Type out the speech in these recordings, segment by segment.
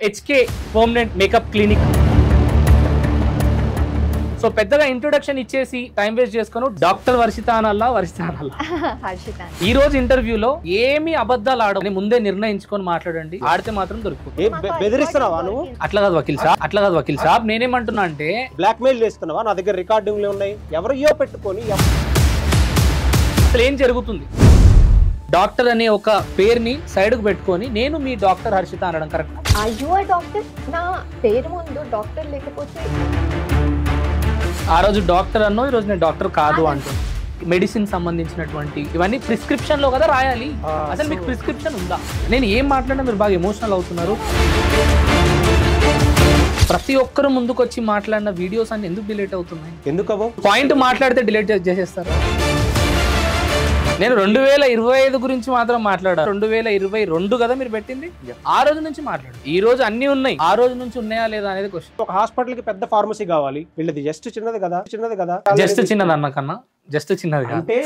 HK permanent makeup clinic. So పెద్దగా introduction ఇచ్చేసి time waste చేసుకుని డాక్టర్ వర్షిత అనల్లా హర్షిత. ఈ రోజు ఇంటర్వ్యూలో ఏమి అబద్ధాలు ఆడని ముందే నిర్ణయించుకొని మాట్లాడండి. ఆడితే మాత్రం దొరుకుతుంది. బెదిరిస్తున్నావా నువ్వు? అట్లా కాదు వకీల్ సాబ్ నేనేమంటున్నా అంటే బ్లాక్ మెయిల్ చేస్తున్నావా? నా దగ్గర రికార్డింగ్లు ఉన్నాయి. ఎవరియో పెట్టుకొని అసలు ఏం జరుగుతుంది? డాక్టర్ అనే ఒక పేరుని సైడ్ కు పెట్టుకొని నేను మీ డాక్టర్ హర్షిత అనడం కరెక్ట్? డాక్టర్ నా పేరు ముందు డాక్టర్ లేకపోతే ఆ రోజు డాక్టర్ అన్నో ఈ రోజు నేను డాక్టర్ కాదు అంటుంది. మెడిసిన్ సంబంధించినటువంటి ఇవన్నీ ప్రిస్క్రిప్షన్ లో కదా రాయాలి. అసలు మీకు ప్రిస్క్రిప్షన్ ఉందా? నేను ఏం మాట్లాడినా మీరు బాగా ఎమోషనల్ అవుతున్నారు. ప్రతి ఒక్కరు ముందుకు వచ్చి మాట్లాడిన వీడియోస్ అన్ని ఎందుకు డిలీట్ అవుతున్నాయి? ఎందుకు పాయింట్ మాట్లాడితే డిలీట్ చేసేస్తారు. నేను 2025 గురించి మాత్రం మాట్లాడాను. 2022 కదా మీరు పెట్టింది. ఆ రోజు నుంచి మాట్లాడు. ఈ రోజు అన్ని ఉన్నాయి, ఆ రోజు నుంచి ఉన్నాయా లేదా అనేది క్వశ్చన్. ఒక హాస్పిటల్ కి పెద్ద ఫార్మసీ కావాలి. వీళ్ళది జస్ట్ చిన్నది కదా. జస్ట్ చిన్నది అన్న కన్నా జస్ట్ చిన్నది అంటే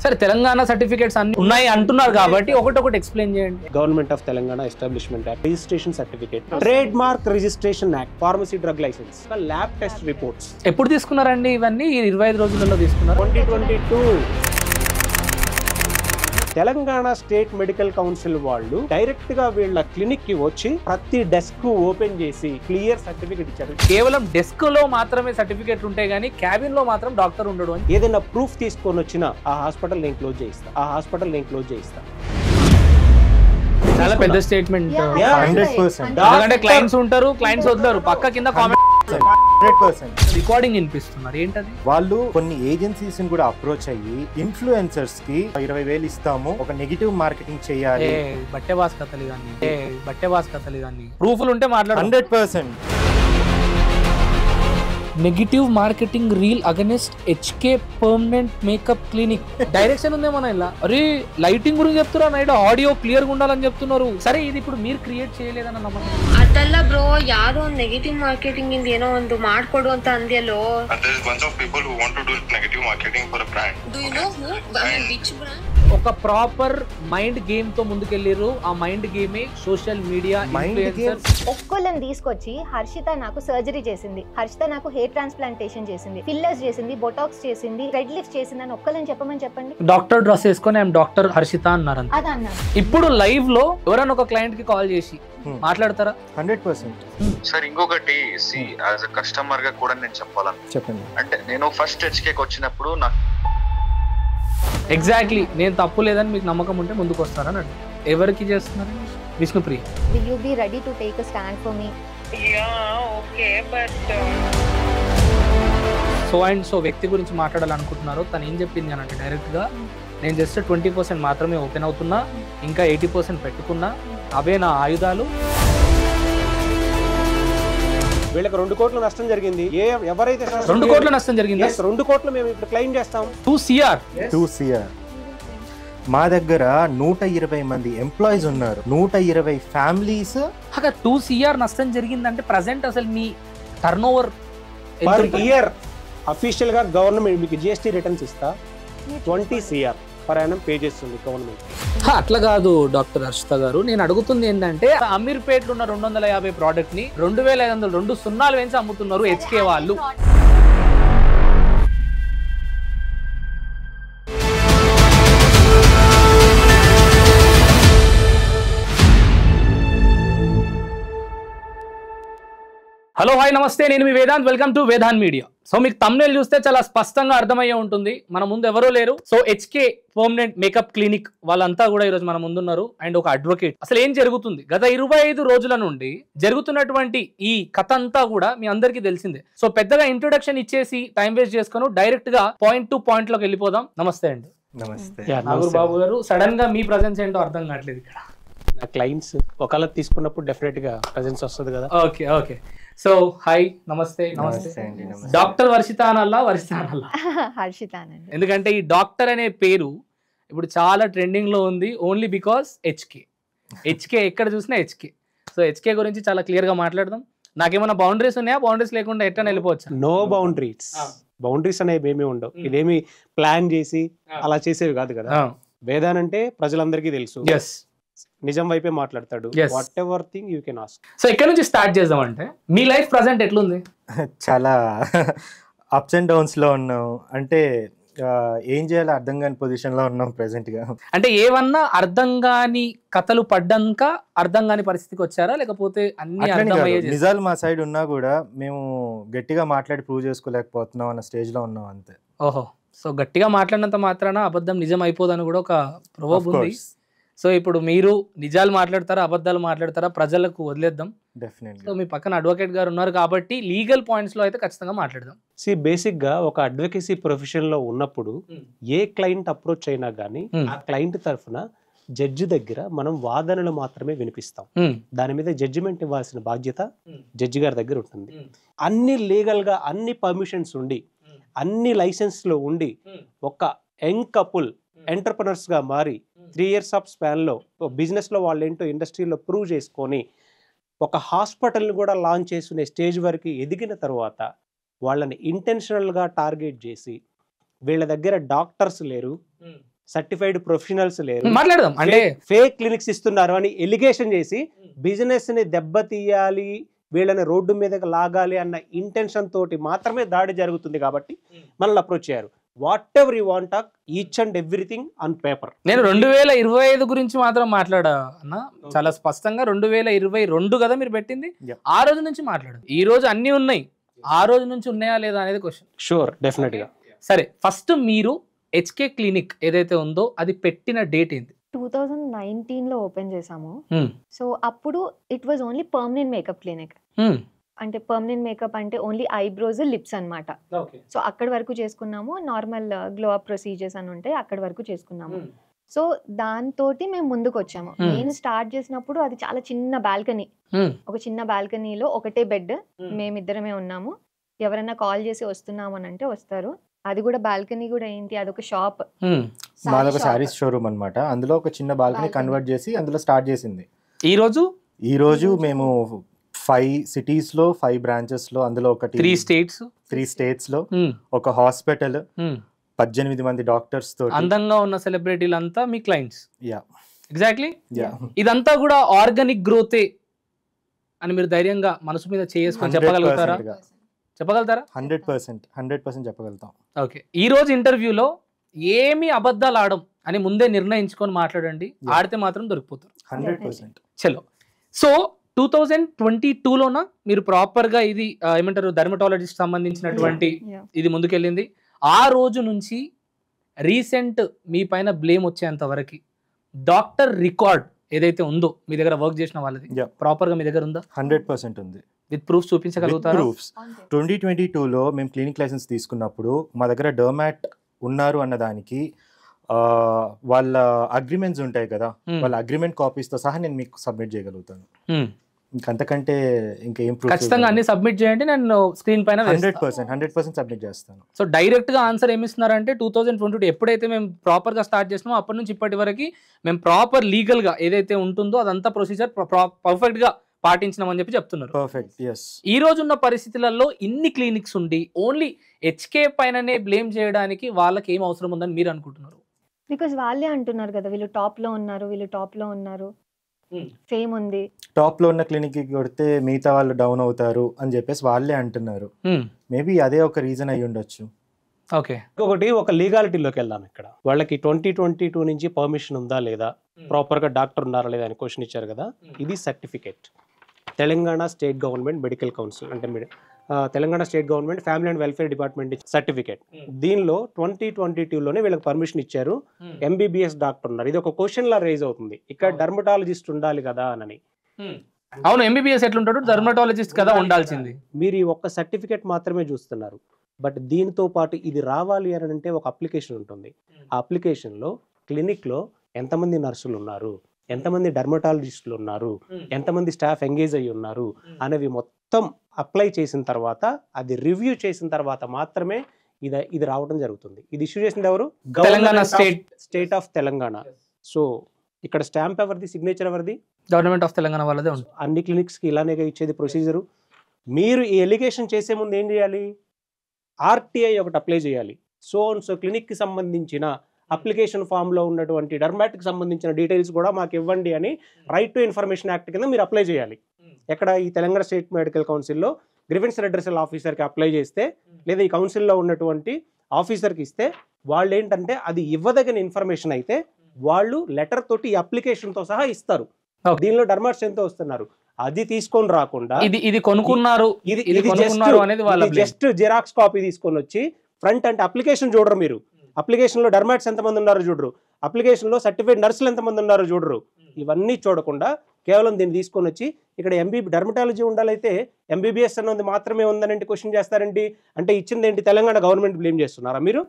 సరే, తెలంగాణ సర్టిఫికేట్స్ అన్ని ఉన్నాయి అంటున్నారు కాబట్టి ఒకటి ఎక్స్ప్లెయిన్ చేయండి. Government of Telangana establishment act, registration certificate, trade mark registration act, pharmacy drug licence, lab test reports. ఎప్పుడు తీసుకున్నారండి ఇవన్నీ? ఈ 25 రోజులలో తీసుకున్నారు. 2022 తెలంగాణ స్టేట్ మెడికల్ కౌన్సిల్ వాళ్ళు డైరెక్ట్ గా వీళ్ళ క్లినిక్ కి వచ్చి ప్రతి డెస్క్ ఓపెన్ చేసి క్లియర్ సర్టిఫికేట్ ఇచ్చారు. కేవలం డెస్క్ లో మాత్రమే సర్టిఫికేట్ ఉంటాయి కానీ క్యాబిన్ లో మాత్రం డాక్టర్ ఉండడు అని. ఏదైనా ప్రూఫ్ తీసుకొని వచ్చినా ఆ హాస్పిటల్ నేను క్లోజ్ చేయిస్తా. చాలా పెద్ద స్టేట్మెంట్. 100%. ఎందుకంటే క్లయింట్స్ ఉంటారు, క్లయింట్స్ వదలరు. పక్క కింద కామెంట్ 100% రికార్డింగ్ వినిపిస్తున్నారు. ఏంటది? వాళ్ళు కొన్ని ఏజెన్సీస్ ని కూడా అప్రోచ్ అయ్యి ఇన్ఫ్లుయెన్సర్స్ కి 20,000 ఇస్తాము, ఒక నెగిటివ్ మార్కెటింగ్ చేయాలి. బట్టే బాస్ కథలు కానీ ప్రూఫ్లు ఉంటే మాట్లాడు. 100% negative marketing reel against HK permanent makeup clinic. Direction ఉందేమన్నా ఇలా? అరే లైటింగ్ గురించి చెప్తున్నారు, నైట్ ఆడియో క్లియర్ గా ఉండాలని చెప్తున్నారు. సరే, ఇది ఇప్పుడు మీరు క్రియేట్ చేయలేదన్న నమ్మకం. ಅದಲ್ಲ ಬ್ರೋ, ಯಾರೋ ನೆಗೆಟಿವ್ ಮಾರ್ಕೆಟಿಂಗ್ ಇಂದ ಏನೋ ಒಂದು ಮಾಡ್ಕೊಡು ಅಂತ ಅಂದ್ಯಲ್ಲೋ. There is bunch of people who want to do negative marketing for a brand. Do you know who? I mean, which brand? ఒక ప్రాపర్ మైండ్ గేమ్ తో ముందుకెళ్ళిర్రు. ఆ మైండ్ గేమే సోషల్ మీడియా ఇన్ఫ్లుయెన్సర్స్. ఒక్కొల్లని తీసుకొచ్చి హర్షిత నాకు సర్జరీ చేసింది, హర్షిత నాకు హెయిర్ ట్రాన్స్ప్లాంటేషన్ చేసింది, fillers చేసింది, బొటాక్స్ చేసింది, రెడ్ లిఫ్ట్ చేసింది అని ఒక్కలని చెప్పండి. డాక్టర్ డ్రెస్ వేసుకొని ఐఎమ్ డాక్టర్ హర్షిత అన్నారు. అది అన్నాను. ఇప్పుడు లైవ్ లో ఎవరైనా ఒక క్లయింట్ కి కాల్ చేసి మాట్లాడతారా? 100%. సార్ ఇంకొకటి, యాజ్ అ కస్టమర్ గా కూడా నేను చెప్పండి. అంటే నేను ఫస్ట్ హెచ్కేకి వచ్చినప్పుడు నాకు ఎగ్జాక్ట్లీ నేను తప్పు లేదని మీకు నమ్మకం ఉంటే ముందుకు వస్తారని అడుగు. ఎవరికి చేస్తున్నారు? Vishnupriya. Will you be ready to take a stand for me? Yeah, okay, but so వ్యక్తి గురించి మాట్లాడాలనుకుంటున్నారు. తను ఏం చెప్పింది అని అంటే డైరెక్ట్ గా నేను జస్ట్ 20% మాత్రమే ఓపెన్ అవుతున్నా, ఇంకా 80% పెట్టుకున్నా, అవే నా ఆయుధాలు. వీళ్ళకి 2 కోట్ల నష్టం జరిగింది. ఎవరైతే 2 కోట్ల నష్టం జరిగింది. 2 కోట్లు మేము ఇప్పుడు క్లెయిమ్ చేస్తాం. 2 CR. మా దగ్గర 120 మంది ఎంప్లాయీస్ ఉన్నారు, 120 ఫ్యామిలీస్. 2 CR నష్టం జరిగిందంటే ప్రజెంట్ అసలు మీ turn over per year official గా గవర్నమెంట్ మీకు GST రిటర్న్స్ ఇస్తా 20 CR పర్ యానం పే చేస్తుంది గవర్నమెంట్. అట్లా కాదు డాక్టర్ హర్షిత గారు, నేను అడుగుతుంది ఏంటంటే అమీర్పేటలో ఉన్న 250 ప్రోడక్ట్ ని 2500 2 సున్నాలు వేసి అమ్ముతున్నారు HK వాళ్ళు. హలో, హాయ్, నమస్తే. నేను మీ Vedant. Welcome to Vedant media. So మీకు thumbnail చూస్తే చాలా స్పష్టంగా అర్థమయ్యే ఉంటుంది మన ముందు ఎవరూ లేరు. So HK permanent makeup clinic వాళ్ళంతా కూడా ఈరోజు మన ముందున్నారు. అండ్ ఒక అడ్వకేట్. అసలు ఏం జరుగుతుంది? గత 25 రోజుల నుండి జరుగుతున్నటువంటి ఈ కథ అంతా కూడా మీ అందరికీ తెలిసిందే. సో పెద్దగా ఇంట్రొడక్షన్ ఇచ్చేసి టైం వేస్ట్ చేసుకుని డైరెక్ట్ గా పాయింట్ టు పాయింట్ లోకి వెళ్ళిపోదాం. నమస్తే అండి. నమస్తే. నాగూర్ బాబు గారు, సడన్ గా మీ ప్రజెన్స్ ఏంటో అర్థం కావట్లేదు ఇక్కడ. నా క్లయింట్స్ ఒకళ్ళ తీసుకున్నప్పుడు డెఫినెట్ గా ప్రెజెన్స్ వస్తుంది కదా. ఓకే. సో హాయ్, నమస్తే. డాక్టర్ వర్షిత అనల్లా హర్షిత అనండి. ఎందుకంటే ఈ డాక్టర్ అనే పేరు ఇప్పుడు చాలా ట్రెండింగ్ లో ఉంది. ఓన్లీ బికాస్ HK ఎక్కడ చూసినా HK. సో HK గురించి చాలా క్లియర్ గా మాట్లాడదాం. నాకేమైనా బౌండరీస్ ఉన్నాయా? బౌండరీస్ లేకుండా ఎట్లా వెళ్ళిపోవచ్చు? నో బౌండరీస్ అనేవి ఏమీ ఉండవు. ఇదేమి ప్లాన్ చేసి అలా చేసేవి కాదు కదా. వేదాన్ అంటే ప్రజలందరికీ తెలుసు. నిజం వైపే మాట్లాడతాడు. Yes. What ever thing you can ask. So ఇక్కడ నుంచి స్టార్ట్ చేద్దామంటే మీ లైఫ్ ప్రజెంట్ ఎట్లుంది? చాలా అప్స్ అండ్ డౌన్స్లో ఉన్నాం. అంటే ఏం చేయాలో అర్థం కాని పొజిషన్లో ఉన్నాం ప్రెసెంట్గా. అంటే ఏమన్నా అర్థం కాని కథలు పడ్డాక అర్థం కాని పరిస్థితికి వచ్చారా, లేకపోతే అన్ని అట్లని కాదు, అర్థమయ్యే నిజాలు మా సైడ్ ఉన్నా కూడా మేము గట్టిగా మాట్లాడి ప్రూవ్ చేసుకోలేకపోతున్నాం అన్న స్టేజ్లో ఉన్నాం అంతే. ఓహో, సో గట్టిగా మాట్లాడినంత మాత్రాన అబద్ధం నిజం అయిపోదని కూడా ఒక ప్రొవర్బ్ Of ఉంది. course. సో ఇప్పుడు మీరు నిజాలు మాట్లాడతారా అబద్ధాలు మాట్లాడతారా ప్రజలకు వదిలేద్దాం. So Definitely. మీ పక్కన అడ్వకేట్ గారు ఉన్నారు కాబట్టి లీగల్ పాయింట్స్ లో అయితే ఖచ్చితంగా మాట్లాడదాం. బేసిక్ గా ఒక అడ్వకేసీ ప్రొఫెషన్ లో ఉన్నప్పుడు ఏ క్లయింట్ అప్రోచ్ అయినా గానీ ఆ క్లయింట్ తరఫున జడ్జి దగ్గర మనం వాదనలు మాత్రమే వినిపిస్తాం. దాని మీద జడ్జిమెంట్ ఇవ్వాల్సిన బాధ్యత జడ్జి గారి దగ్గర ఉంటుంది. అన్ని లీగల్ గా అన్ని పర్మిషన్స్ ఉండి అన్ని లైసెన్స్ లో ఉండి ఒక యంగ్ కపుల్ ఎంటర్ప్రినర్స్ గా మారి 3 years ఆఫ్ స్పాన్ లో బిజినెస్ లో వాళ్ళు ఏంటో ఇండస్ట్రీలో ప్రూవ్ చేసుకొని ఒక హాస్పిటల్ని కూడా లాంచ్ చేసుకునే స్టేజ్ వరకు ఎదిగిన తర్వాత వాళ్ళని ఇంటెన్షనల్గా టార్గెట్ చేసి వీళ్ళ దగ్గర డాక్టర్స్ లేరు, సర్టిఫైడ్ ప్రొఫెషనల్స్ లేరు, మాట్లాడదాం. అంటే ఫేక్ క్లినిక్స్ ఇస్తున్నారు అని ఎలిగేషన్ చేసి బిజినెస్ ని దెబ్బతీయాలి, వీళ్ళని రోడ్డు మీదకి లాగాలి అన్న ఇంటెన్షన్ తోటి మాత్రమే దాడి జరుగుతుంది. కాబట్టి మనల్ని అప్రోచ్ చేయారు. Whatever you want talk each and everything on paper. నేను 2025 గురించి మాత్రం మాట్లాడా అన్న, చాలా స్పష్టంగా 2022 కదా మీరు పెట్టింది. Yeah. ఆ రోజు నుంచి మాట్లాడు. ఈ రోజు అన్ని ఉన్నాయి, ఆ రోజు నుంచి ఉన్నాయా లేదా అనేది క్వశ్చన్. షూర్, డెఫినెట్ గా. సరే, ఫస్ట్ మీరు హెచ్కే క్లినిక్ ఏదైతే ఉందో అది పెట్టిన డేట్ ఏంటి? 2019 లో ఓపెన్ చేసాము. సో అప్పుడు it was only permanent makeup clinic. అంటే పర్మనెంట్ మేకప్ అంటే ఓన్లీ ఐబ్రోస్, లిప్స్ అన్నమాట. సో అక్కడి వరకు చేసుకున్నాము. నార్మల్ గ్లో అప్ ప్రొసీజర్స్ అని ఉంటాయి, అక్కడి వరకు చేసుకున్నాము. సో దాంతో మేము ముందుకు వచ్చాము. నేను స్టార్ట్ చేసినప్పుడు అది చాలా చిన్న బాల్కనీ, ఒక చిన్న బాల్కనీలో ఒకటే బెడ్, మేమిద్దరమే ఉన్నాము. ఎవరైనా కాల్ చేసి వస్తున్నాము అని అంటే వస్తారు. అది కూడా బాల్కనీ కూడా ఏంటి, అదొక షాప్, మాదొక శారీస్ షోరూమ్ అన్నమాట. అందులో ఒక చిన్న బాల్కనీ కన్వర్ట్ చేసి అందులో స్టార్ట్ చేసింది. ఈ రోజు మేము 5 cities లో 5 branches లో, అందులో ఒకటి 3 states లో, ఒక హాస్పిటల్, 18 మంది డాక్టర్స్ తో అందంగా ఉన్న సెలబ్రిటీలు అంతా మీ క్లయింట్స్. Yeah, exactly. ఇదంతా కూడా ఆర్గానిక్ గ్రోతే అని మీరు ధైర్యంగా మనసు మీద చేసుకొని చెప్పగలుగుతారా? 100% చెప్పగలుగుతాం. ఓకే, ఈ రోజు ఇంటర్వ్యూలో ఏమి అబద్ధాలు ఆడం అని ముందే నిర్ణయించుకొని మాట్లాడండి. ఆడితే మాత్రం దొరికిపోతారు 100%. చలో, సో 2022లోన మీరు ప్రాపర్ గా ఇది ఏమంటారు డర్మటాలజిస్ట్ సంబంధించినటువంటి ఇది ముందుకెళ్ళింది. ఆ రోజు నుంచి రీసెంట్ మీ పైన బ్లేమ్ వచ్చేంత వరకు డాక్టర్ రికార్డ్ ఏదైతే ఉందో మీ దగ్గర వర్క్ చేసిన వాళ్ళది ప్రాపర్ గా మీ దగ్గర ఉందా? 100% ఉంది. With proof చూపించగలుగుతారా? 2022లో మేము క్లినిక్ లైసెన్స్ తీసుకున్నప్పుడు మా దగ్గర డర్మాట్ ఉన్నారు అన్నదానికి వాళ్ళ అగ్రిమెంట్స్ ఉంటాయి కదా, వాళ్ళ అగ్రిమెంట్ కాపీస్ తో సహా నేను మీకు సబ్మిట్ చేయగలుగుతాను. ఇంకంతకంటే ఇంకేం ప్రూఫ్? ఖచ్చితంగా అన్ని సబ్మిట్ చేయండి, నేను స్క్రీన్ పైన 100% సబ్మిట్ చేస్తాను. సో డైరెక్ట్ గా ఆన్సర్ ఏమి ఇస్తున్నారంటే 2022 ఎప్పుడైతే మేము ప్రాపర్ గా స్టార్ట్ చేసినామో అప్పటి నుంచి ఇప్పటి వరకు మేము ప్రాపర్ లీగల్ గా ఏదైతే ఉంటుందో అదంతా ప్రొసీజర్ పర్ఫెక్ట్ గా పాటించినామని చెప్పి చెప్తున్నారు. పర్ఫెక్ట్. yes. ఈ రోజు ఉన్న పరిస్థితులలో ఇన్ని క్లినిక్స్ ఉండి ఓన్లీ హెచ్కే పైననే బ్లేమ్ చేయడానికి వాళ్ళకి ఏం అవసరం ఉందని మీరు అనుకుంటున్నారు? బికాజ్ వాళ్ళే అంటున్నారు కదా, వీళ్ళు టాప్ లో ఉన్నారు, ఫేమ్ ఉంది, టాప్ లో ఉన్న క్లినిక్ కి కొడితే మిగతా వాళ్ళు డౌన్ అవుతారు అని చెప్పేసి వాళ్ళే అంటున్నారు. మేబీ అదే ఒక రీజన్ అయి ఉండొచ్చు. ఓకే, ఇంకొకటి ఒక లీగాలిటీలోకి వెళ్దాం. ఇక్కడ వాళ్ళకి 2022 నుంచి పర్మిషన్ ఉందా లేదా, ప్రాపర్ గా డాక్టర్ ఉన్నారా లేదా అని క్వశ్చన్ ఇచ్చారు కదా. ఇది certificate Telangana state government medical council అంటే Telangana state government family and welfare department certificate. దీనిలో 2022లోనే వీళ్ళకి పర్మిషన్ ఇచ్చారు. ఎంబీబీఎస్ డాక్టర్ ఉన్నారు. ఇది ఒక క్వశ్చన్ లా రేజ్ అవుతుంది, ఇక్కడ డర్మటాలజిస్ట్ ఉండాలి కదా అని. అవును, ఎంబీబీఎస్ ఎట్లుంటాడు, డర్మటాలజిస్ట్ కదా ఉండాల్సింది. మీరు ఈ ఒక్క సర్టిఫికేట్ మాత్రమే చూస్తున్నారు. బట్ దీనితో పాటు ఇది రావాలి అని అంటే ఒక అప్లికేషన్ ఉంటుంది. ఆ అప్లికేషన్లో క్లినిక్లో ఎంతమంది నర్సులు ఉన్నారు, ఎంతమంది డర్మటాలజిస్టులు ఉన్నారు, ఎంతమంది స్టాఫ్ ఎంగేజ్ అయ్యి ఉన్నారు అనేవి మొత్తం అప్లై చేసిన తర్వాత, అది రివ్యూ చేసిన తర్వాత మాత్రమే ఇది రావడం జరుగుతుంది. ఇది ఇష్యూ చేసింది ఎవరు? Telangana state of Telangana. So ఇక్కడ స్టాంప్ ఎవరిది, సిగ్నేచర్ ఎవరిది? గవర్నమెంట్ ఆఫ్ తెలంగాణ వాళ్ళదే ఉంటుంది. అన్ని క్లినిక్స్కి ఇలానే ఇచ్చేది ప్రొసీజరు. మీరు ఈ ఎలిగేషన్ చేసే ముందు ఏం చేయాలి? ఆర్టీఐ ఒకటి అప్లై చేయాలి. సో క్లినిక్కి సంబంధించిన అప్లికేషన్ ఫామ్లో ఉన్నటువంటి డర్మాటిక్ సంబంధించిన డీటెయిల్స్ కూడా మాకు ఇవ్వండి అని రైట్ టు ఇన్ఫర్మేషన్ యాక్ట్ కింద మీరు అప్లై చేయాలి. ఎక్కడ ఈ తెలంగాణ స్టేట్ మెడికల్ కౌన్సిల్లో గ్రివెన్స్ రెడ్రెసల్ ఆఫీసర్కి అప్లై చేస్తే, లేదా ఈ కౌన్సిల్లో ఉన్నటువంటి ఆఫీసర్కి ఇస్తే, వాళ్ళు ఏంటంటే అది ఇవ్వదగిన ఇన్ఫర్మేషన్ అయితే వాళ్ళు లెటర్ తోటి ఈ అప్లికేషన్తో సహా ఇస్తారు. దీనిలో డర్మాట్స్ ఎంతో వస్తున్నారు, అది తీసుకొని రాకుండా ఇది కొనుక్కున్నారు, ఇది జస్ట్ జిరాక్స్ కాపీ తీసుకొని వచ్చి ఫ్రంట్ అంటే అప్లికేషన్ చూడరు మీరు, అప్లికేషన్ లో డర్మాట్స్ ఎంతమంది ఉన్నారో చూడరు, అప్లికేషన్ లో సర్టిఫైడ్ నర్సులు ఎంతమంది ఉన్నారో చూడరు, ఇవన్నీ చూడకుండా కేవలం దీన్ని తీసుకొని వచ్చి ఇక్కడ డర్మటాలజీ ఉండాలైతే ఎంబీబీఎస్ అన్నది మాత్రమే ఉందనంటే క్వశ్చన్ చేస్తారండి. అంటే ఇచ్చింది ఏంటి, తెలంగాణ గవర్నమెంట్ బ్లేమ్ చేస్తున్నారా మీరు?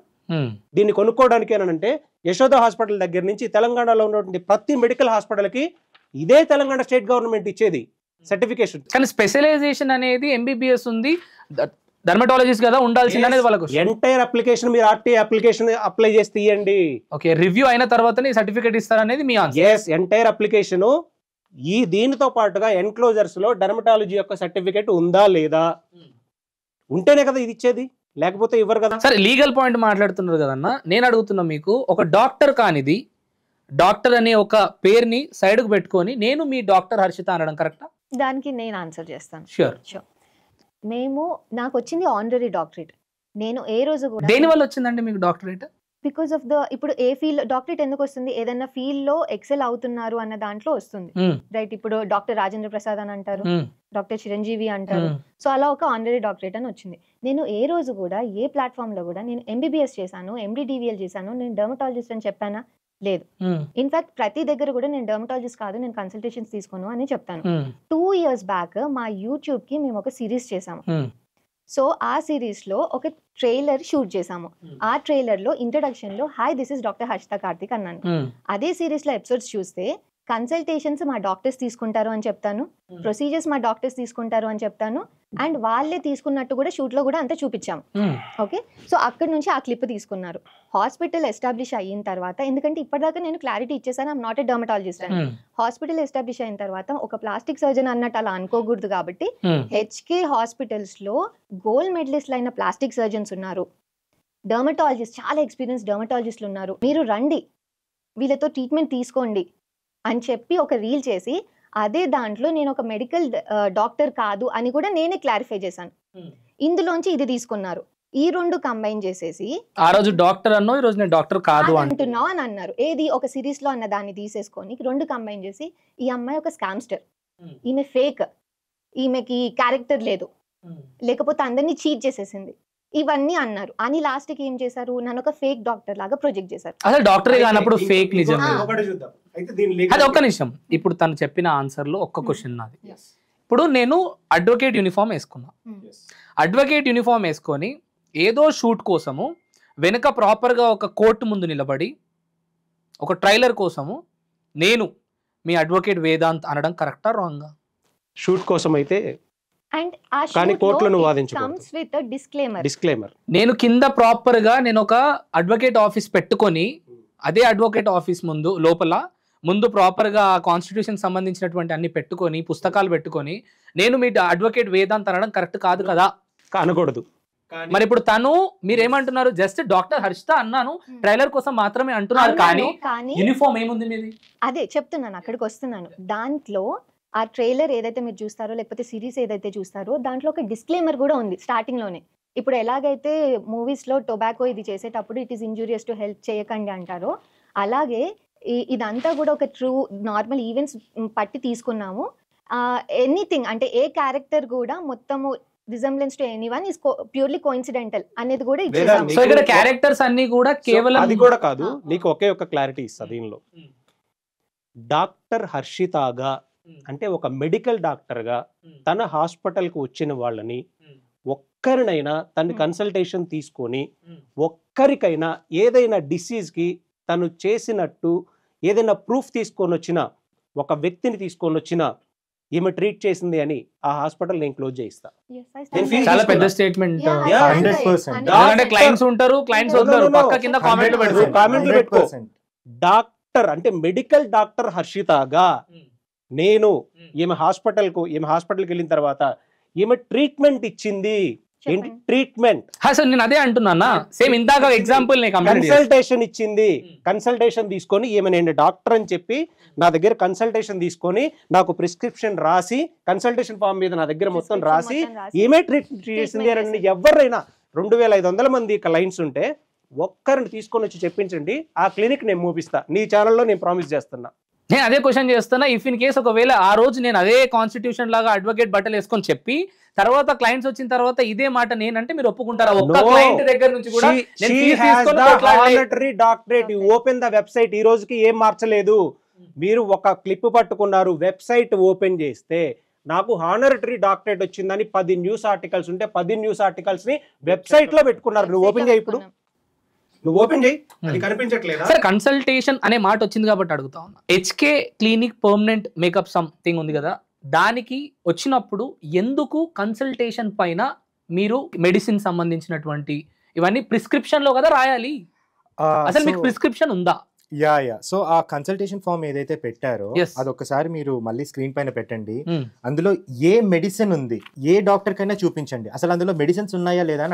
దీన్ని కొనుక్కోవడానికి ఏనంటే యశోద హాస్పిటల్ దగ్గర నుంచి తెలంగాణలో ఉన్నటువంటి ప్రతి మెడికల్ హాస్పిటల్కి ఇదే తెలంగాణ స్టేట్ గవర్నమెంట్ ఇచ్చేది సర్టిఫికేషన్. కానీ స్పెషలైజేషన్ అనేది ఎంబీబీఎస్ ఉంది, డర్మటాలజిస్ట్ కదా ఉండాల్సింది అనేది వాళ్ళకు. ఎంటైర్ అప్లికేషన్ మీరు ఆర్టీ అప్లికేషన్ అప్లై చేసి తీయండి. ఓకే, రివ్యూ అయిన తర్వాతనే సర్టిఫికేట్ ఇస్తారనేది మీ ఆన్సర్. yes, ఎంటైర్ అప్లికేషన్ ఈ దీనితో పాటుగా ఎన్క్లోజర్స్ లో డర్మటాలజీ యొక్క సర్టిఫికేట్ ఉందా లేదా ఉంటేనే కదా ఇది ఇచ్చేది, లేకపోతే ఇవ్వరు కదా. సరే, లీగల్ పాయింట్ మాట్లాడుతున్నారు కదన్నా, నేను అడుగుతున్నా మీకు, ఒక డాక్టర్ కానిది డాక్టర్ అనే ఒక పేరుని సైడ్ కు పెట్టుకొని నేను మీ డాక్టర్ హర్షిత అనడం కరెక్టా? దానికి నేను ఆన్సర్ చేస్తాను. ష్యూర్. నాకు వచ్చింది ఆనరరీ డాక్టరేట్. నేను ఏ రోజు కూడా దేని వల్ల వచ్చిందండి మీకు డాక్టరేట్? బికాస్ ఆఫ్ ఇప్పుడు ఏ ఫీల్డ్ డాక్టరేట్ ఎందుకు వస్తుంది, ఏదైనా ఫీల్డ్ లో ఎక్సెల్ అవుతున్నారు అన్న దాంట్లో వస్తుంది, రైట్? ఇప్పుడు డాక్టర్ రాజేంద్ర ప్రసాద్ అని అంటారు, డాక్టర్ చిరంజీవి అంటారు, సో అలా ఒక ఆనరరీ డాక్టరేట్ అని వచ్చింది. నేను ఏ రోజు కూడా ఏ ప్లాట్ఫామ్ లో కూడా నేను ఎంబీబీఎస్ చేశాను, ఎండిడివిఎల్ చేశాను, నేను డర్మటాలజిస్ట్ అని చెప్పానా? లేదు. ఇన్ఫాక్ట్ ప్రతి దగ్గర కూడా నేను డర్మటాలజిస్ట్ కాదు, నేను కన్సల్టేషన్స్ తీసుకోను అని చెప్తాను. 2 years బ్యాక్ మా యూట్యూబ్ కి మేము ఒక సిరీస్ చేసాము. సో ఆ సిరీస్ లో ఒక ట్రైలర్ షూట్ చేసాము. ఆ ట్రైలర్ లో ఇంట్రడక్షన్ లో hi this is doctor Harshita Karthik అన్నాను. అదే సిరీస్ లో ఎపిసోడ్స్ చూస్తే కన్సల్టేషన్స్ మా డాక్టర్స్ తీసుకుంటారు అని చెప్తాను, ప్రొసీజర్స్ మా డాక్టర్స్ తీసుకుంటారు అని చెప్తాను, అండ్ వాళ్ళే తీసుకున్నట్టు కూడా షూట్ లో కూడా అంతా చూపించాము. ఓకే, సో అక్కడ నుంచి ఆ క్లిప్ తీసుకున్నారు. హాస్పిటల్ ఎస్టాబ్లిష్ అయిన తర్వాత, ఎందుకంటే ఇప్పటిదాకా నేను క్లారిటీ ఇచ్చేసాను ఐఎమ్ నాట్ ఎ డర్మటాలజిస్ట్ అని. హాస్పిటల్ ఎస్టాబ్లిష్ అయిన తర్వాత ఒక ప్లాస్టిక్ సర్జన్ అన్నట్టు అలా అనుకోకూడదు కాబట్టి హెచ్కే హాస్పిటల్స్ లో గోల్డ్ మెడలిస్ట్ అయిన ప్లాస్టిక్ సర్జన్స్ ఉన్నారు, డర్మటాలజిస్ట్ చాలా ఎక్స్పీరియన్స్ డర్మటాలజిస్టులు ఉన్నారు, మీరు రండి వీళ్ళతో ట్రీట్మెంట్ తీసుకోండి అని చెప్పి ఒక రీల్ చేసి, అదే దాంట్లో నేను ఒక మెడికల్ డాక్టర్ కాదు అని కూడా నేనే క్లారిఫై చేశాను. ఇందులోంచి ఇది తీసుకున్నారు, ఈ రెండు కంబైన్ చేసేసి ఆ రోజు డాక్టర్ అన్నో ఈ రోజు నేను డాక్టర్ కాదు అంటున్నావు అని అన్నారు. ఏది ఒక సిరీస్ లో అన్న దాన్ని తీసేసుకొని రెండు కంబైన్ చేసి, ఈ అమ్మాయి ఒక స్కామ్స్టర్, ఈమె ఫేక్, ఈమెకి క్యారెక్టర్ లేదు, లేకపోతే అందరినీ చీట్ చేసేసింది, ఇవన్నీ అన్నారు అని లాస్ట్ కి ఏం చేశారు, నన్ను ఒక ఫేక్ డాక్టర్ లాగా ప్రొజెక్ట్ చేశారు. అసలు డాక్టర్ కానప్పుడు ఫేక్ నిజం. అది ఒక్క నిమిషం, ఇప్పుడు తను చెప్పిన ఆన్సర్ లో ఒక్క క్వశ్చన్ నాది. ఇప్పుడు నేను అడ్వకేట్ యూనిఫామ్ వేసుకున్నా, అడ్వకేట్ యూనిఫామ్ వేసుకొని ఏదో షూట్ కోసము వెనుక ప్రాపర్ గా ఒక కోర్టు ముందు నిలబడి ఒక ట్రైలర్ కోసము నేను మీ అడ్వకేట్ వేదాంత్ అనడం కరెక్టా రాంగా? షూట్ కోసం అయితే అండ్ కానీ కోర్టులో డిస్క్లైమర్ నేను కింద ప్రాపర్ గా నేను ఒక అడ్వకేట్ ఆఫీస్ పెట్టుకొని, అదే అడ్వకేట్ ఆఫీస్ ముందు లోపల ముందు ప్రాపర్ గా కాన్స్టిట్యూషన్ సంబంధించినటువంటి అన్ని పెట్టుకొని పుస్తకాలు పెట్టుకొని నేను మీ అడ్వకేట్ వేదాంత్ అనడం కరెక్ట్ కాదు కదా? అనకూడదు. మరి ఇప్పుడు తను మీరేమంటున్నారు, జస్ట్ డాక్టర్ హర్షిత అన్నాను ట్రైలర్ కోసం మాత్రమే అంటున్నారు, కానీ యూనిఫామ్ ఏముంది మీది? అదే చెప్తున్నాను, అక్కడికి వస్తున్నాను. దాంట్లో ఆ ట్రైలర్ ఏదైతే మీరు చూస్తారో లేకపోతే సిరీస్ ఏదైతే చూస్తారో దాంట్లో ఒక డిస్క్లైమర్ కూడా ఉంది స్టార్టింగ్ లోనే. ఇప్పుడు ఎలాగైతే మూవీస్ లో టొబాకో ఇది చేసేటప్పుడు it is injurious to health చేయకండి అంటారో, అలాగే ఇదంతా కూడా ఒక ట్రూ నార్మల్ ఈవెంట్స్ పట్టి తీసుకున్నాము. ఎనీథింగ్ అంటే ఏ క్యారెక్టర్ కూడా మొత్తము resemblance to anyone is purely coincidental అనేది కూడా ఇచ్చేసాము. సో ఇక్కడ క్యారెక్టర్స్ అన్ని కూడా కేవలం అది కూడా కాదు, నీకు ఒకే ఒక క్లారిటీ ఇస్తా దీనిలో. డాక్టర్ హర్షితగా అంటే ఒక మెడికల్ డాక్టర్ గా తన హాస్పిటల్ కు వచ్చిన వాళ్ళని ఒక్కరినైనా తన కన్సల్టేషన్ తీసుకొని ఒక్కరికైనా ఏదైనా డిసీజ్ కి తను చేసినట్టు ఏదైనా ప్రూఫ్ తీసుకొని వచ్చిన ఒక వ్యక్తిని తీసుకొని వచ్చిన ఈమె ట్రీట్ చేసింది అని ఆ హాస్పిటల్ నేను క్లోజ్ చేయిస్తా. చాలా పెద్ద స్టేట్మెంట్. 100% క్లయింట్స్ ఉంటారు, క్లయింట్స్ వస్తారు, పక్క కింద కామెంట్లు పెట్టుకో. డాక్టర్ అంటే మెడికల్ డాక్టర్ హర్షితగా నేను ఈమె హాస్పిటల్కి వెళ్ళిన తర్వాత ఈమె ట్రీట్మెంట్ ఇచ్చింది, ఏంటి ట్రీట్మెంట్. సార్ నేను అదే అంటున్నా, సేమ్ ఇందాక ఎగ్జాంపుల్ కన్సల్టేషన్ ఇచ్చింది, కన్సల్టేషన్ తీసుకొని ఈమె నేను డాక్టర్ అని చెప్పి నా దగ్గర కన్సల్టేషన్ తీసుకొని నాకు ప్రిస్క్రిప్షన్ రాసి కన్సల్టేషన్ ఫామ్ మీద నా దగ్గర మొత్తం రాసి ఈమె ట్రీట్మెంట్ చేసింది అని ఎవరైనా 2500 మంది క్లయింట్స్ ఉంటే ఒక్కరిని తీసుకొని వచ్చి చెప్పించండి, ఆ క్లినిక్ నేను మూపిస్తా, నీ ఛానల్లో నేను ప్రామిస్ చేస్తున్నా. నేను అదే క్వశ్చన్ చేస్తున్నా, ఇఫ్ ఇన్ కేస్ ఒకవేళ ఆ రోజు నేను అదే కాన్స్టిట్యూషన్ లాగా అడ్వకేట్ బట్టలు వేసుకొని చెప్పి తర్వాత క్లయింట్స్ వచ్చిన తర్వాత ఇదే మాట నేనంటే మీరు ఒప్పుకుంటారా? ఒక్క క్లయింట్ దగ్గర నుంచి కూడా డాక్టరేట్ ఓపెన్ ద వెబ్సైట్ ఈ రోజుకి ఏం మార్చలేదు. మీరు ఒక క్లిప్ పట్టుకున్నారు, వెబ్సైట్ ఓపెన్ చేస్తే నాకు హానరటరీ డాక్టరేట్ వచ్చిందని 10 న్యూస్ ఆర్టికల్స్ ఉంటే 10 న్యూస్ ఆర్టికల్స్ ని వెబ్సైట్ లో పెట్టుకున్నారు. నువ్వు ఓపెన్ చేయి, ఇప్పుడు నువ్వు ఓపెన్ చేయి, అది కనిపించట్లేదా? సరే కన్సల్టేషన్ అనే మాట వచ్చింది కాబట్టి అడుగుతా ఉన్నా. HK clinic permanent makeup something ఉంది కదా, దానికి వచ్చినప్పుడు ఎందుకు కన్సల్టేషన్ పైన మీరు మెడిసిన్ సంబంధించినటువంటి ఇవన్నీ ప్రిస్క్రిప్షన్ లో కదా రాయాలి? అసలు మీకు ప్రిస్క్రిప్షన్ ఉందా? యా సో ఆ కన్సల్టేషన్ ఫామ్ ఏదైతే పెట్టారో అది ఒకసారి మీరు మళ్ళీ స్క్రీన్ పైన పెట్టండి. అందులో ఏ మెడిసిన్ ఉంది, ఏ డాక్టర్ కైనా చూపించండి, అసలు అందులో మెడిసిన్స్ ఉన్నాయా లేదా.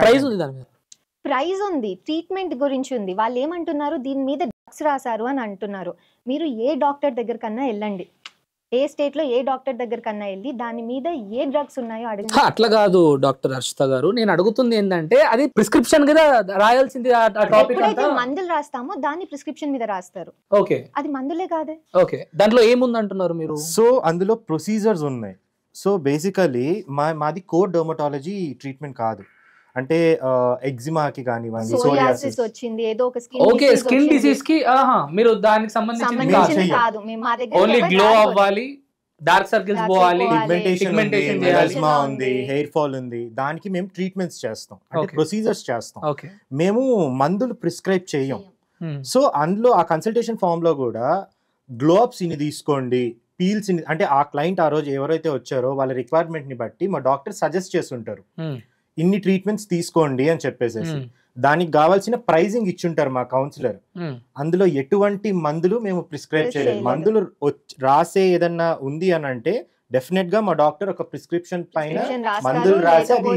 ప్రైజ్ ఉంది, ట్రీట్మెంట్ గురించి ఉంది. వాళ్ళు ఏమంటున్నారు, దీని మీద డ్రగ్స్ రాశారు అని అంటున్నారు. మీరు ఏ డాక్టర్ దగ్గర కన్నా వెళ్ళండి, ఏ స్టేట్ లో ఏ డాక్టర్ దగ్గర కన్నా వెళ్ళి దాని మీద ఏ డ్రగ్స్ ఉన్నాయో అడగండి. అట్లా కాదు డాక్టర్ హర్షిత గారు, నేను అడుగుతుంది ఏంటంటే అది ప్రిస్క్రిప్షన్ కదా రాయాల్సింది. ఎప్పుడైతే మందులు రాస్తామో దాన్ని ప్రిస్క్రిప్షన్ మీద రాస్తారు. ఓకే, అది మందులే కాదే. ఓకే, దాంట్లో ఏముంది అంటున్నారు మీరు? సో అందులో ప్రొసీజర్స్ ఉన్నాయి. సో బేసికలీ మాది కోర్ డర్మటాలజీ ట్రీట్మెంట్ కాదు, అంటే ఎగ్జిమాకి కానివ్వండి, సోరియాసిస్ వచ్చింది, ఏదో ఒక స్కిన్ డిసీజ్ కి మీరు దానికి సంబంధించి కాదు. మా దగ్గర ఓన్లీ గ్లో అవ్వాలి, డార్క్ సర్కిల్స్ పోవాలి, పిగ్మెంటేషన్ మెలాస్మా ఉంది, హెయిర్ ఫాల్ ఉంది, దానికి మేము ట్రీట్మెంట్స్ చేస్తాం, అంటే ప్రొసీజర్స్ చేస్తాం. మేము మందులు ప్రిస్క్రైబ్ చేయం. సో అందులో ఆ కన్సల్టేషన్ ఫామ్ లో కూడా గ్లోబ్స్ ఇన్ని తీసుకోండి, పీల్స్ ఇన్ని, అంటే ఆ క్లయింట్ ఆ రోజు ఎవరైతే వచ్చారో వాళ్ళ రిక్వైర్మెంట్ ని బట్టి మా డాక్టర్ సజెస్ట్ చేస్తుంటారు, ఇన్ని ట్రీట్మెంట్స్ తీసుకోండి అని చెప్పేసి. దానికి కావాల్సిన ప్రైజింగ్ ఇచ్చుంటారు మా కౌన్సిలర్. అందులో ఎటువంటి మందులు మేము ప్రిస్క్రైబ్ చేయలేదు. మందులు రాసే ఏదన్నా ఉంది అని అంటే డెఫినెట్ గా మా డాక్టర్ ఒక ప్రిస్క్రిప్షన్ పైన మందులు రాసి అది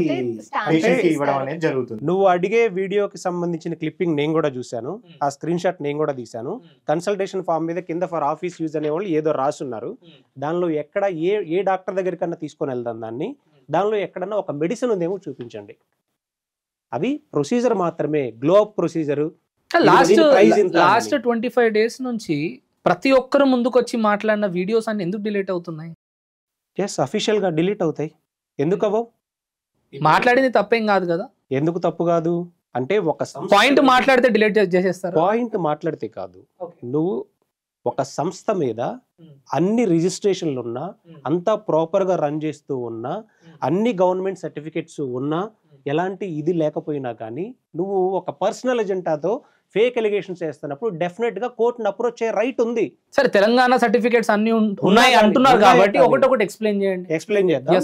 పేషెంట్ కి ఇవ్వడం అనేది జరుగుతుంది. నువ్వు అడిగే వీడియోకి సంబంధించిన క్లిప్పింగ్ నేను కూడా చూశాను, ఆ స్క్రీన్ షాట్ నేను కూడా తీశాను. కన్సల్టేషన్ ఫామ్ మీద కింద ఫర్ ఆఫీస్ యూజ్ అనే వాళ్ళు ఏదో రాసున్నారు. దానిలో ఎక్కడ ఏ డాక్టర్ దగ్గరికన్నా తీసుకొని వెళ్దాం దాన్ని, దానిలో ఎక్కడన్నా ఒక మెడిసిన్ ఉందేమో చూపించండి. అవి ప్రొసీజర్ మాత్రమే, glow up procedure. Last 25 days నుంచి ప్రతి ఒక్కరు ముందుకు వచ్చి మాట్లాడిన వీడియోస్ అన్ని ఎందుకు డిలీట్ అవుతున్నాయి? అఫీషియల్ గా డిలీట్ అవుతాయి. ఎందుకు అవ్వవు? మాట్లాడింది తప్పేం కాదు కదా. ఎందుకు తప్పు కాదు అంటే, ఒక పాయింట్ మాట్లాడితే డిలీట్ చేసేస్తారు. పాయింట్ మాట్లాడితే కాదు, నువ్వు ఒక సంస్థ మీద అన్ని రిజిస్ట్రేషన్లు ఉన్నా, అంతా ప్రాపర్ గా రన్ చేస్తూ ఉన్నా, అన్ని గవర్నమెంట్ సర్టిఫికెట్స్ ఉన్నా, ఎలాంటి ఇది లేకపోయినా కానీ నువ్వు ఒక పర్సనల్ ఎజెండాతో ఫేక్ ఎలిగేషన్స్ చేస్తున్నప్పుడు డెఫినెట్ గా కోర్టును అప్రోచ్ అయ్యే రైట్ ఉంది. సరే తెలంగాణ సర్టిఫికెట్స్ అన్ని ఉన్నాయి అంటున్నారు కాబట్టి ఒకటి ఎక్స్ప్లెయిన్ చేయండి. ఎక్స్ప్లెయిన్ చేద్దాం.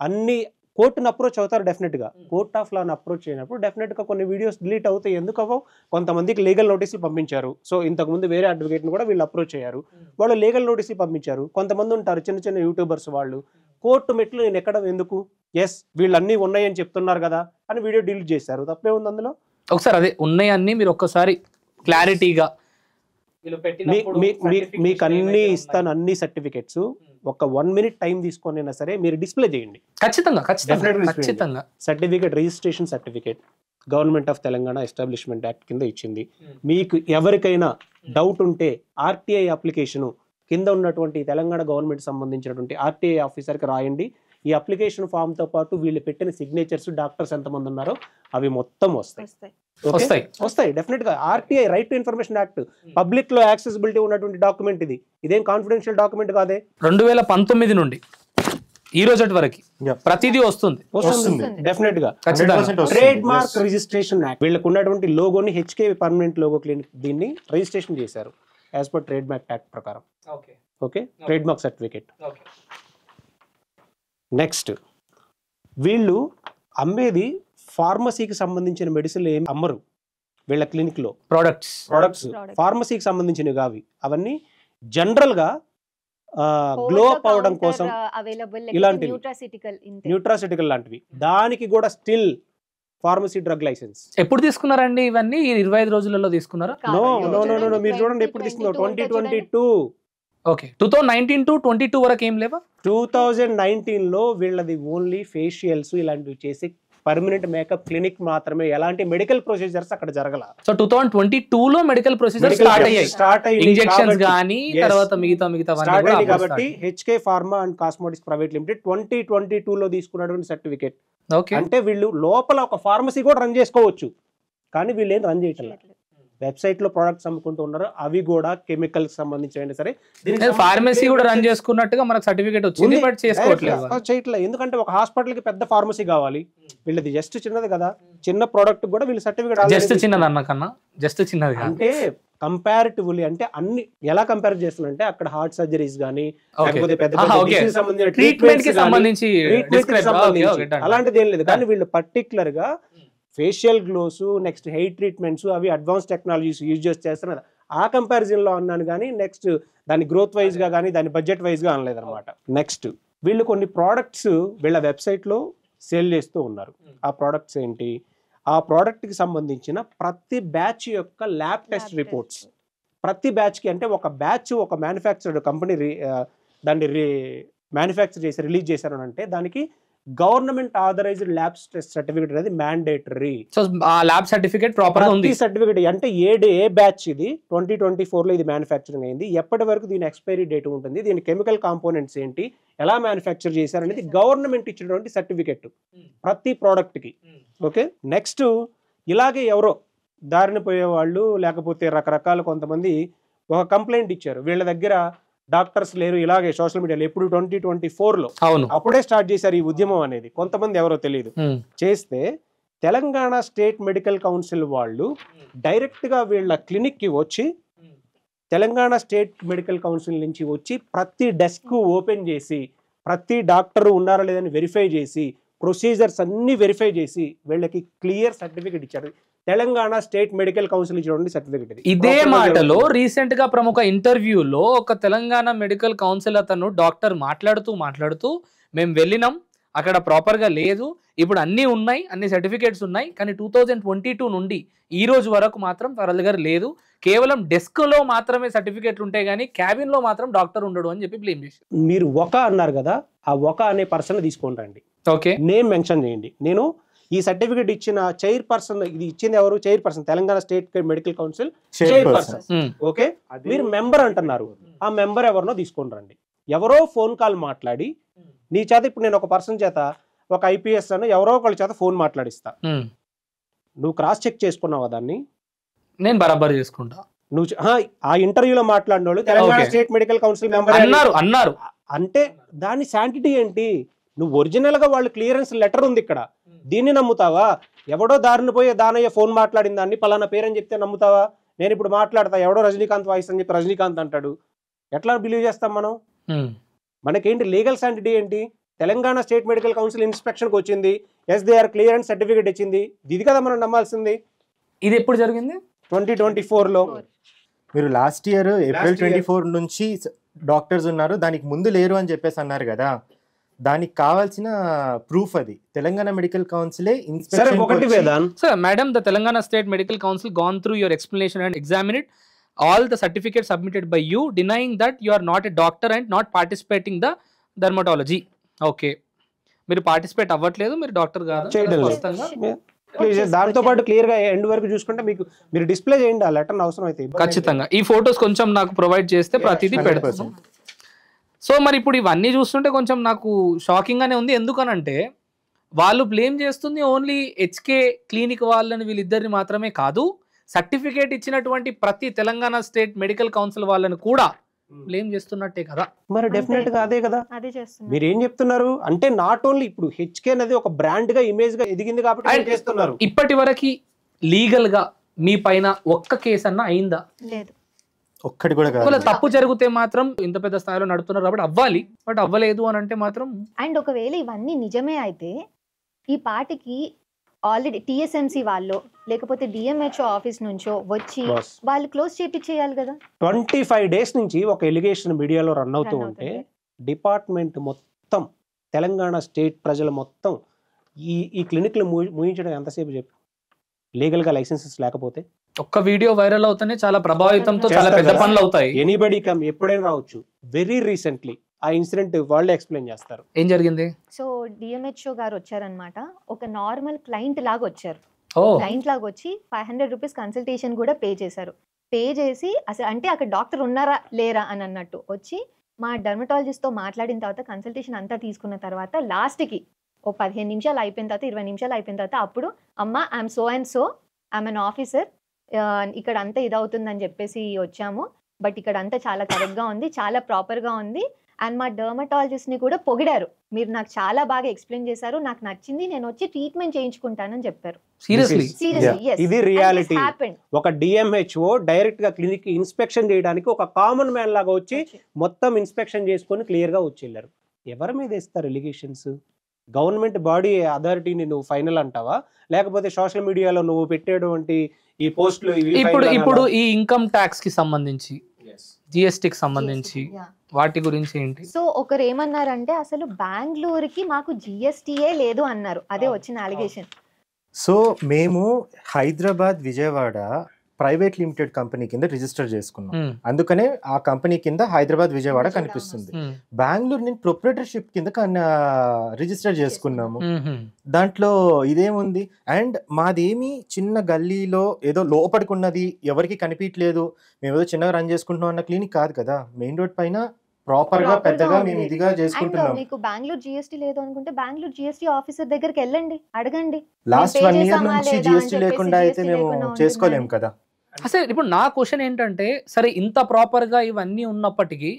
అన్ని కోర్టును అప్రోచ్ అవుతారు డెఫినెట్ గా. కోర్ట్ ఆఫ్ లాని అప్రోచ్ అయినప్పుడు డెఫినెట్ గా కొన్ని వీడియోస్ డిలీట్ అవుతాయి. ఎందుకు అవ్వవు? కొంతమందికి లీగల్ నోటీసులు పంపించారు. సో ఇంతకుముందు వేరే అడ్వకేట్ ని కూడా వీళ్ళు అప్రోచ్ అయ్యారు, వాళ్ళు లీగల్ నోటీసులు పంపించారు. కొంతమంది ఉంటారు చిన్న చిన్న యూట్యూబర్స్, వాళ్ళు కోర్టు మెట్లు నేను ఎక్కడం ఎందుకు, వీళ్ళు అన్ని ఉన్నాయని చెప్తున్నారు కదా అని వీడియో డిలీట్ చేశారు. తప్పే ఉంది అందులో? ఒకసారి అదే ఉన్నాయన్నీ మీరు ఒక్కసారి క్లారిటీగా మీకు అన్ని ఇస్తాను, అన్ని సర్టిఫికెట్స్ ఒక 1 minute టైం తీసుకొని అయినా సరే మీరు డిస్ప్లే చేయండి. ఖచ్చితంగా certificate, registration certificate government of Telangana establishment act కింద ఇచ్చింది. మీకు ఎవరికైనా డౌట్ ఉంటే ఆర్టీఐ అప్లికేషన్ కింద ఉన్నటువంటి తెలంగాణ గవర్నమెంట్ సంబంధించినటువంటి ఆర్టీఐ ఆఫీసర్కి రాయండి. ఈ అప్లికేషన్ ఫామ్ తో పాటు వీళ్ళు పెట్టిన సిగ్నేచర్స్, డాక్టర్స్ ఎంతమంది ఉన్నారో అవి మొత్తం వస్తాయి డెఫినెట్ గా. RTI right to information act public లో యాక్సెసిబిలిటీ ఉన్నటువంటి డాక్యుమెంట్ ఇది. ఇదేం కాన్ఫిడెన్షియల్ డాక్యుమెంట్ కాదే. 2019 నుండి ఈ రోజు వరకు ప్రతిదీ వస్తుంది డెఫినెట్ గా. ట్రేడ్ మార్క్ రిజిస్ట్రేషన్ యాక్ట్, వీళ్ళకు ఉన్నటువంటి లోగోని హెచ్కే పర్మనెంట్ లోగో క్లినిక్ దీన్ని రిజిస్ట్రేషన్ చేశారు as per trade mark act ప్రకారం. Okay, trade mark certificate. Next, వీళ్ళు అమ్మేది ఫార్మసీకి సంబంధించిన మెడిసిన్లు ఏమి అమ్మరు వీళ్ళ క్లినిక్ లో. ప్రొడక్ట్స్ ఫార్మసీకి సంబంధించినవి కావి, అవన్నీ జనరల్ గా గ్లో అప్ అవడం కోసం ఇలాంటివి, న్యూట్రాసిటికల్ లాంటివి. దానికి కూడా స్టిల్ ఫార్మసీ డ్రగ్ లైసెన్స్. ఎప్పుడు తీసుకున్నారండి ఇవన్నీ? 25 రోజులలో తీసుకున్నారా? నో నో నో నో మీరు చూడండి ఎప్పుడు తీసుకున్నారు, 2022. ఓకే, 2019 to 22 వరకు ఏం లేవా? 2019 లో వీళ్ళది ఓన్లీ ఫేషియల్స్ ఇలాంటివి చేసి పర్మనెంట్ మేకప్ క్లినిక్ మాత్రమే, ఎలాంటి మెడికల్ ప్రొసీజర్స్ అక్కడ జరగల. సో 2022 లో మెడికల్ ప్రొసీజర్ స్టార్ట్ అయ్యాయి, ఇంజెక్షన్స్ గానీ తర్వాత మిగతా స్టార్ట్ అయ్యింది. కాబట్టి HK pharma and cosmetics private limited 2022 లో తీసుకున్నటువంటి సర్టిఫికేట్. అంటే వీళ్ళు లోపల ఒక ఫార్మసీ కూడా రన్ చేసుకోవచ్చు, కానీ వీళ్ళు ఏం రన్ చేయట్లేదు. వెబ్సైట్ లో ప్రొడక్ట్స్ అమ్ముకుంటూ ఉన్నారు, అవి కూడా కెమికల్ సంబంధించి సరే. ఫార్మసీ కూడా రన్ చేసుకున్నట్టుగా మనకు సర్టిఫికేట్ వచ్చింది, బట్ చేయట్లేదు. ఎందుకంటే ఒక హాస్పిటల్ కి పెద్ద ఫార్మసీ కావాలి, వీళ్ళది జస్ట్ చిన్నది కదా. చిన్న ప్రోడక్ట్ కూడా వీళ్ళు సర్టిఫికేట్ జస్ట్ చిన్నది అన్నకన్నా జస్ట్ చిన్నది అంటే కంపారిటివ్లీ. అంటే అన్ని ఎలా కంపేర్ చేస్తున్నంటే అక్కడ హార్ట్ సర్జరీస్ గానీ లేకపోతే పెద్ద ట్రీట్మెంట్ కి సంబంధించి అలాంటిది ఏం లేదు. కానీ వీళ్ళు పర్టికులర్ గా facial glows, next hair treatments, అవి అడ్వాన్స్ టెక్నాలజీస్ యూజ్ చేస్తున్నారు. ఆ కంపారిజన్ లో అన్నాను, కానీ నెక్స్ట్ దాని గ్రోత్ వైజ్ గా కానీ దాని బడ్జెట్ వైజ్ గా అనలేదు అనమాట. నెక్స్ట్ వీళ్ళు కొన్ని ప్రోడక్ట్స్ వీళ్ళ వెబ్సైట్ లో సేల్ చేస్తూ ఉన్నారు. ఆ ప్రోడక్ట్స్ ఏంటి? ఆ ప్రోడక్ట్ కి సంబంధించిన ప్రతి బ్యాచ్ యొక్క ల్యాబ్ టెస్ట్ రిపోర్ట్స్, ప్రతి బ్యాచ్ కి, అంటే ఒక బ్యాచ్ ఒక మ్యానుఫ్యాక్చర్డ్ కంపెనీ దాన్ని మ్యానుఫ్యాక్చర్ చేసి రిలీజ్ చేశారు అంటే దానికి government authorised lab test certificate అనేది మ్యాండేటరీ. సో ఆ ల్యాబ్ సర్టిఫికేట్ ప్రాపర్ గా ఉంది. సర్టిఫికేట్ అంటే ఏ బ్యాచ్ ఇది 2024 లో ఇది మ్యానుఫ్యాక్చరింగ్ అయింది, ఎప్పటి వరకు దీని ఎక్స్పైరీ డేట్ ఉంటుంది, దీని కెమికల్ కాంపోనెంట్స్ ఏంటి, ఎలా మ్యానుఫ్యాక్చర్ చేశారు అనేది గవర్నమెంట్ ఇచ్చినటువంటి సర్టిఫికేట్ ప్రతి ప్రోడక్ట్ కి. ఓకే, నెక్స్ట్ ఇలాగే ఎవరో దారిని పోయేవాళ్ళు లేకపోతే రకరకాల కొంతమంది ఒక కంప్లైంట్ ఇచ్చారు, వీళ్ళ దగ్గర డాక్టర్స్ లేరు, ఇలాగే సోషల్ మీడియాలో ఎప్పుడు 2024 లో అప్పుడే స్టార్ట్ చేశారు ఈ ఉద్యమం అనేది. కొంతమంది ఎవరో తెలియదు చేస్తే తెలంగాణ స్టేట్ మెడికల్ కౌన్సిల్ వాళ్ళు డైరెక్ట్ గా వీళ్ళ క్లినిక్ కి వచ్చి, తెలంగాణ స్టేట్ మెడికల్ కౌన్సిల్ నుంచి వచ్చి ప్రతి డెస్క్ ఓపెన్ చేసి ప్రతి డాక్టర్ ఉన్నారా లేదని వెరిఫై చేసి ప్రొసీజర్స్ అన్ని వెరిఫై చేసి వీళ్ళకి క్లియర్ సర్టిఫికేట్ ఇచ్చారు. తెలంగాణ స్టేట్ మెడికల్ కౌన్సిల్ ఇచ్చినటువంటి సర్టిఫికేట్. ఇదే మాటలో రీసెంట్ గా ప్రముఖ ఇంటర్వ్యూలో ఒక తెలంగాణ మెడికల్ కౌన్సిల్ అతను డాక్టర్ మాట్లాడుతూ మేము వెళ్ళినాం, అక్కడ ప్రాపర్ గా లేదు, ఇప్పుడు అన్ని ఉన్నాయి, అన్ని సర్టిఫికేట్స్ ఉన్నాయి, కానీ 2022 నుండి ఈ రోజు వరకు మాత్రం వాళ్ళ దగ్గర లేదు, కేవలం డెస్క్ లో మాత్రమే సర్టిఫికేట్లు ఉంటాయి కానీ క్యాబిన్ లో మాత్రం డాక్టర్ ఉండడు అని చెప్పి బ్లేమ్ చేశారు. మీరు ఒక అన్నారు కదా, ఆ ఒక అనే పర్సన్ తీసుకుంటాండి. ఓకే, నేమ్ మెన్షన్ చేయండి. నేను ఈ సర్టిఫికేట్ ఇచ్చిన చైర్పర్సన్, ఇది ఇచ్చింది ఎవరు? Chairperson, Telangana state medical council chairperson. Okay, మీరు మెంబర్ అంటున్నారు, ఆ మెంబర్ ఎవరినో తీసుకొని రండి. ఎవరో ఫోన్ కాల్ మాట్లాడి నీ చేత, ఇప్పుడు నేను ఒక పర్సన్ చేత ఒక ఐపీఎస్ అని ఎవరో ఒకళ్ళ చేత ఫోన్ మాట్లాడిస్తా, నువ్వు క్రాస్ చెక్ చేసుకున్నావా దాన్ని? నేను బరాబర్ చేసుకుంటా. నువ్వు ఆ ఇంటర్వ్యూలో మాట్లాడిన వాళ్ళు Telangana state medical council member అన్నారు అంటే దాని శాంటిటీ ఏంటి? నువ్వు ఒరిజినల్ గా వాళ్ళు క్లియరెన్స్ లెటర్ ఉంది ఇక్కడ, దీన్ని నమ్ముతావా? ఎవడో దారిని పోయే దానయ్య ఫోన్ మాట్లాడిన దాన్ని పలానా పేరని చెప్తే నమ్ముతావా? నేను ఇప్పుడు మాట్లాడతా, ఎవడో రజనీకాంత్ వాయిస్ అని చెప్పి రజనీకాంత్ అంటాడు, ఎట్లా బిలీవ్ చేస్తాం మనం? మనకేంటి లీగల్ శాంటిటీ ఏంటి? తెలంగాణ స్టేట్ మెడికల్ కౌన్సిల్ ఇన్స్పెక్షన్కి వచ్చింది, SDR క్లియరెన్స్ సర్టిఫికేట్ ఇచ్చింది, ఇది కదా మనం నమ్మాల్సింది. ఇది ఎప్పుడు జరిగింది? 2024 లో. మీరు లాస్ట్ ఇయర్ ఏప్రిల్ 24 నుంచి డాక్టర్స్ ఉన్నారు, దానికి ముందు లేరు అని చెప్పేసి అన్నారు కదా, దానికి కావాల్సిన ప్రూఫ్ అది తెలంగాణ మెడికల్ కౌన్సిలే ఇన్స్పెక్షన్. ఒకటి Vedant sir, madam, the Telangana state medical council gone through your explanation and examined all the certificates submitted by you, denying that you are not a doctor and not participating the dermatology. Okay, మీరు participate అవ్వట్లేదు, మీరు doctor కాదు. దాంతో పాటు clear గా end వరకు చూసుకుంటే మీకు మీరు డిస్ప్లే చేయండి ఆ లెటర్ అవసరం అయితే. ఖచ్చితంగా ఈ ఫొటోస్ కొంచెం నాకు ప్రొవైడ్ చేస్తే ప్రతిదీ పెడతాను. సో మరి ఇప్పుడు ఇవన్నీ చూస్తుంటే కొంచెం నాకు షాకింగ్ గానే ఉంది. ఎందుకనంటే వాళ్ళు బ్లేమ్ చేస్తుంది ఓన్లీ హెచ్కే క్లినిక్ వాళ్ళని, వీళ్ళిద్దరిని మాత్రమే కాదు, సర్టిఫికేట్ ఇచ్చినటువంటి ప్రతి తెలంగాణ స్టేట్ మెడికల్ కౌన్సిల్ వాళ్ళని కూడా బ్లేమ్ చేస్తున్నట్టే కదా. మరి డెఫినెట్ గా అదే కదా మీరు ఏం చెప్తున్నారు అంటే, నాట్ ఓన్లీ ఇప్పుడు హెచ్కే అనేది ఒక బ్రాండ్ గా ఇమేజ్ గా ఎదిగింది కాబట్టి చేస్తున్నారు. ఇప్పటి వరకు లీగల్ గా మీ పైన ఒక్క కేసు అన్నా అయిందా? లేదు, ఒక్కటి కూడా కాదు. తప్పు జరిగితే మాత్రం ఇంత పెద్ద స్థాయిలో నడుపుతున్నారు కాబట్టి అవ్వాలి, బట్ అవ్వలేదు అని అంటే మాత్రం. అండ్ ఒకవేళ ఇవన్నీ నిజమే అయితే ఈ పాటికి ఆల్రెడీ TSMC వాళ్ళు లేకపోతే DMHO ఆఫీస్ నుంచో వచ్చి వాళ్ళు క్లోజ్ చేయించేయాలి కదా. 25 days నుంచి ఒక ఎలిగేషన్ మీడియాలో రన్ అవుతూ ఉంటే డిపార్ట్మెంట్ మొత్తం, తెలంగాణ స్టేట్ ప్రజలు మొత్తం ఈ క్లినిక్లు మూయించడం ఎంతసేపు చెప్పు, లీగల్గా లైసెన్సెస్ లేకపోతే? ఒక్క వీడియో వైరల్ అవుతానే చాలా ప్రభావితంతో చాలా పెద్ద పనులు అవుతాయి. ఎనీబడి కమ్, ఎప్పుడైనా రావచ్చు. వెరీ రీసెంట్లీ ఆ ఇన్సిడెంట్ వాళ్ళే ఎక్స్ప్లెయిన్ చేస్తారు. ఏం జరిగింది? సో డిఎంహెచ్ఓ గారు వచ్చారనమాట. ఒక నార్మల్ క్లయింట్ లాగా వచ్చారు. ఓ క్లయింట్ లాగా వచ్చి 500 రూపీస్ కన్సల్టేషన్ కూడా పే చేశారు. పే చేసి అసలు అంటే అక్కడ డాక్టర్ ఉన్నారా లేరా అని అన్నట్టు వచ్చి మా డర్మటాలజిస్ట్తో మాట్లాడిన తర్వాత కన్సల్టేషన్ అంతా తీసుకున్న తర్వాత లాస్ట్కి ఓ 15 నిమిషాలు అయిపోయిన తర్వాత 20 నిమిషాలు అయిపోయిన తర్వాత అప్పుడు అమ్మ I'm so and so I'm an officer, ఇక్కడ అంతా ఇదవుతుందని చెప్పేసి వచ్చాము, బట్ ఇక్కడ అంతా చాలా కరెక్ట్గా ఉంది, చాలా ప్రాపర్గా ఉంది. అండ్ మా డర్మటాలజిస్ట్ని కూడా పొగిడారు, మీరు నాకు చాలా బాగా ఎక్స్ప్లెయిన్ చేశారు, నాకు నచ్చింది, నేను వచ్చి ట్రీట్మెంట్ చేయించుకుంటానని చెప్పారు. సీరియస్లీ ఇది రియాలిటీ. ఒక డిఎంహెచ్ఓ డైరెక్ట్ గా క్లినిక్ ఇన్స్పెక్షన్ చేయడానికి ఒక కామన్ మ్యాన్ లాగా వచ్చి మొత్తం ఇన్స్పెక్షన్ చేసుకొని క్లియర్ గా వచ్చి వెళ్ళారు. ఎవరి మీద ఇస్తారు ఎలిగేషన్స్? గవర్నమెంట్ బాడీ అథారిటీని నువ్వు ఫైనల్ అంటావా, లేకపోతే సోషల్ మీడియాలో నువ్వు పెట్టేటువంటి ఈ పోస్టులు ఇప్పుడు ఈ ఇన్కమ్ ట్యాక్స్ కి సంబంధించి జిఎస్టీకి సంబంధించి వాటి గురించి ఏంటి? సో ఒకరు ఏమన్నారంటే అసలు బెంగళూరుకి మాకు జిఎస్టీయే లేదు అన్నారు, అదే వచ్చిన అలిగేషన్. సో మేము Hyderabad Vijayawada private limited company కింద రిజిస్టర్ చేసుకున్నాం, అందుకనే ఆ కంపెనీ కింద హైదరాబాద్ విజయవాడ కనిపిస్తుంది. బెంగళూరు నేను ప్రొప్రైటర్షిప్ కింద రిజిస్టర్ చేసుకున్నాము. దాంట్లో ఇదేముంది? అండ్ మాదేమి చిన్న గల్లీలో ఏదో లోపడుకున్నది ఎవరికి కనిపించలేదు, మేము ఏదో చిన్నగా రన్ చేసుకుంటున్నాం అన్న క్లినిక్ కాదు కదా. మెయిన్ రోడ్ పైన ప్రాపర్ గా పెద్దగా మేము ఇదిగా చేసుకుంటున్నాం. మీకు బెంగళూరు జిఎస్టీ లేదు అనుకుంటే బెంగళూరు జిఎస్టీ ఆఫీసర్ దగ్గరికి వెళ్ళండి, అడగండి. లాస్ట్ 1 year నుంచి జిఎస్టీ లేకుండా అయితే మేము చేసుకోలేము కదా. అసలు ఇప్పుడు నా క్వశ్చన్ ఏంటంటే, సరే ఇంత ప్రాపర్ గా ఇవన్నీ ఉన్నప్పటికీ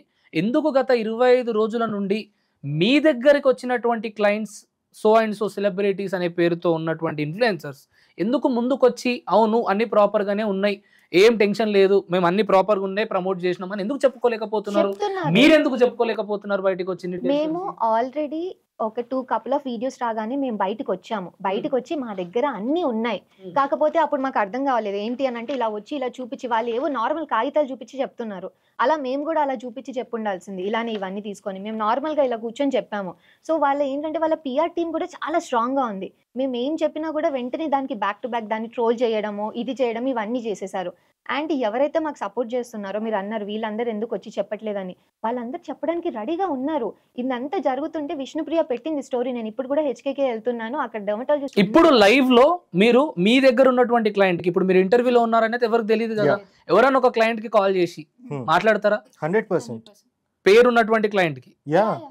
ఎందుకు గత 25 రోజుల నుండి మీ దగ్గరికి వచ్చినటువంటి clients so and so celebrities అనే పేరుతో ఉన్నటువంటి ఇన్ఫ్లుయెన్సర్స్ ఎందుకు ముందుకొచ్చి అవును అన్ని ప్రాపర్ గానే ఉన్నాయి, ఏం టెన్షన్ లేదు, మేము అన్ని ప్రాపర్ గా ఉన్నాయి ప్రమోట్ చేసినాం అని ఎందుకు చెప్పుకోలేకపోతున్నారు? మీరెందుకు చెప్పుకోలేకపోతున్నారు బయటకు వచ్చింది? మేము ఆల్రెడీ ఒక 2 couple of వీడియోస్ రాగానే మేము బయటకు వచ్చాము. బయటకు వచ్చి మా దగ్గర అన్ని ఉన్నాయి, కాకపోతే అప్పుడు మాకు అర్థం కాలేదు ఏంటి అని అంటే ఇలా వచ్చి ఇలా చూపించి వాళ్ళు ఏవో నార్మల్ కాగితాలు చూపించి చెప్తున్నారు. అలా మేము కూడా అలా చూపించి చెప్పుండాల్సింది, ఇలానే ఇవన్నీ తీసుకొని మేము నార్మల్గా ఇలా కూర్చొని చెప్పాము. సో వాళ్ళ ఏంటంటే వాళ్ళ పిఆర్ టీం కూడా చాలా స్ట్రాంగ్గా ఉంది. మేము ఏం చెప్పినా కూడా వెంటనే దానికి బ్యాక్ టు బ్యాక్ దాన్ని ట్రోల్ చేయడము, ఇది చేయడం, ఇవన్నీ చేసేసారు. అండ్ ఎవరైతే మాకు సపోర్ట్ చేస్తున్నారో మీరు అన్నారు వీళ్ళందరూ ఎందుకు వచ్చి చెప్పట్లేదని, వాళ్ళందరూ చెప్పడానికి రెడీగా ఉన్నారు. ఇదంతా జరుగుతుంటే విష్ణుప్రియ పెట్టింది స్టోరీ, నేను ఇప్పుడు కూడా హెచ్కేకే వెళ్తున్నాను, అక్కడ డెర్మటాలజిస్ట్ ఇప్పుడు లైవ్ లో మీరు మీ దగ్గర ఉన్నటువంటి క్లయింట్ కి, ఇప్పుడు మీరు ఇంటర్వ్యూలో ఉన్నారనేది ఎవరికి తెలియదు కదా, ఎవరైనా ఒక క్లయింట్ కి కాల్ చేసి మాట్లాడతారా? 100% పేరు ఉన్నటువంటి క్లయింట్ కి,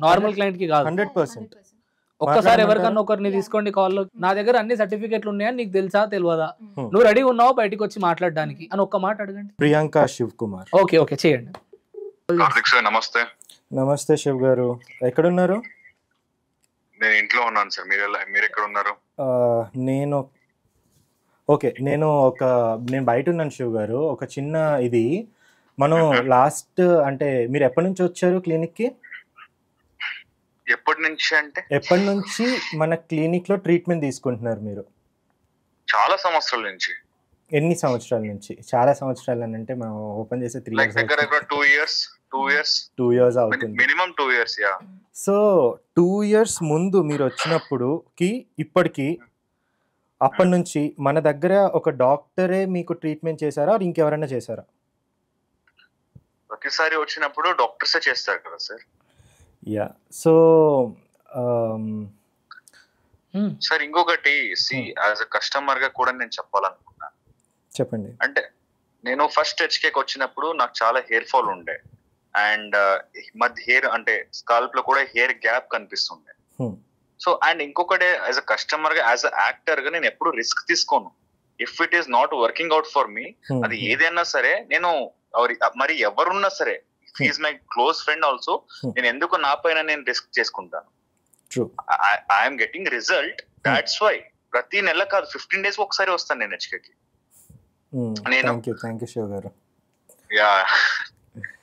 నార్మల్ క్లయింట్ కి కాదు. 100%. ఒక్కసారి ఎవరికన్నా ఒకరిని తీసుకోండి కాల్లో, నా దగ్గర అన్ని సర్టిఫికెట్లు ఉన్నాయని నీకు తెలుసా తెలియదా, నువ్వు రెడీ ఉన్నావు బయటకు వచ్చి మాట్లాడడానికి అని ఒక్క మాట అడగండి. ప్రియాంక శివ్ కుమార్. ఓకే ఓకే చేయండి. కార్తిక్ సార్ నమస్తే. నమస్తే శివ్ గారు, ఎక్కడున్నారు? నేను ఇంట్లో ఉన్నాను సార్, మీరు ఎక్కడ ఉన్నారు? నేను నేను బయట ఉన్నాను శివ్ గారు. ఒక చిన్న ఇది మనం లాస్ట్ అంటే మీరు ఎప్పటి నుంచి వచ్చారు క్లినిక్ కి? ఎప్పటి నుంచి అంటే ఎప్పటి నుంచి మన క్లినిక్ లో ట్రీట్మెంట్ తీసుకుంటున్నారు మీరు? చాలా సంవత్సరాల నుంచి. ఎన్ని సంవత్సరాల నుంచి? చాలా సంవత్సరాలు అని అంటే మనం ఓపెన్ చేసే 3 years. దగ్గర 2 years అవుతుంది, minimum 2 years. Yeah. So 2 years ముందు మీరు వచ్చినప్పుడు కి ఇప్పటికి అప్పటి నుంచి మన దగ్గర ఒక డాక్టరే మీకు ట్రీట్మెంట్ చేశారా ఇంకెవరైనా చేశారా? ప్రతిసారి వచ్చినప్పుడు డాక్టర్సే చేస్తారు కదా సార్. యా. సో సార్ ఇంకొకటి యాజ్ అ కస్టమర్ గా కూడా నేను చెప్పాలనుకున్నా. చెప్పండి. అంటే నేను ఫస్ట్ హెచ్కేకి వచ్చినప్పుడు నాకు చాలా హెయిర్ ఫాల్ ఉండే, అండ్ మధ్య హెయిర్ అంటే స్కాల్ప్ లో కూడా హెయిర్ గ్యాప్ కనిపిస్తుండే. సో అండ్ ఇంకొకటి యాజ్ అ కస్టమర్ గా యాజ్ అ యాక్టర్ గా నేను ఎప్పుడు రిస్క్ తీసుకోను. If it is not working out for me, అది ఏదైనా సరే నేను మరి ఎవరున్నా సరే, is my close friend also, నేను ఎందుకు నా పైన నేను రిస్క్ చేసుకుంటాను. I'm getting result, that's why ప్రతి నెల కాదు 15 days ఒకసారి వస్తాను నేను హెచ్కేకి.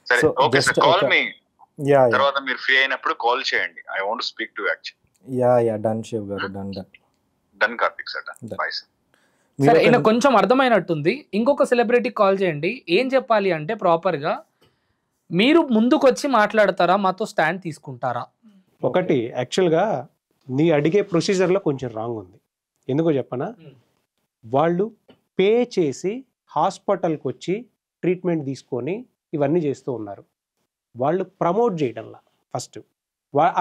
సరే ఓకే సార్, కాల్ మీ. తర్వాత మీరు ఫ్రీ అయినప్పుడు కాల్ చేయండి. I want to speak to actually. Done Shiv గారు, done Karthik sir, done. Bye sir. సరే ఈయన కొంచెం అర్థమైనట్టుంది, ఇంకొక సెలబ్రిటీకి కాల్ చేయండి. ఏం చెప్పాలి అంటే ప్రాపర్ గా మీరు ముందుకు వచ్చి మాట్లాడతారా, మాతో స్టాండ్ తీసుకుంటారా? ఒకటి యాక్చువల్గా నీ అడిగే ప్రొసీజర్లో కొంచెం రాంగ్ ఉంది. ఎందుకో చెప్పనా, వాళ్ళు పే చేసి హాస్పిటల్కి వచ్చి ట్రీట్మెంట్ తీసుకొని ఇవన్నీ చేస్తూ ఉన్నారు. వాళ్ళు ప్రమోట్ చేయడంలా. ఫస్ట్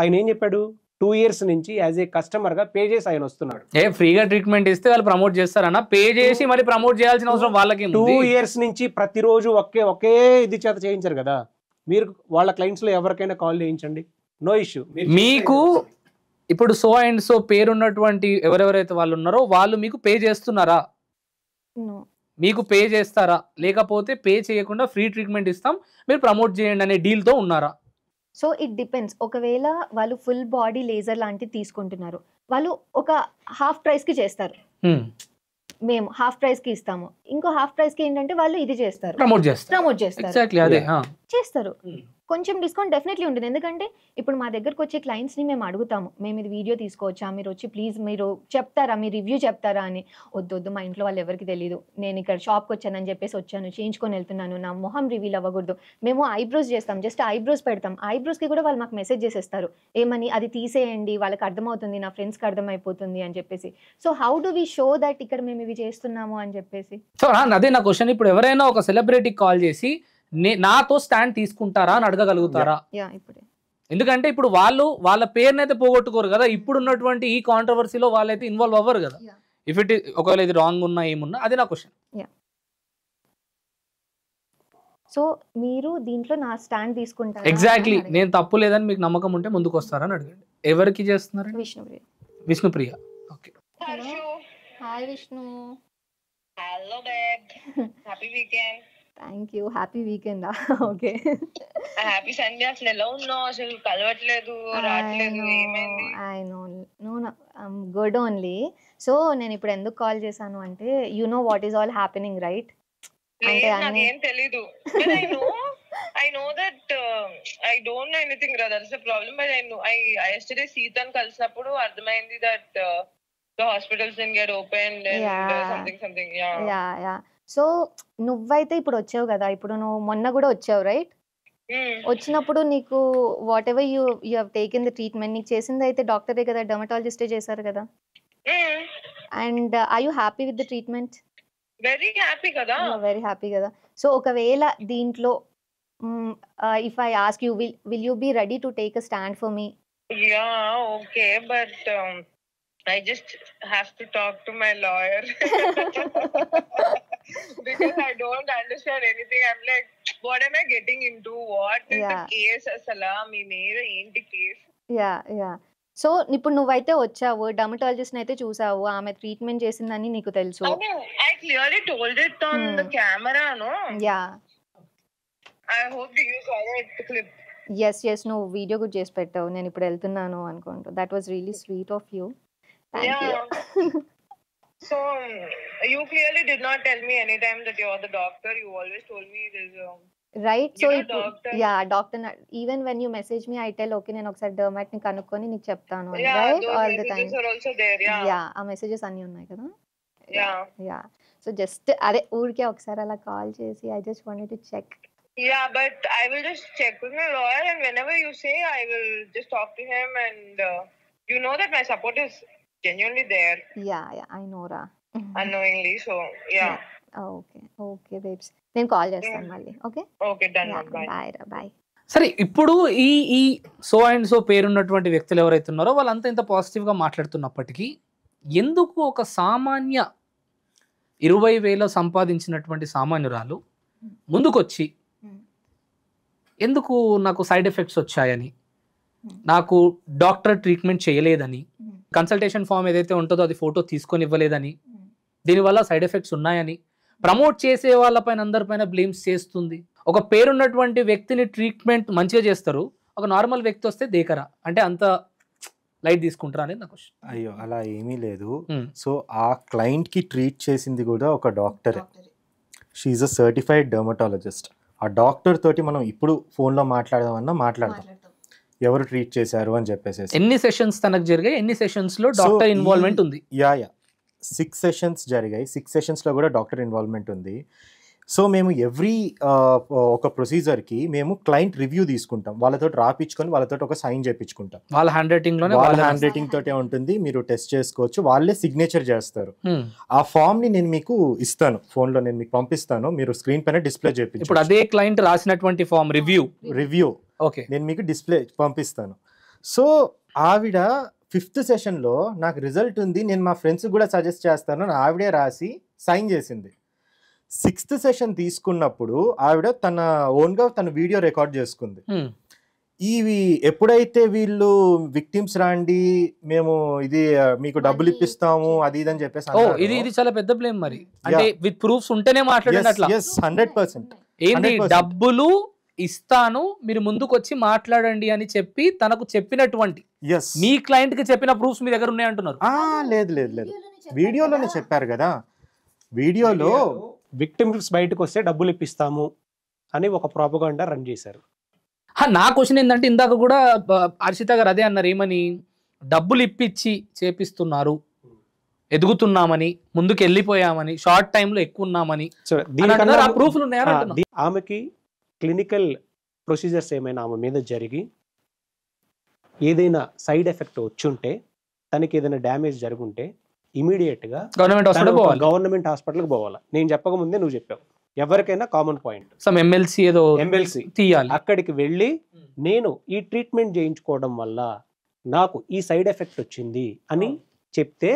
ఆయన ఏం చెప్పాడు, 2 years నుంచి యాజ్ ఏ కస్టమర్గా పే చేసి ఆయన వస్తున్నాడు. ఫ్రీగా ట్రీట్మెంట్ ఇస్తే వాళ్ళు ప్రమోట్ చేస్తారన్నా, పే చేసి మరి ప్రమోట్ చేయాల్సిన అవసరం వాళ్ళకి. 2 years నుంచి ప్రతిరోజు ఒకే ఇది చేత చేయించారు కదా. మీరు వాళ్ళ క్లయింట్స్లో ఎవరికైనా కాల్ చేయించండి, నో ఇష్యూ. మీకు ఇప్పుడు సో అండ్ సో పేరున్నటువంటి ఎవరెవరైతే వాళ్ళు ఉన్నారో వాళ్ళు మీకు పే చేస్తున్నారా? మీకు పే చేస్తారా? లేకపోతే పే చేయకుండా ఫ్రీ ట్రీట్మెంట్ ఇస్తాం మీరు ప్రమోట్ చేయండి అనే డీల్తో ఉన్నారా? So it depends. ఒకవేళ వాళ్ళు ఫుల్ బాడీ లేజర్ లాంటిది తీసుకుంటున్నారు, వాళ్ళు ఒక హాఫ్ ప్రైస్కి చేస్తారు, మేము హాఫ్ ప్రైస్కి ఇస్తాము. ఇంకో హాఫ్ ప్రైస్కి ఏంటంటే వాళ్ళు ఇది చేస్తారు, ప్రమోట్ చేస్తారు. కొంచెం డిస్కౌంట్ డెఫినెట్లీ ఉంటుంది. ఎందుకంటే ఇప్పుడు మా దగ్గరకు వచ్చే క్లయింట్స్ని మేము అడుగుతాము, మేము ఇది వీడియో తీసుకోవచ్చా, మీరు వచ్చి ప్లీజ్ మీరు చెప్తారా, మీ రివ్యూ చెప్తారా అని. వద్దు మా ఇంట్లో వాళ్ళు ఎవరికి తెలియదు, నేను ఇక్కడ షాప్కి వచ్చానని చెప్పేసి వచ్చాను, చేయించుకొని వెళ్తున్నాను, నా మొహం రివీల్ అవ్వకూడదు. మేము ఐబ్రోస్ చేస్తాం, జస్ట్ ఐబ్రోస్ పెడతాం. ఐబ్రోస్కి కూడా వాళ్ళు మాకు మెసేజ్ చేసేస్తారు, ఏమని అది తీసేయండి, వాళ్ళకి అర్థమవుతుంది, నా ఫ్రెండ్స్కి అర్థమైపోతుంది అని చెప్పేసి. So how do we show that ఇక్కడ మేము ఇవి చేస్తున్నాము అని చెప్పేసి. సో అదే నా క్వశ్చన్. ఇప్పుడు ఎవరైనా ఒక సెలబ్రిటీకి కాల్ చేసి నాతో స్టాండ్ తీసుకుంటారా అని అడగగలుగుతారా? ఎందుకంటే ఇప్పుడు వాళ్ళు వాళ్ళ పేరునైతే పోగొట్టుకోరు కదా, ఇప్పుడు ఉన్నటువంటి ఈ కాంట్రవర్సీలో వాళ్ళైతే ఇన్వాల్వ్ అవ్వరు కదా. ఇఫ్ ఇట్ ఒకవేళ ఇది రాంగ్ ఉన్నా ఏమున్నా, అది నా క్వశ్చన్. సో మీరు దీంట్లో నా స్టాండ్ తీసుకుంటారా? ఎగ్జాక్ట్లీ, నేను తప్పు లేదని మీకు నమ్మకం ఉంటే ముందుకు వస్తారని అడగండి. ఎవరికి చేస్తున్నారు? Vishnupriya. Okay. Hi Vishnu. Hello babe, happy weekend. Thank you. Happy weekend. Okay. Happy Sunday. అసలు ఎలా ఉన్నావు? అసలు కలవట్లేదు, రావట్లేదు, ఏమైంది? I know good only. So నేను ఇప్పుడు ఎందుకు కాల్ చేశాను అంటే, you know what is all happening right? అంటే నాకేం తెలీదు. I know that I don't know anything, brother. That's the problem. But I yesterday Seetan కలిసినప్పుడు అర్థమైంది that the hospitals didn't get opened and something. Yeah. So నువ్వైతే ఇప్పుడు వచ్చావు కదా, ఇప్పుడు నువ్వు మొన్న కూడా వచ్చావు రైట్? వచ్చినప్పుడు నీకు whatever you have taken the treatment, నీకు చేసింది అయితే డాక్టరే కదా, డర్మటాలజిస్టే చేశారు కదా. And are you happy with the treatment? Very happy కదా. వెరీ హ్యాపీ కదా. సో ఒకవేళ దీంట్లో if I ask you, will you be ready to take a stand for me? Yeah, okay, but I just have to talk to my lawyer because I don't understand anything. I'm like, what am I getting into? What is the case? Asala me mere enti case? Yeah. So ఇప్పుడు నువ్వైతే వచ్చావు, dermatologist అయితే చూసావు, ఆమె treatment చేసిందని నీకు తెలుసు. I clearly told it on the camera, no? Yeah. I hope you saw that clip. Yes, నువ్వు వీడియో కూడా చేసి పెట్టావు, నేను ఇప్పుడు వెళ్తున్నాను అనుకుంటూ. That was really sweet of you. Thank you. So you clearly did not tell me anytime that you are the doctor. You always told me there's right. So doctor, even when you message me I tell okay, నేను ఒకసారి డర్మాట్ ని కనుక్కొని నీకు చెప్తాను, right? All the time. Are also there. ఆ messages అన్ని ఉన్నాయి కదా. Yeah. So just అదే ఊరికే ఒకసారి అలా కాల్ చేసి I just wanted to check. Yeah, but I will just check with my lawyer, and whenever you say, I will just talk to him, and you know that my support is genuinely there. Yeah, I know ra. Unknowingly, so yeah. Okay babes, నేను call చేస్తాను మళ్ళీ. Okay, done. Bye. సరే, ఇప్పుడు ఈ so and so పేరున్నటువంటి వ్యక్తులు ఎవరైతే ఉన్నారో వాళ్ళంతా ఇంత పాజిటివ్గా మాట్లాడుతున్నప్పటికీ ఎందుకు ఒక సామాన్య 20,000 సంపాదించినటువంటి సామాన్యురాలు ముందుకొచ్చి ఎందుకు నాకు సైడ్ ఎఫెక్ట్స్ వచ్చాయని, నాకు డాక్టర్ ట్రీట్మెంట్ చేయలేదని, కన్సల్టేషన్ ఫామ్ ఏదైతే ఉంటుందో అది ఫోటో తీసుకొని ఇవ్వలేదని, దీనివల్ల సైడ్ ఎఫెక్ట్స్ ఉన్నాయని ప్రమోట్ చేసే వాళ్ళపైన అందరిపైన బ్లేమ్స్ చేస్తుంది. ఒక పేరున్నటువంటి వ్యక్తిని ట్రీట్మెంట్ మంచిగా చేస్తారు, ఒక నార్మల్ వ్యక్తి వస్తే దేకరా అంటే అంత లైట్ తీసుకుంటారా అనేది నా క్వశ్చన్. అయ్యో అలా ఏమీ లేదు. సో ఆ క్లయింట్కి ట్రీట్ చేసింది కూడా ఒక డాక్టరే. She's a certified dermatologist. ఆ డాక్టర్ తోటి మనం ఇప్పుడు ఫోన్లో మాట్లాడదామన్నా మాట్లాడదాం, ఎవరు ట్రీట్ చేశారు అని చెప్పేసి. ఎన్ని సెషన్స్ తనకు జరిగాయి, ఎన్ని సెషన్స్లో డాక్టర్ ఇన్వాల్వ్మెంట్ ఉంది? 6 సెషన్స్ జరిగాయి. 6 సెషన్స్లో కూడా డాక్టర్ ఇన్వాల్వ్మెంట్ ఉంది. సో మేము ఎవ్రీ ఒక ప్రొసీజర్కి మేము క్లయింట్ రివ్యూ తీసుకుంటాం, వాళ్ళతో రాపించుకొని వాళ్ళతో ఒక సైన్ చేయించుకుంటాం. వాళ్ళ హ్యాండ్ రైటింగ్ లోనే వాళ్ళ హ్యాండ్ రైటింగ్ తోటే ఉంటుంది, మీరు టెస్ట్ చేసుకోవచ్చు, వాళ్ళే సిగ్నేచర్ చేస్తారు. ఆ ఫామ్ ని నేను మీకు ఇస్తాను, ఫోన్ లో నేను మీకు పంపిస్తాను, మీరు స్క్రీన్ పైన డిస్ప్లే చేయించు. ఇప్పుడు అదే క్లయింట్ రాసినటువంటి ఫామ్ రివ్యూ ఓకే నేను మీకు డిస్ప్లే పంపిస్తాను. సో ఆవిడ 5th సెషన్లో నాకు రిజల్ట్ ఉంది, నేను మా ఫ్రెండ్స్ కూడా సజెస్ట్ చేస్తాను, ఆవిడే రాసి సైన్ చేసింది. 6th సెషన్ తీసుకున్నప్పుడు ఆవిడ తన ఓన్గా తన వీడియో రికార్డ్ చేసుకుంది. ఇవి ఎప్పుడైతే వీళ్ళు విక్టిమ్స్ రాండి, మేము ఇది మీకు డబ్బులు ఇప్పిస్తాము అది ఇది అని చెప్పేసి ఇది చాలా పెద్ద బ్లేమ్ మరి. అంటే విత్ ప్రూఫ్స్ ఉంటేనే మాట్లాడండి అట్లా. 100% ఏంటి డబ్బులు ఇస్తాను మీరు ముందుకు వచ్చి మాట్లాడండి అని చెప్పి తనకు చెప్పినటువంటి మీ క్లయింట్ కి చెప్పిన ప్రూఫ్స్ మీ దగ్గర ఉన్నాయంటున్నారు. లేదు లేదు లేదు, వీడియోలోనే చెప్పారు కదా. వీడియోలో విక్టిమ్స్ బయటకు వస్తే డబ్బులు ఇప్పిస్తాము అని ఒక ప్రాపగాండా రన్ చేశారు. నా క్వశ్చన్ ఏంటంటే ఇందాక కూడా హర్షిత గారు అదే అన్నారు, ఏమని డబ్బులు ఇప్పించి చేపిస్తున్నారు, ఎదుగుతున్నామని, ముందుకు వెళ్ళిపోయామని, షార్ట్ టైమ్ లో ఎక్కువ ఉన్నామని ప్రూఫ్లు ఉన్నాయా? ఆమెకి క్లినికల్ ప్రొసీజర్స్ ఏమైనా ఆమె మీద జరిగి ఏదైనా సైడ్ ఎఫెక్ట్ వచ్చుంటే, తనకి ఏదైనా డ్యామేజ్ జరుగుంటే ఇమీడియట్గా గవర్నమెంట్ హాస్పిటల్కి పోవాలి. నేను చెప్పకముందే నువ్వు చెప్పావు, ఎవరికైనా కామన్ పాయింట్ ఎమ్మెల్సీ తీయాలి. అక్కడికి వెళ్ళి నేను ఈ ట్రీట్మెంట్ చేయించుకోవడం వల్ల నాకు ఈ సైడ్ ఎఫెక్ట్ వచ్చింది అని చెప్తే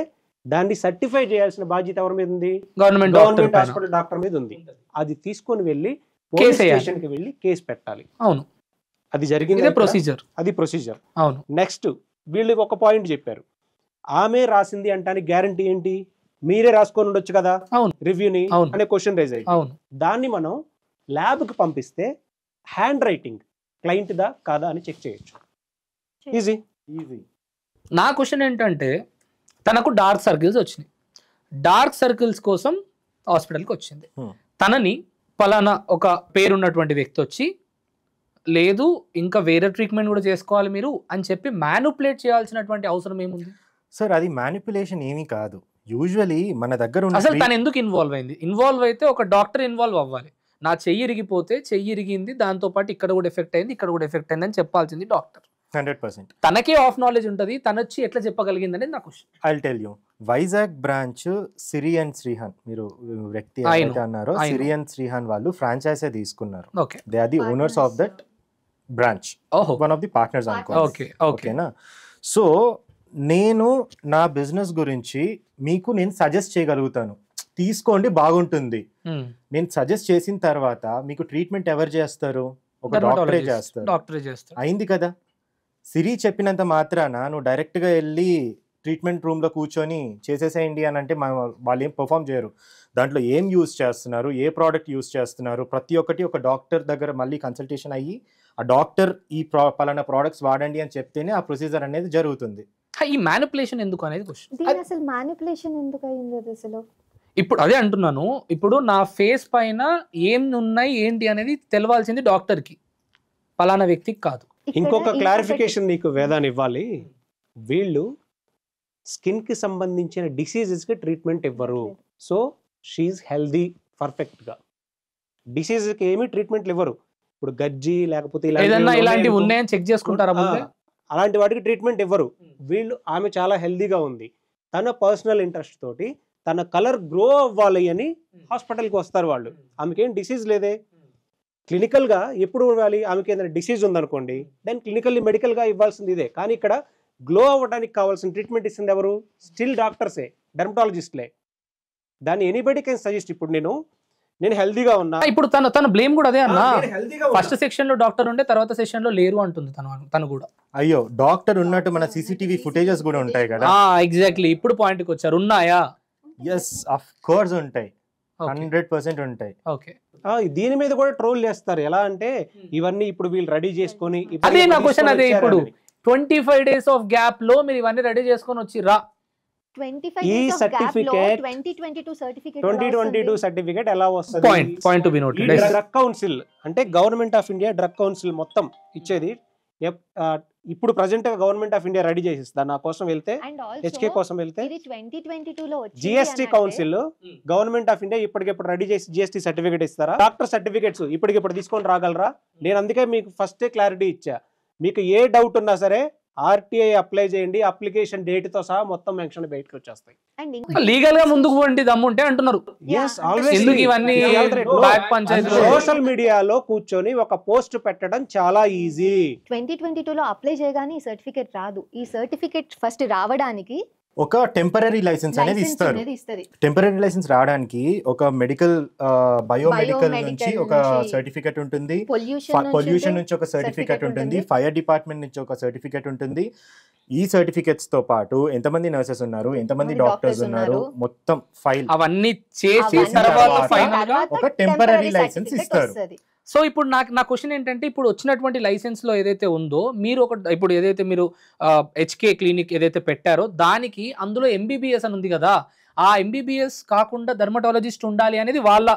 దాన్ని సర్టిఫై చేయాల్సిన బాధ్యత ఎవరి మీద ఉంది? గవర్నమెంట్ హాస్పిటల్ డాక్టర్ మీద ఉంది. అది తీసుకొని వెళ్ళి పోలీస్ స్టేషన్ కి వెళ్ళి కేసు పెట్టాలి. అవును, అది జరిగింది ప్రొసీజర్. అది ప్రొసీజర్. అవును. నెక్స్ట్ వీళ్ళు ఒక పాయింట్ చెప్పారు, ఆమె రాసింది అంటానికి గ్యారంటీ ఏంటి? మీరే రాసుకొని ఉండొచ్చు కదా రివ్యూని అనే క్వశ్చన్ రైజ్ అయ్యింది. దాన్ని మనం ల్యాబ్ కి పంపిస్తే హ్యాండ్ రైటింగ్ క్లయింట్ దా కాదా అని చెక్ చేయొచ్చు. ఈజీ. నా క్వశ్చన్ ఏంటంటే తనకు డార్క్ సర్కిల్స్ వచ్చినాయి, డార్క్ సర్కిల్స్ కోసం హాస్పిటల్కి వచ్చింది. తనని పలానా ఒక పేరున్నటువంటి వ్యక్తి వచ్చి లేదు ఇంకా వేరే ట్రీట్మెంట్ కూడా చేసుకోవాలి మీరు అని చెప్పి మ్యానిపులేట్ చేయాల్సినటువంటి అవసరం ఏముంది? సార్ అది మ్యానిపులేషన్ ఏమీ కాదు. యూజువలీ మన దగ్గర అసలు తను ఎందుకు ఇన్వాల్వ్ అయింది? ఇన్వాల్వ్ అయితే ఒక డాక్టర్ ఇన్వాల్వ్ అవ్వాలి. నా చెయ్యి ఇరిగిపోతే చెయ్యి ఇరిగింది, దాంతో పాటు ఇక్కడ కూడా ఎఫెక్ట్ అయింది, ఇక్కడ కూడా ఎఫెక్ట్ అయింది అని చెప్పాల్సింది డాక్టర్. 100%. తనకే ఆఫ్ నాలెడ్జ్ ఉంటుంది, తను వచ్చి ఎట్లా చెప్పగలిగింది అనేది నా question. I'll tell you. Vizag branch Siri and Srihan, మీరు వ్యక్తి ఏదైతే అన్నారో సిరి అండ్ శ్రీహాన్ వాళ్ళు ఫ్రాంచైజీ తీసుకున్నారు. They are the owners of that branch, one of the partners అనుకోండి. ఓకేనా? సో నేను నా బిజినెస్ గురించి మీకు నేను సజెస్ట్ చేయగలుగుతాను, తీసుకోండి బాగుంటుంది. నేను సజెస్ట్ చేసిన తర్వాత మీకు ట్రీట్మెంట్ ఎవరు చేస్తారు? ఒక డాక్టరే చేస్తారు. అయింది కదా. సిరి చెప్పినంత మాత్రాన నువ్వు డైరెక్ట్గా వెళ్ళి ట్రీట్మెంట్ రూమ్లో కూర్చొని చేసేసేయండి అని అంటే వాళ్ళు ఏం పర్ఫామ్ చేయరు. దాంట్లో ఏం యూజ్ చేస్తున్నారు, ఏ ప్రోడక్ట్ యూజ్ చేస్తున్నారు, ప్రతి ఒక్కటి ఒక డాక్టర్ దగ్గర మళ్ళీ కన్సల్టేషన్ అయ్యి ఆ డాక్టర్ ఈ పలానా ప్రోడక్ట్స్ వాడండి అని చెప్తేనే ఆ ప్రొసీజర్ అనేది జరుగుతుంది. ఈ మ్యానిపులేషన్ ఎందుకు అనేది క్వశ్చన్. అసలు మ్యానిపులేషన్ ఎందుకు అయింది అసలు? ఇప్పుడు అదే అంటున్నాను, ఇప్పుడు నా ఫేస్ పైన ఏం ఉన్నాయి ఏంటి అనేది తెలవాల్సింది డాక్టర్కి, పలానా వ్యక్తికి కాదు. ఇంకొక క్లారిఫికేషన్ నీకు వేదాన్ని ఇవ్వాలి. వీళ్ళు స్కిన్ కి సంబంధించిన డిసీజెస్ కి ట్రీట్మెంట్ ఇవ్వరు. సో షీఈ్ హెల్దీ పర్ఫెక్ట్ గా. డిసీజెస్ కి ఏమి ట్రీట్మెంట్లు ఇవ్వరు. ఇప్పుడు గజ్జి లేకపోతే ఇలాంటివి ఉన్నాయని చెక్ చేసుకుంటారా? అలాంటి వాటికి ట్రీట్మెంట్ ఇవ్వరు. వీళ్ళు ఆమె చాలా హెల్దీగా ఉంది, తన పర్సనల్ ఇంట్రెస్ట్ తోటి తన కలర్ గ్రో అవ్వాలి అని హాస్పిటల్కి వస్తారు వాళ్ళు. ఆమెకేం డిసీజ్ లేదే. క్లినికల్ గా ఎప్పుడు ఇవ్వాలి? ఆమెకి ఏదైనా డిసీజ్ ఉందనుకోండి, దెన్ క్లినికల్లీ మెడికల్ గా ఇవ్వాల్సింది ఇదే. కానీ ఇక్కడ గ్లో అవ్వడానికి కావాల్సిన ట్రీట్మెంట్ ఇస్తుంది ఎవరు? స్టిల్ డాక్టర్సే, డెర్మటాలజిస్ట్లే. దాన్ని ఎనీబడి కెన్ సజెస్ట్. ఇప్పుడు నేను హెల్దీగా ఉన్నా. ఇప్పుడు తన బ్లేమ్ కూడా అదే అన్న, ఫస్ట్ సెక్షన్ లో డాక్టర్ ఉండే తర్వాత సెక్షన్ లో లేరు అంటుంది తను కూడా. అయ్యో డాక్టర్ ఉన్నట్టు మన సీసీటీవీ ఫుటేజెస్ కూడా ఉంటాయి కదా. ఎగ్జాక్ట్లీ, ఇప్పుడు పాయింట్ కి వచ్చారు. ఉన్నాయా? ఎస్ ఆఫ్ కోర్స్ ఉంటాయి, 100% ఉంటాయి. ఓకే. దీని మీద కూడా ట్రోల్ చేస్తారు. ఎలా అంటే ఇవన్నీ ఇప్పుడు వీళ్ళు రెడీ చేసుకొని, అదే నా క్వశ్చన్. అదే ఇప్పుడు 25 days ఆఫ్ గ్యాప్ లో మీరు ఇవన్నీ రెడీ చేసుకొని వచ్చి రా. ఈ సర్టిఫికేట్ 2022 సర్టిఫికేట్ ఎలా వస్తుంది? Point to be noted. Drug council అంటే government of India drug council మొత్తం ఇచ్చేది ఇప్పుడు present government of India ready చేసిస్తా నా కోసం వెళ్తే అండ్ హెచ్కే ఆల్సో కోసం వెళ్తే ఇది 2022 లో వచ్చింది జిఎస్టీ అనంటే కౌన్సిల్ గవర్నమెంట్ ఆఫ్ ఇండియా ఇప్పటికిప్పుడు రెడీ చేసి జిఎస్టీ సర్టిఫికేట్ ఇస్తారా? డాక్టర్ సర్టిఫికేట్స్ ఇప్పటికిప్పుడు తీసుకొని రాగలరా? నేను అందుకే మీకు ఫస్టే క్లారిటీ ఇచ్చా, మీకు ఏ డౌట్ ఉన్నా సరే ఆర్టీఐ అప్లై చేయండి, అప్లికేషన్ డేట్ తో సహా మొత్తం మెన్షన్ బయటకు వచ్చేస్తాయి. అండ్ ఇంకో లీగల్ గా ముందుకు పోండి దమ్ముంటే అంటున్నారు. ఎందుకు ఇవన్నీ బ్యాక్ పంచాయతీలు? సోషల్ మీడియాలో కూర్చొని ఒక పోస్ట్ పెట్టడం చాలా ఈజీ. 2022 లో అప్లై చేయగానే ఈ సర్టిఫికేట్ రాదు. ఈ సర్టిఫికేట్ ఫస్ట్ రావడానికి ఒక టెంపరరీ లైసెన్స్ అనేది లైసెన్స్ ఇస్తారు. అనేది ఇస్తది. టెంపరరీ లైసెన్స్ రావడానికి ఒక మెడికల్ బయోమెడికల్ నుంచి Biomedical ఒక నుంచి సర్టిఫికెట్ ఉంటుంది, పొల్యూషన్ నుంచి ఒక సర్టిఫికెట్ ఉంటుంది, ఫైర్ డిపార్ట్మెంట్ నుంచి ఒక సర్టిఫికెట్ ఉంటుంది. ఈ సర్టిఫికెట్స్ తో పాటు ఎంతమంది నర్సెస్ ఉన్నారు, ఎంతమంది డాక్టర్స్ ఉన్నారు, మొత్తం ఫైల్ అవన్నీ చేసి చేసిన తర్వాత తర్వాత ఫైనల్ గా ఒక టెంపరరీ లైసెన్స్ ఇస్తారు. సో ఇప్పుడు నా క్వశ్చన్ ఏంటంటే, ఇప్పుడు వచ్చినటువంటి లైసెన్స్ లో ఏదైతే ఉందో, మీరు ఇప్పుడు ఏదైతే మీరు హెచ్కే క్లినిక్ ఏదైతే పెట్టారో దానికి అందులో ఎంబీబీఎస్ అని ఉంది కదా, ఆ ఎంబీబీఎస్ కాకుండా డెర్మటాలజిస్ట్ ఉండాలి అనేది వాళ్ళ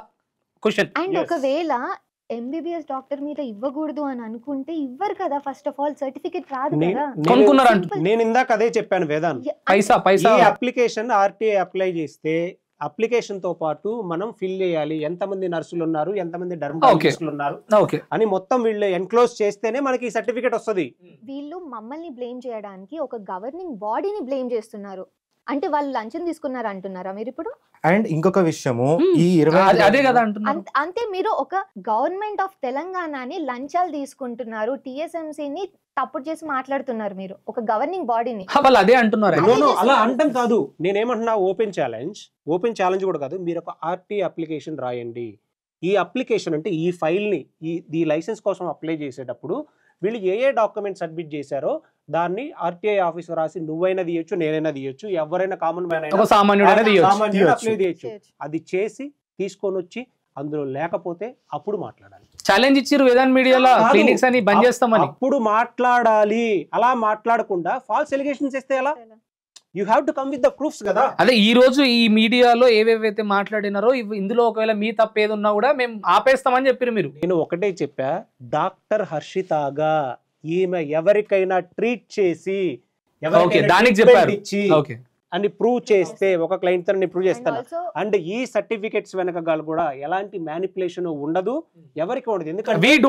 క్వశ్చన్. అండ్ ఒకవేళ ఎంబీబీఎస్ డాక్టర్ మీద ఇవ్వకూడదు అని అనుకుంటే ఇవ్వరు కదా. ఫస్ట్ ఆఫ్ ఆల్ సర్టిఫికేట్ రాదు కదా. కొనుక్కున్నారంట. నేను ఇందాక అదే చెప్పాను వేదాంత్, పైసా ఈ అప్లికేషన్ ఆర్టీఐ అప్లై చేస్తే అప్లికేషన్ తో పాటు మనం ఫిల్ చేయాలి ఎంతమంది నర్సులు ఉన్నారు, ఎంతమంది డెర్మటాలజిస్టులు ఉన్నారు అని మొత్తం వీళ్ళు ఎన్క్లోజ్ చేస్తేనే మనకి సర్టిఫికేట్ వస్తుంది. వీళ్ళు మమ్మల్ని బ్లేమ్ చేయడానికి ఒక గవర్నింగ్ బాడీని బ్లేమ్ చేస్తున్నారు. అంటే వాళ్ళు లంచం తీసుకున్నారు అంటున్నారా మీరు ఇప్పుడు? అండ్ ఇంకొక విషయము, ఈ అదే కదా అంటున్నారు. అంతే, మీరు ఒక గవర్నమెంట్ ఆఫ్ తెలంగాణని లంచాలు తీసుకుంటున్నారు, టిఎస్ఎంసీని తప్పుడు చేసి మాట్లాడుతున్నారు మీరు ఒక గవర్నింగ్ బాడీని. వాళ్ళు అదే అంటున్నారు. అలా అంటాం కాదు, నేనేమంటున్నా ఓపెన్ ఛాలెంజ్ కూడా కాదు. మీరు ఒక ఆర్టీ అప్లికేషన్ రాయండి. ఈ అప్లికేషన్ అంటే ఈ ఫైల్ ని ఈ లైసెన్స్ కోసం అప్లై చేసేటప్పుడు వీళ్ళు ఏ డాక్యుమెంట్ సబ్మిట్ చేశారో దాన్ని ఆర్టీఐ ఆఫీసర్ రాసి నువ్వైనా తీయొచ్చు, నేనైనా తీయొచ్చు, ఎవరైనా కామన్ మ్యాన్ అయినా అప్లై చేయొచ్చు. అది చేసి తీసుకొని వచ్చి అందులో లేకపోతే అప్పుడు మాట్లాడాలి. ఛాలెంజ్ ఇచ్చారు వేదాంత్ మీడియాలో, క్లినిక్స్ అని బంద్ చేస్తామని. అప్పుడు మాట్లాడాలి. అలా మాట్లాడకుండా ఫాల్స్ ఎలిగేషన్స్ ఇస్తే ఎలా? You have to come with the proofs కదా. అదే ఈ రోజు ఈ మీడియాలో ఏవేవైతే మాట్లాడినారో ఇందులో ఒకవేళ మీ తప్పు ఏది ఉన్నా కూడా మేము ఆపేస్తామని చెప్పారు మీరు. నేను ఒకటే చెప్పా, డాక్టర్ హర్షితాగా ఈమె ఎవరికైనా ట్రీట్ చేసి దానికి చెప్పారు అని ప్రూవ్ చేస్తే ఒక క్లయింట్ తో నేను ప్రూవ్ చేస్తాను. అండ్ ఈ సర్టిఫికెట్స్ వెనకాల కూడా ఎలాంటి మ్యానిపులేషన్ ఉండదు, ఎవరికి ఉండదు. ఎందుకంటే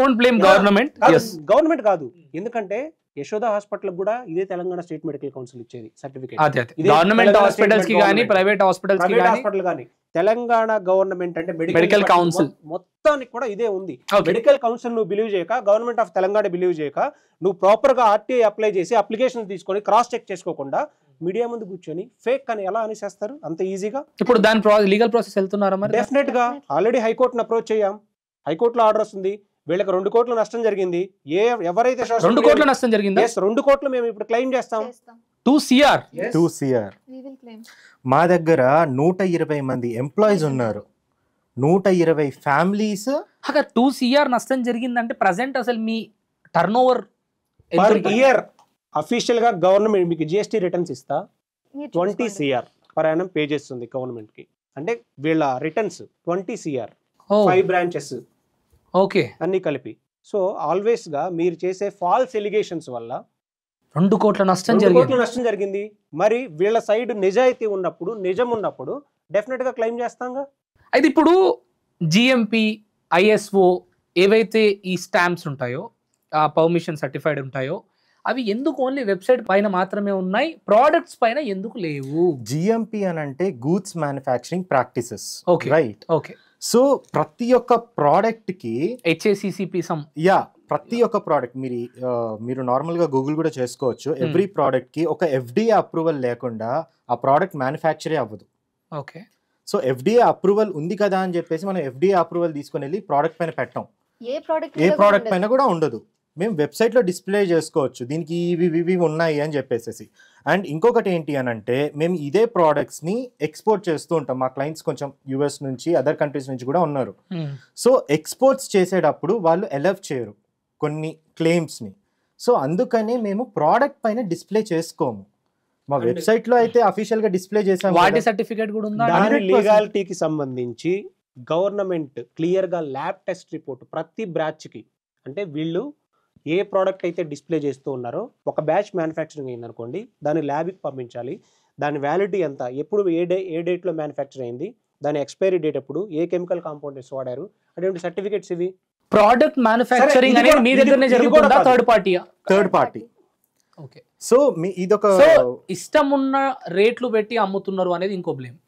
గవర్నమెంట్ కాదు, ఎందుకంటే యశోద హాస్పిటల్ కూడా ఇదే తెలంగాణ స్టేట్ మెడికల్ కౌన్సిల్ ఇచ్చేది సర్టిఫికేట్. గవర్నమెంట్ హాస్పిటల్స్ కి గానీ ప్రైవేట్ హాస్పిటల్స్ కి హాస్పిటల్ గానీ తెలంగాణ గవర్నమెంట్ అంటే మెడికల్ కౌన్సిల్ మొత్తానికి కూడా ఇదే ఉంది. మెడికల్ కౌన్సిల్ నువ్వు బిలీవ్ చేయక, గవర్నమెంట్ ఆఫ్ తెలంగాణ బిలీవ్ చేయక, నువ్వు ప్రాపర్ గా ఆర్టీఐ అప్లై చేసి అప్లికేషన్ తీసుకొని క్రాస్ చెక్ చేసుకోకుండా మీడియా ముందు కూర్చొని ఫేక్ అని ఎలా అనేసేస్తారు అంత ఈజీగా? ఇప్పుడు దాని లీగల్ ప్రాసెస్ వెళ్తున్నారా మరి? డెఫినెట్ గా ఆల్రెడీ హైకోర్టును అప్రోచ్ అయ్యాం. హైకోర్టులో ఆర్డర్ వస్తుంది. వీళ్ళకి 2 కోట్ల నష్టం జరిగింది. ఎవరైతే 2 కోట్ల నష్టం జరిగింది, 2 కోట్లు మేము ఇప్పుడు క్లెయిమ్ చేస్తాం. 2 CR మా దగ్గర 120 మంది ఎంప్లాయీస్ ఉన్నారు, 120 ఫ్యామిలీస్. 2 CR నష్టం జరిగిందంటే ప్రజెంట్ అసలు మీ turn over per year official గా గవర్నమెంట్ మీకు జిఎస్టీ రిటర్న్స్ ఇస్తా 20 CR పర్ యానం పే చేస్తుంది గవర్నమెంట్ కి. అంటే వీళ్ళ రిటర్న్స్ 20 CR 5 బ్రాంచెస్ ఓకే అన్ని కలిపి. సో ఆల్వేస్ గా మీరు చేసే ఫాల్స్ ఎలిగేషన్స్ వల్ల 2 కోట్ల నష్టం జరిగింది. మరి వీళ్ళ సైడ్ నిజాయితీ ఉన్నప్పుడు, నిజం ఉన్నప్పుడు డెఫినెట్ గా క్లెయిమ్ చేస్తాంగా. అయితే ఇప్పుడు జిఎంపి, ఐఎస్ఓ ఏవైతే ఈ స్టాంప్స్ ఉంటాయో, ఆ పర్మిషన్ సర్టిఫైడ్ ఉంటాయో, అవి ఎందుకు ఓన్లీ వెబ్సైట్ పైన మాత్రమే ఉన్నాయి, ప్రోడక్ట్స్ పైన ఎందుకు లేవు? జిఎంపి అని అంటే goods manufacturing practices, right? Okay. So ప్రతి ఒక్క ప్రోడక్ట్ కి HACCP ప్రతి ఒక్క ప్రోడక్ట్ మీరు నార్మల్ గా గూగుల్ కూడా చేసుకోవచ్చు. ఎవ్రీ ప్రోడక్ట్ కి ఒక FDA అప్రూవల్ లేకుండా ఆ ప్రోడక్ట్ మ్యానుఫ్యాక్చరే అవ్వదు. ఓకే. సో FDA అప్రూవల్ ఉంది కదా అని చెప్పేసి మనం FDA అప్రూవల్ తీసుకొని వెళ్ళి ప్రోడక్ట్ పైన పెట్టాం. ఏ ప్రోడక్ట్ పైన కూడా ఉండదు. మేము వెబ్సైట్లో డిస్ప్లే చేసుకోవచ్చు దీనికి ఇవి ఉన్నాయి అని చెప్పేసి. అండ్ ఇంకొకటి ఏంటి అని అంటే, మేము ఇదే ప్రోడక్ట్స్ని ఎక్స్పోర్ట్ చేస్తూ ఉంటాం. మా క్లయింట్స్ కొంచెం US నుంచి, అదర్ కంట్రీస్ నుంచి కూడా ఉన్నారు. సో ఎక్స్పోర్ట్స్ చేసేటప్పుడు వాళ్ళు అలౌ చేయరు కొన్ని క్లెయిమ్స్ని. సో అందుకనే మేము ప్రోడక్ట్ పైన డిస్ప్లే చేసుకోము. మా వెబ్సైట్లో అయితే అఫీషియల్గా డిస్ప్లే చేసాం. వాటి సర్టిఫికేట్ కూడా ఉందా? దాని లీగాలిటీకి సంబంధించి గవర్నమెంట్ క్లియర్గా ల్యాబ్ టెస్ట్ రిపోర్ట్ ప్రతి బ్రాచ్కి, అంటే వీళ్ళు ఏ ప్రోడక్ట్ అయితే డిస్ప్లే చేస్తూ ఉన్నారో ఒక బ్యాచ్ మ్యానుఫ్యాక్చరింగ్ అయింది అనుకోండి, దాన్ని ల్యాబ్కి పంపించాలి. దాని వ్యాలిడిటీ ఎంత, ఎప్పుడు ఏ డేట్లో మ్యానుఫ్యాక్చర్ అయింది, దాని ఎక్స్పైరీ డేట్ ఎప్పుడు, ఏ కెమికల్ కాంపౌండెంట్స్ వాడారు, అటువంటి సర్టిఫికేట్స్ ఇవి. ప్రోడక్ట్ మ్యానుఫ్యాక్చరింగ్ అనేది మీ దగ్గరనే జరుగుతుందా, థర్డ్ పార్టీయా? Third party. ఓకే. సో ఇదొక ఇష్టం ఉన్న రేట్లు పెట్టి అమ్ముతున్నారు అనేది ఇంకో బ్లేమ్.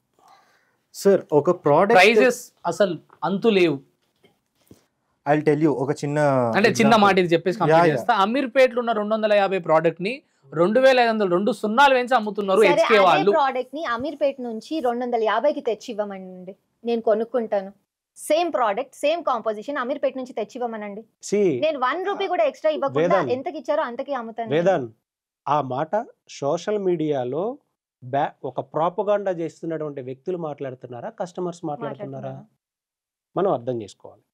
సార్ ఒక ప్రోడక్ట్ ప్రైజెస్ అసలు అంతు లేవు. ఐ టెల్ యూ ఒక చిన్న మాట ఇది చెప్పేసి కంప్లీట్ చేస్తా. అమీర్పేట్ లో ఉన్న 250 ప్రోడక్ట్ ని 2500 2 సున్నాలు వేసి అమ్ముతున్నారు హెచ్కే వాళ్ళు. ప్రోడక్ట్ ని అమీర్పేట్ నుంచి 250కి తెచ్చి ఇవ్వమనండి, నేను కొనుక్కుంటాను. Same product same composition Ameerpet నుంచి తెచ్చి ఇవ్వమనండి, నేను 1 రూపీ కూడా ఎక్స్ట్రా ఇవ్వకుండా ఎంతకి ఇచ్చారో అంతకి అమ్ముతాను. వేదాన్, ఆ మాట సోషల్ మీడియాలో ఒక ప్రాపగాండా చేస్తున్నటువంటి వ్యక్తులు మాట్లాడుతున్నారా, కస్టమర్స్ మాట్లాడుతున్నారా, మనం అర్థం చేసుకోవాలి.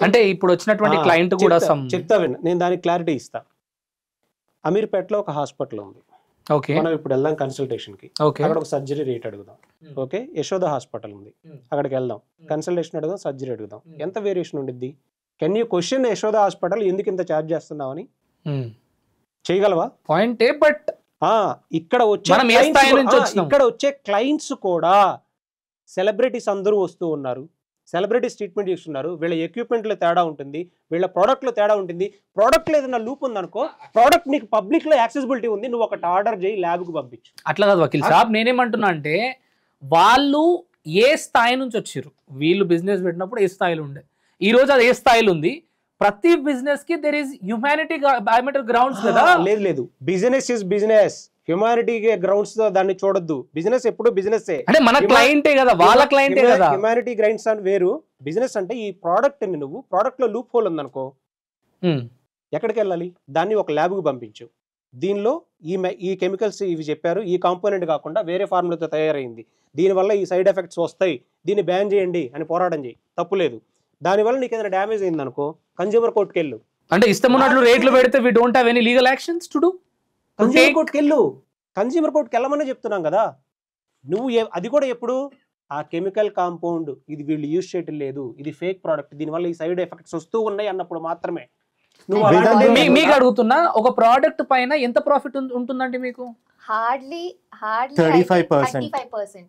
అంటే ఇప్పుడు వచ్చినటువంటి క్లయింట్ కూడా చెప్తా విన్న, నేను దానికి క్లారిటీ ఇస్తా. అమీర్పేటలో ఒక హాస్పిటల్ ఉంది, మనం ఇప్పుడు వెళ్దాం కన్సల్టేషన్ కి, అక్కడ ఒక సర్జరీ రేట్ అడుగుదాం. ఓకే, యశోద హాస్పిటల్ ఉంది, అక్కడికి వెళ్దాం, కన్సల్టేషన్ అడుగుదాం, సర్జరీ అడుగుదాం, ఎంత వేరియేషన్ ఉండిద్ది? Can you question Yashoda hospital ఎందుకు ఇంత ఛార్జ్ చేస్తున్నావు అని? చేయగలవా? పాయింటే. బట్ ఇక్కడ వచ్చే క్లయింట్స్ కూడా సెలబ్రిటీస్ అందరూ వస్తూ ఉన్నారు, సెలబ్రిటీస్ ట్రీట్మెంట్ చేస్తున్నారు. వీళ్ళ ఎక్విప్మెంట్లో తేడా ఉంటుంది, వీళ్ళ ప్రోడక్ట్లో తేడా ఉంటుంది. ప్రోడక్ట్లో ఏదైనా లూప్ ఉందనుకో, ప్రోడక్ట్ నీకు పబ్లిక్ లో యాక్సెసిబిలిటీ ఉంది, నువ్వు ఒకటి ఆర్డర్ చేయి, ల్యాబ్కి పంపించు. అట్లా కాదు వకీల్ సాబ్, నేనేమంటున్నా అంటే వాళ్ళు ఏ స్థాయి నుంచి వచ్చారు, వీళ్ళు బిజినెస్ పెట్టినప్పుడు ఏ స్థాయిలో ఉండే, ఈ రోజు అది ఏ స్థాయిలో ఉంది. ప్రతి బిజినెస్ కి దేర్ ఇస్ హ్యూమానిటీ గ్రౌండ్స్ కదా. లేదు, business is business, humanity grounds దాన్ని చూడొద్దు. బిజినెస్ ఎప్పుడు బిజినెస్ అంటే మన క్లయింటే కదా, వాళ్ళ క్లయింటే కదా. హ్యూమానిటీ గ్రౌండ్స్ అని వేరు, బిజినెస్ అంటే ఈ ప్రోడక్ట్ ని నువ్వు ప్రోడక్ట్ లో లూప్ హోల్ ఉందనుకో, ఎక్కడికి వెళ్ళాలి, దాన్ని ఒక ల్యాబ్ కు పంపించు. దీనిలో ఈ కెమికల్స్ ఇవి చెప్పారు, ఈ కాంపోనెంట్ కాకుండా వేరే ఫార్ములాతో తయారైంది, దీనివల్ల ఈ సైడ్ ఎఫెక్ట్స్ వస్తాయి, దీన్ని బ్యాన్ చేయండి అని పోరాటం చేయి, తప్పు లేదు. దానివల్ల నీకు ఏదైనా డ్యామేజ్ అయింది అనుకో, కన్జ్యూమర్ కోర్టుకి వెళ్ళు. అంటే ఇష్టం ఉన్నట్లు రేట్లు పెడితే we don't have any legal actions to do. Consumer కోర్టుకి వెళ్ళు, కన్జ్యూమర్ కోర్టుకి వెళ్ళమని చెప్తున్నాం కదా. నువ్వు అది కూడా ఎప్పుడు ఆ కెమికల్ కాంపౌండ్ ఇది వీళ్ళు యూజ్ చేయటం లేదు, ఇది ఫేక్ ప్రోడక్ట్, దీనివల్ల ఈ సైడ్ ఎఫెక్ట్స్ వస్తూ ఉన్నాయి అన్నప్పుడు మాత్రమే. మీకు అడుగుతున్నా, ఒక ప్రోడక్ట్ పైన ఎంత ప్రాఫిట్ ఉంటుందంటే మీకు? హార్డ్లీ 35%.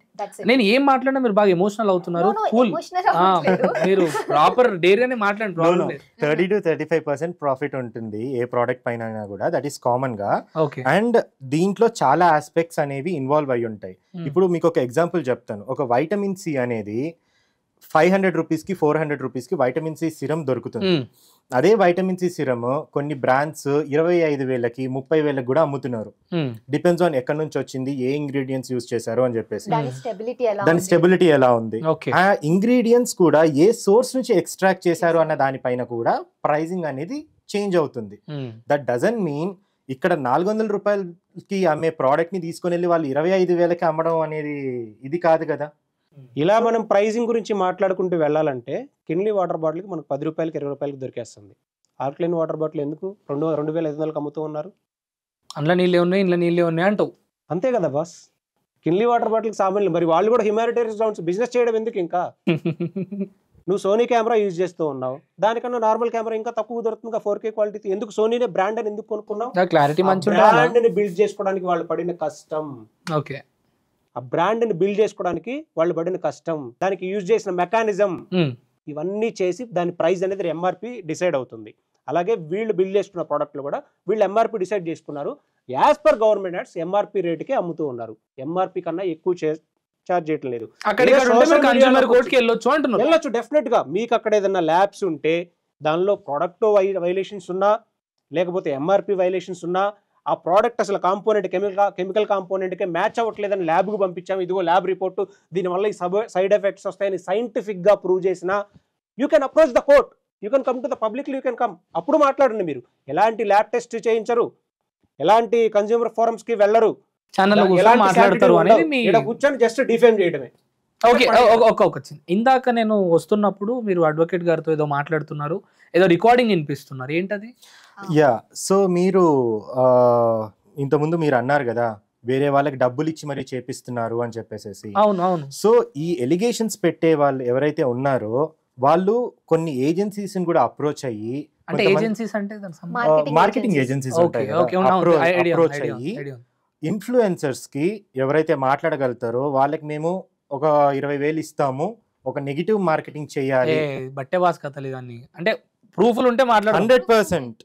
నేను ఏం మాట్లాడినా మీరు బాగా ఎమోషనల్ అవుతున్నారు. మీరు ప్రాపర్ డేరియానే మాట్లాడండి. 30 to 35% ప్రాఫిట్ ఉంటుంది ఏ ప్రోడక్ట్ పైన కూడా, దట్ ఈస్ కామన్ గా. అండ్ దీంట్లో చాలా ఆస్పెక్ట్స్ అనేవి ఇన్వాల్వ్ అయి ఉంటాయి. ఇప్పుడు మీకు ఒక ఎగ్జాంపుల్ చెప్తాను. ఒక వైటమిన్ సి అనేది 500 రూపీస్కి 400 రూపీస్కి వైటమిన్ సి సిరం దొరుకుతుంది. అదే వైటమిన్ సి సిరమ్ కొన్ని బ్రాండ్స్ 25,000కి 30,000కి కూడా అమ్ముతున్నారు. డిపెండ్స్ ఆన్ ఎక్కడి నుంచి వచ్చింది, ఏ ఇంగ్రీడియంట్స్ యూజ్ చేశారు అని చెప్పేసి, దాని స్టెబిలిటీ ఎలా ఉంది, ఆ ఇంగ్రీడియంట్స్ కూడా ఏ సోర్స్ నుంచి ఎక్స్ట్రాక్ట్ చేశారు అన్న దానిపైన కూడా ప్రైజింగ్ అనేది చేంజ్ అవుతుంది. దట్ డజంట్ మీన్ ఇక్కడ 400 రూపాయలకి అమ్మే ప్రోడక్ట్ ని తీసుకుని వెళ్ళి వాళ్ళు 25,000కి అమ్మడం అనేది ఇది కాదు కదా. ఇలా మనం ప్రైజింగ్ గురించి మాట్లాడుకుంటూ వెళ్ళాలంటే కిన్లీ వాటర్ బాటిల్కి మనకు 10 రూపాయలకి 20 రూపాయలకి దొరికేస్తుంది. ఆల్కలైన్ వాటర్ బాటిల్ ఎందుకు 2,500కి అమ్ముతూ ఉన్నారు? అందులో నీళ్ళే ఉన్నాయి, ఇంట్లో నీళ్ళే ఉన్నాయి అంటావు. అంతే కదా బాస్. కిన్లీ వాటర్ బాటిల్కి సామాన్లు, మరి వాళ్ళు కూడా హ్యూమానిటేరియన్ గ్రౌండ్స్ బిజినెస్ చేయడం ఎందుకు? ఇంకా నువ్వు సోనీ కెమెరా యూజ్ చేస్తూ ఉన్నావు, దానికన్నా నార్మల్ కెమెరా ఇంకా తక్కువ దొరుకుతుంది 4K క్వాలిటీ. ఎందుకు సోనీనే బ్రాండ్ అని ఎందుకు కొనుక్కున్నావు? క్లారిటీ మంచి బ్రాండ్ ని బిల్డ్ చేసుకోవడానికి వాళ్ళు పడిన కష్టం. ఓకే, ఆ బ్రాండ్ ని బిల్డ్ చేసుకోవడానికి వాళ్ళు పడిన కష్టం, దానికి యూజ్ చేసిన మెకానిజం, ఇవన్నీ చేసి దాని ప్రైస్ అనేది ఎంఆర్పి డిసైడ్ అవుతుంది. అలాగే వీళ్ళు బిల్డ్ చేసుకున్న ప్రోడక్ట్లు కూడా వీళ్ళు ఎంఆర్పి డిసైడ్ చేసుకున్నారు. As per government ads MRP రేటుకే అమ్ముతూ ఉన్నారు, ఎంఆర్పి కన్నా ఎక్కువ చార్జ్ చేయటం లేదు. వెళ్ళొచ్చు డెఫినెట్ గా. మీకు అక్కడ ఏదైనా ల్యాబ్స్ ఉంటే దానిలో ప్రోడక్ట్ వైలేషన్స్ ఉన్నా, లేకపోతే ఎంఆర్పి వైలేషన్స్ ఉన్నా, ఆ ప్రోడక్ట్ అసలు కాంపోనెంట్ కెమికల్ కాంపోనెంట్కే మ్యాచ్ అవ్వట్లేదని ల్యాబ్కు పంపించాము, ఇదిగో ల్యాబ్ రిపోర్టు, దీనివల్ల ఈ సైడ్ ఎఫెక్ట్స్ వస్తాయని సైంటిఫిక్గా ప్రూవ్ చేసినా you can approach the court, you can come to the public, you can come. అప్పుడు మాట్లాడండి. మీరు ఎలాంటి ల్యాబ్ టెస్ట్ చేయించరు, ఎలాంటి కన్స్యూమర్ ఫోరమ్స్కి వెళ్ళరు, కూర్చొని జస్ట్ డిఫేమ్ చేయడమే. ఓకే, ఇందాక నేను వస్తున్నప్పుడు మీరు అడ్వకేట్ గారితో ఏదో మాట్లాడుతున్నారు, ఏదో రికార్డింగ్ వినిపిస్తున్నారు, ఏంటది? యా, సో మీరు ఇంతకుముందు మీరు అన్నారు కదా వేరే వాళ్ళకి డబ్బులు ఇచ్చి మరీ చేపిస్తున్నారు అని చెప్పేసి. అవును అవును. సో ఈ ఎలిగేషన్స్ పెట్టే వాళ్ళు ఎవరైతే ఉన్నారో వాళ్ళు కొన్ని ఏజెన్సీస్ కూడా అప్రోచ్ అయ్యి, అంటే ఏజెన్సీస్ అంటే మార్కెటింగ్ ఏజెన్సీస్ ఉంటాయి అప్రోచ్ అయ్యి ఇన్ఫ్లుయెన్సర్స్ కి ఎవరైతే మాట్లాడగలుగుతారో వాళ్ళకి మేము ఒక 20,000 ఇస్తాము, ఒక నెగిటివ్ మార్కెటింగ్ చేయాలి, బట్టే బాస్ కథలు ఇవన్నీ అంటే ప్రూఫ్లు ఉంటే మాట్లాడు. 100%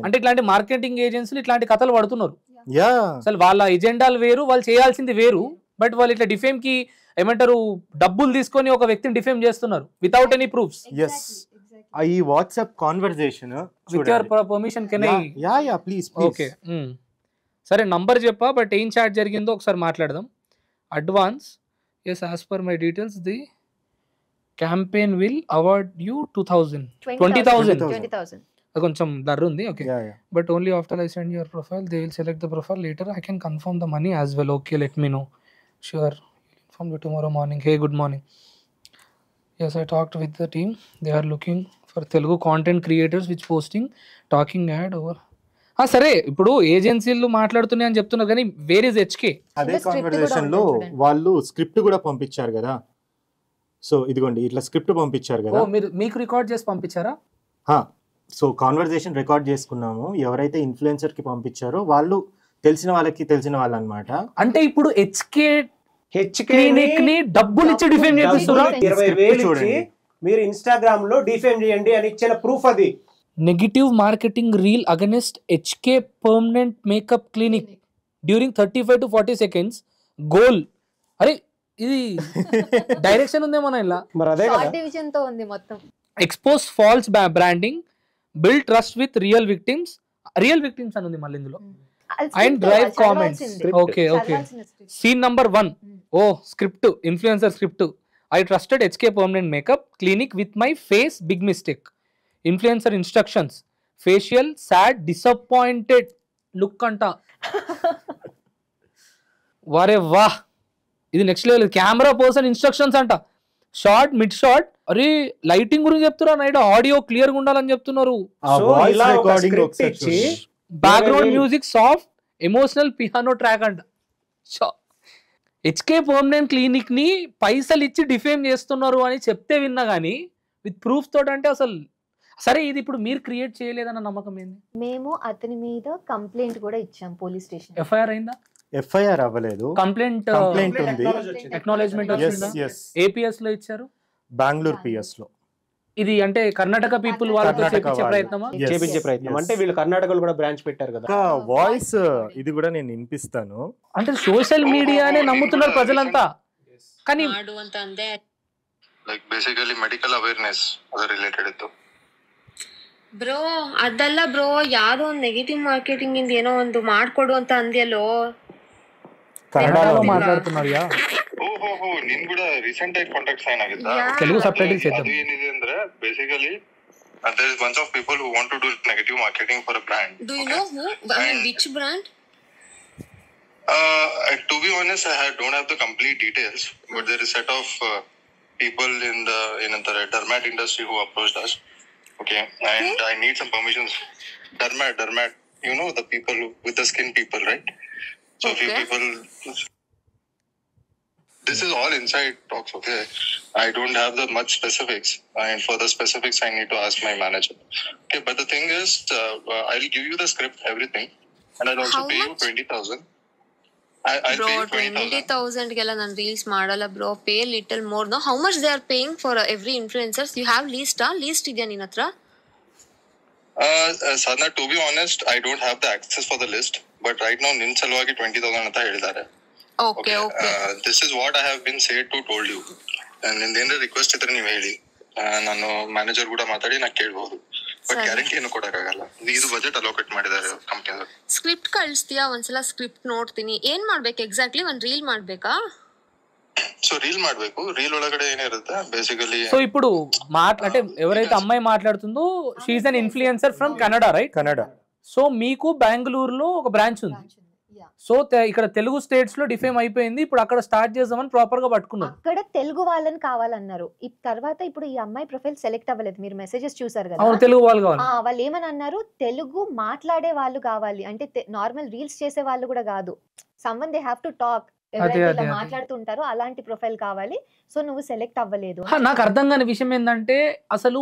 అంటే ఇట్లాంటి మార్కెటింగ్ ఏజెన్సీలు ఇట్లాంటి కథలు పడుతున్నారు. యా, అసలు వాళ్ళ ఎజెండాలు వేరు, వాళ్ళు చేయాల్సింది వేరు, బట్ వాళ్ళు ఇట్లా డిఫేమ్ కి ఏమంటారు డబ్బులు తీసుకొని ఒక వ్యక్తిని డిఫేమ్ చేస్తున్నారు వితౌట్ ఎనీ ప్రూఫ్స్. ఎస్, ఈ WhatsApp conversation with your permission can I? Ya please. Okay సరే, నంబర్ చెప్పా, బట్ ఏం చాట్ జరిగిందో ఒకసారి మాట్లాడదాం. Advance, yes as per my details the campaign will award you 20,000. కొంచెం బ్లర్ ఉంది. Okay, but only after I send your profile they will select the profile later. I can confirm the money as well. Okay, let me know. Sure, inform you tomorrow morning. Hey, good morning. Yes, I talked with the team. They are looking for Telugu content creators which posting talking ad over. సరే, ఇప్పుడు ఏజెన్సీలు మాట్లాడుతున్నాయి అని చెప్తున్నారు కానీ where is HK? అదే conversation లో వాళ్ళు script కూడా పంపించారు కదా. సో ఇదిగోండి ఇట్లా స్క్రిప్ట్ పంపించారు కదా. మీకు రికార్డ్ చేసి పంపించారా? సో కాన్వర్సేషన్ రికార్డ్ చేసుకున్నాము. ఎవరైతే ఇన్ఫ్లుయెన్సర్ కి పంపించారో వాళ్ళు తెలిసిన వాళ్ళు అన్నమాట. అంటే ఇప్పుడు హెచ్కే క్లినిక్ ని డబ్బులు ఇచ్చి డిఫేమ్ చేస్తున్నారు. 20,000 ఇచ్చి మీరు ఇన్స్టాగ్రామ్ లో డిఫేమ్ చేయండి అని ఇచ్చిన ప్రూఫ్ అది. Negative marketing reel against HK permanent makeup clinic during 35 to 40 seconds గోల్. అరే ఇది డైరెక్షన్ ఉందేమో ఇలా. మరి అదే కదా, డివిజన్ తో ఉంది మొత్తం. Expose false branding, build trust with real victims అని ఉంది మళ్ళీ ఇందులో. And drive comments. Okay. Scene number 1. Oh, script, influencer script. I trusted HK Permanent Makeup Clinic with my face, big mistake. Influencer instructions. Facial, sad, disappointed look anta. Ware wah. ఇది next level. Camera person instructions అంట. Short, mid short. అరే lighting గురించి చెప్తున్నారు, night audio clear గా ఉండాలని చెప్తున్నారు. Background music soft, emotional piano track అంట. HK permanent clinic ని పైసలు ఇచ్చి డిఫేమ్ చేస్తున్నారు అని చెప్తే విన్నా గానీ విత్ ప్రూఫ్ తోటి అంటే అసలు సరే ఇది ఇప్పుడు మీరు క్రియేట్ చేయలేదన్న నమ్మకం ఏంది? మేము అతని మీద కంప్లైంట్ కూడా ఇచ్చాం పోలీస్ స్టేషన్. ఎఫ్ఐఆర్ అయిందా? ఎఫ్ఐఆర్ అవ్వలేదు, కంప్లైంట్ ఉంది. అక్నాలెడ్జ్‌మెంట్ వచ్చిందా? ఏపీఎస్ లో ఇచ్చారు, బెంగళూరు పిఎస్ లో. ఇది అంటే కర్ణాటక పీపుల్ వాళ్ళతో చేపించే ప్రయత్నం. అంటే వీళ్ళు కర్ణాటకలో కూడా బ్రాంచ్ పెట్టారు కదా. వాయిస్ ఇది కూడా నేను వినిపిస్తాను. అంటే సోషల్ మీడియానే నమ్ముతున్నారు ప్రజలంతా. కానీ లైక్ బేసికల్లీ మెడికల్ అవేర్నెಸ್ ಅದರ ರಿಲೇಟೆಡ್ ಇತ್ತು ಬ್ರೋ. ಅದಲ್ಲ ಬ್ರೋ, ಯಾವ್ದೋ ಒಂದು ನೆಗೆಟಿವ್ ಮಾರ್ಕೆಟಿಂಗ್ ಇಂದ ಏನೋ ಒಂದು ಮಾಡ್ಕೊಡು ಅಂತ ಅಂದ್ಯಲ್ಲೋ. ಕನ್ನಡలో మాట్లాడుతున్నారు యా. ಓಹೋ ನಿನ್ ಕೂಡ ರೀಸೆಂಟ್ ಆಗಿ ಕಾಂಟ್ಯಾಕ್ಟ್ ಸೈನ್ ಆಗಿತ್ತಾ? తెలుగు సబ్‌టైటిల్స్ చేద్దాం. ಅದು ಏನಿದೆ ಅಂದ್ರೆ basically there is bunch of people who want to do negative marketing for a brand. Do you know who? I mean, which brand? To be honest, don't have the complete details, but there is set of people in the dermat industry who approached us. Okay, and I need some permissions. Dermat, you know the people with the skin people, right? So few people. This is all inside talks, okay? I don't have the much specifics, and for the specifics I need to ask my manager. Okay, but the thing is, I'll give you the script, everything, and I'll also pay you 20,000. I'll Bro, pay you 20,000 ಗೆಲ್ಲ ನಾನು reels ಮಾಡಲ್ಲ bro. Pay little more. Know how much they are paying for every influencers? You have list ಇದೆಯಾ ನಿನ್ನ ಹತ್ರ? Sadhna, to be honest, I don't have the access for the list, but right now ನಿನ್ನ ಸಲುವಾಗಿ 20,000 ಅಂತ ಹೇಳಿದ್ದಾರೆ. Okay. This is what I have been said to told you. ನಿಂದೇನ request ಇದ್ರೆ ನೀವು ಹೇಳಿ, ನಾನು ಮ್ಯಾನೇಜರ್ ಕೂಡ ಮಾತಾಡಿ ನಾ ಕೇಳಬಹುದು. ಬಟ್ ಗ್ಯಾರಂಟಿ ಏನು ಕೊಡಕ್ಕಾಗಲ್ಲ. ಇದು ಬಜೆಟ್ ಅಲೋಕೇಟ್ ಮಾಡಿದ್ದಾರೆ ಕಂಪನಿ. ಸ್ಕ್ರಿಪ್ಟ್ ಕಳಿಸ್ತೀಯಾ? ಒಂದ್ಸಲ ಸ್ಕ್ರಿಪ್ಟ್ ನೋಡ್ತೀನಿ. ಏನ್ ಮಾಡ್ಬೇಕು ಎಕ್ಸಾಕ್ಟ್ಲಿ? ಒಂದ್ ರೀಲ್ ಮಾಡ್ಬೇಕಾ? సో రీల్ ಮಾಡ್ಬೇಕು. రీల్ ಒಳಗಡೆ ಏನಿರುತ್ತೆ ಬೇಸಿಕಲಿ. సో ఇప్పుడు అంటే ఎవరైతే అమ్మాయి మాట్లాడుతుందో she is an influencer from Canada, right? Canada. So మీకు బెంగళూరులో ఒక బ్రాంచ్ ఉంది. సో ఇక్కడ తెలుగు స్టేట్స్ లో డిఫేమ్ అయిపోయింది, ఇప్పుడు అక్కడ స్టార్ట్ చేద్దామని ప్రాపర్ గా పట్టుకున్నారు. అక్కడ తెలుగు వాళ్ళని కావాలన్నారు. తర్వాత ఇప్పుడు ఈ అమ్మాయి ప్రొఫైల్ సెలెక్ట్ అవ్వలేదు. మీరు మెసేజెస్ చూసారు కదా, తెలుగు వాళ్ళు కావాలి. వాళ్ళు ఏమని అన్నారు, తెలుగు మాట్లాడే వాళ్ళు కావాలి, అంటే నార్మల్ రీల్స్ చేసే వాళ్ళు కూడా కాదు. Someone they have to talk. ఎవరైతే అదే, ఇలా అదే. మాట్లాడుతుంటారో అలాంటి ప్రొఫైల్ కావాలి. సో నువ్వు సెలెక్ట్ అవ్వలేదు. నాకు అర్థం కాని విషయం ఏంటంటే అసలు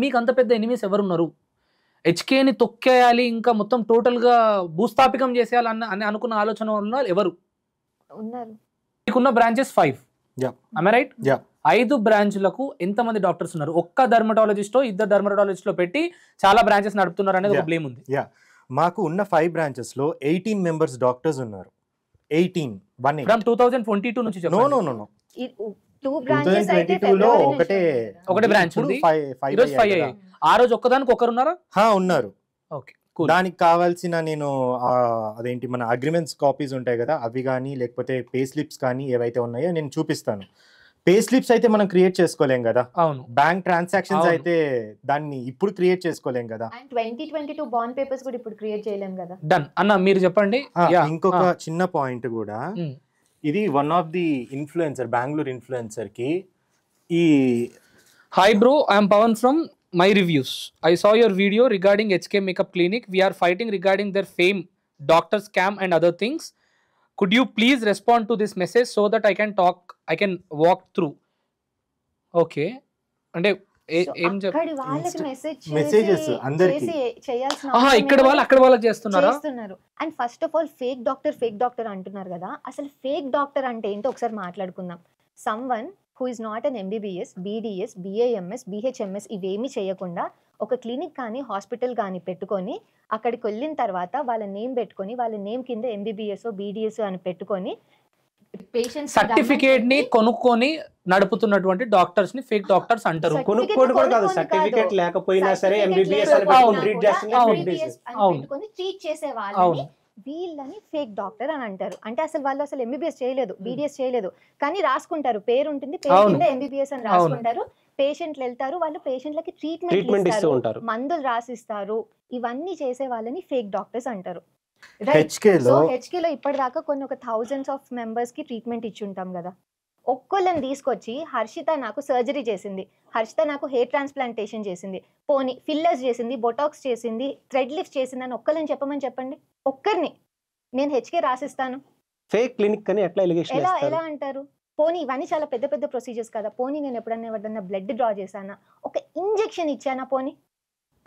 మీకు అంత పెద్ద ఎనిమీస్ ఎవరున్నారు? హెచ్కేని తొక్కేయాలి, ఇంకా మొత్తం టోటల్ గా భూస్థాపికం చేసేయాలి అని అనుకున్న ఆలోచన ఉన్న ఎవరు ఉన్నారు? మీకున్న branches 5. Yeah. am I right? Yeah. 5 బ్రాంచ్లకు ఎంతమంది డాక్టర్స్ ఉన్నారు? ఒక్క డర్మటాలజిస్టో 2 డర్మటాలజిస్ట్లో పెట్టి చాలా బ్రాంచెస్ నడుపుతున్నారు అనేది ఒక Yeah. బ్లేమ్ ఉంది. మాకు ఉన్న 5 branches లో 18 మెంబర్స్ డాక్టర్స్ ఉన్నారు. 18 ఫ్రమ్ 2022 నుంచి నో చెప్పండి. నో నో నో 2 branches అయితే 2022 లో February ఒకటే నుంచి ఒకటే branch ఇప్పుడు ఉంది. five ఈరోజు 5 అయ్యాయి అయ్యాయి. ఆ రోజు ఒక్కదానికి ఒకరున్నారా? కదా. ఉన్నారు. Okay, cool. దానికి కావాల్సిన నేను అదేంటి మన అగ్రిమెంట్స్ కాపీస్ ఉంటాయి కదా, అవి కానీ లేకపోతే పే స్లిప్స్ కానీ ఏవైతే ఉన్నాయో నేను చూపిస్తాను. పే స్లిప్స్ అయితే మనం క్రియేట్ చేసుకోలేం కదా, అవును. బ్యాంక్ ట్రాన్సాక్షన్స్ అవును. అయితే దాన్ని ఇప్పుడు క్రియేట్ చేసుకోలేం కదా. అండ్ 2022 బాండ్ పేపర్స్ కూడా ఇప్పుడు క్రియేట్ చేయలేం కదా. డన్ అన్న, మీరు చెప్పండి. Yeah. ఇంకొక చిన్న పాయింట్ కూడా, ఇది one of the influencer, Bengaluru influencer కి ఈ Hi bro, I am Pawan from My Reviews. I saw your video regarding HK Makeup Clinic. We are fighting regarding their fame, doctor scam and other things. Could you please respond to this message so that I can walk through? Okay. అంటే ఏం అక్కడి వాళ్ళకి messages అందరికీ. చేయాల్సిన ఇక్కడ వాళ్ళు అక్కడ వాళ్ళకి చేస్తున్నారా? చేస్తున్నారు. And first of all fake doctor అంటున్నారు కదా, అసలు ఫేక్ డాక్టర్ అంటే ఏంటో ఒకసారి మాట్లాడుకుందాం. Someone who is not an MBBS, BDS, BAMS, BHMS ఇవేమీ చేయకుండా ఒక క్లినిక్ కానీ హాస్పిటల్ కానీ పెట్టుకొని అక్కడికి వెళ్ళిన తర్వాత వాళ్ళ నేమ్ పెట్టుకొని వాళ్ళ నేమ్ కింద MBBS BDS అని పెట్టుకొని పేషెంట్ సర్టిఫికేట్ ని కొనుక్కొని నడుపుతున్నటువంటి డాక్టర్స్ ని ఫేక్ డాక్టర్స్ అంటారు. కొనుక్కోడు కూడా కాదు, సర్టిఫికేట్ లేకపోయినా సరే MBBS అని అవును. ట్రీట్ చేస్తున్నారు. అవును. పెట్టుకొని ట్రీట్ చేసే వాళ్ళని వీళ్ళని ఫేక్ డాక్టర్ అని అంటారు. అంటే అసలు వాళ్ళు MBBS చేయలేదు, BDS చేయలేదు, కానీ రాసుకుంటారు, పేరు ఉంటుంది, పేరు కింద MBBS అని రాసుకుంటారు. పేషెంట్లు వెళ్తారు, వాళ్ళు పేషెంట్లకి ట్రీట్మెంట్ ఇస్తూ ఉంటారు, మందులు రాసిస్తారు. ఇవన్నీ చేసే వాళ్ళని ఫేక్ డాక్టర్స్ అంటారు. హెచ్కేలో ఇప్పటిదాకా ఒక thousands of members కి ట్రీట్మెంట్ ఇచ్చి ఉంటాం కదా. ఒక్కొల్లని తీసుకొచ్చి హర్షిత నాకు సర్జరీ చేసింది, హర్షిత నాకు హెయిర్ ట్రాన్స్ప్లాంటేషన్ చేసింది, పోనీ ఫిల్లర్స్ చేసింది, బొటాక్స్ చేసింది, థ్రెడ్ లిఫ్ట్ చేసింది అని ఒక్కళ్ళని చెప్పండి. ఒక్కరిని నేను హెచ్కే రాసిస్తాను. ఫేక్ క్లినిక్ అని ఎట్లా ఎలిగేషన్ ఎలా అంటారు? పోనీ ఇవన్నీ చాలా పెద్ద పెద్ద ప్రొసీజర్స్ కదా. పోనీ నేను ఎవరన్నా బ్లడ్ డ్రా చేశానా, ఒక ఇంజెక్షన్ ఇచ్చానా, పోనీ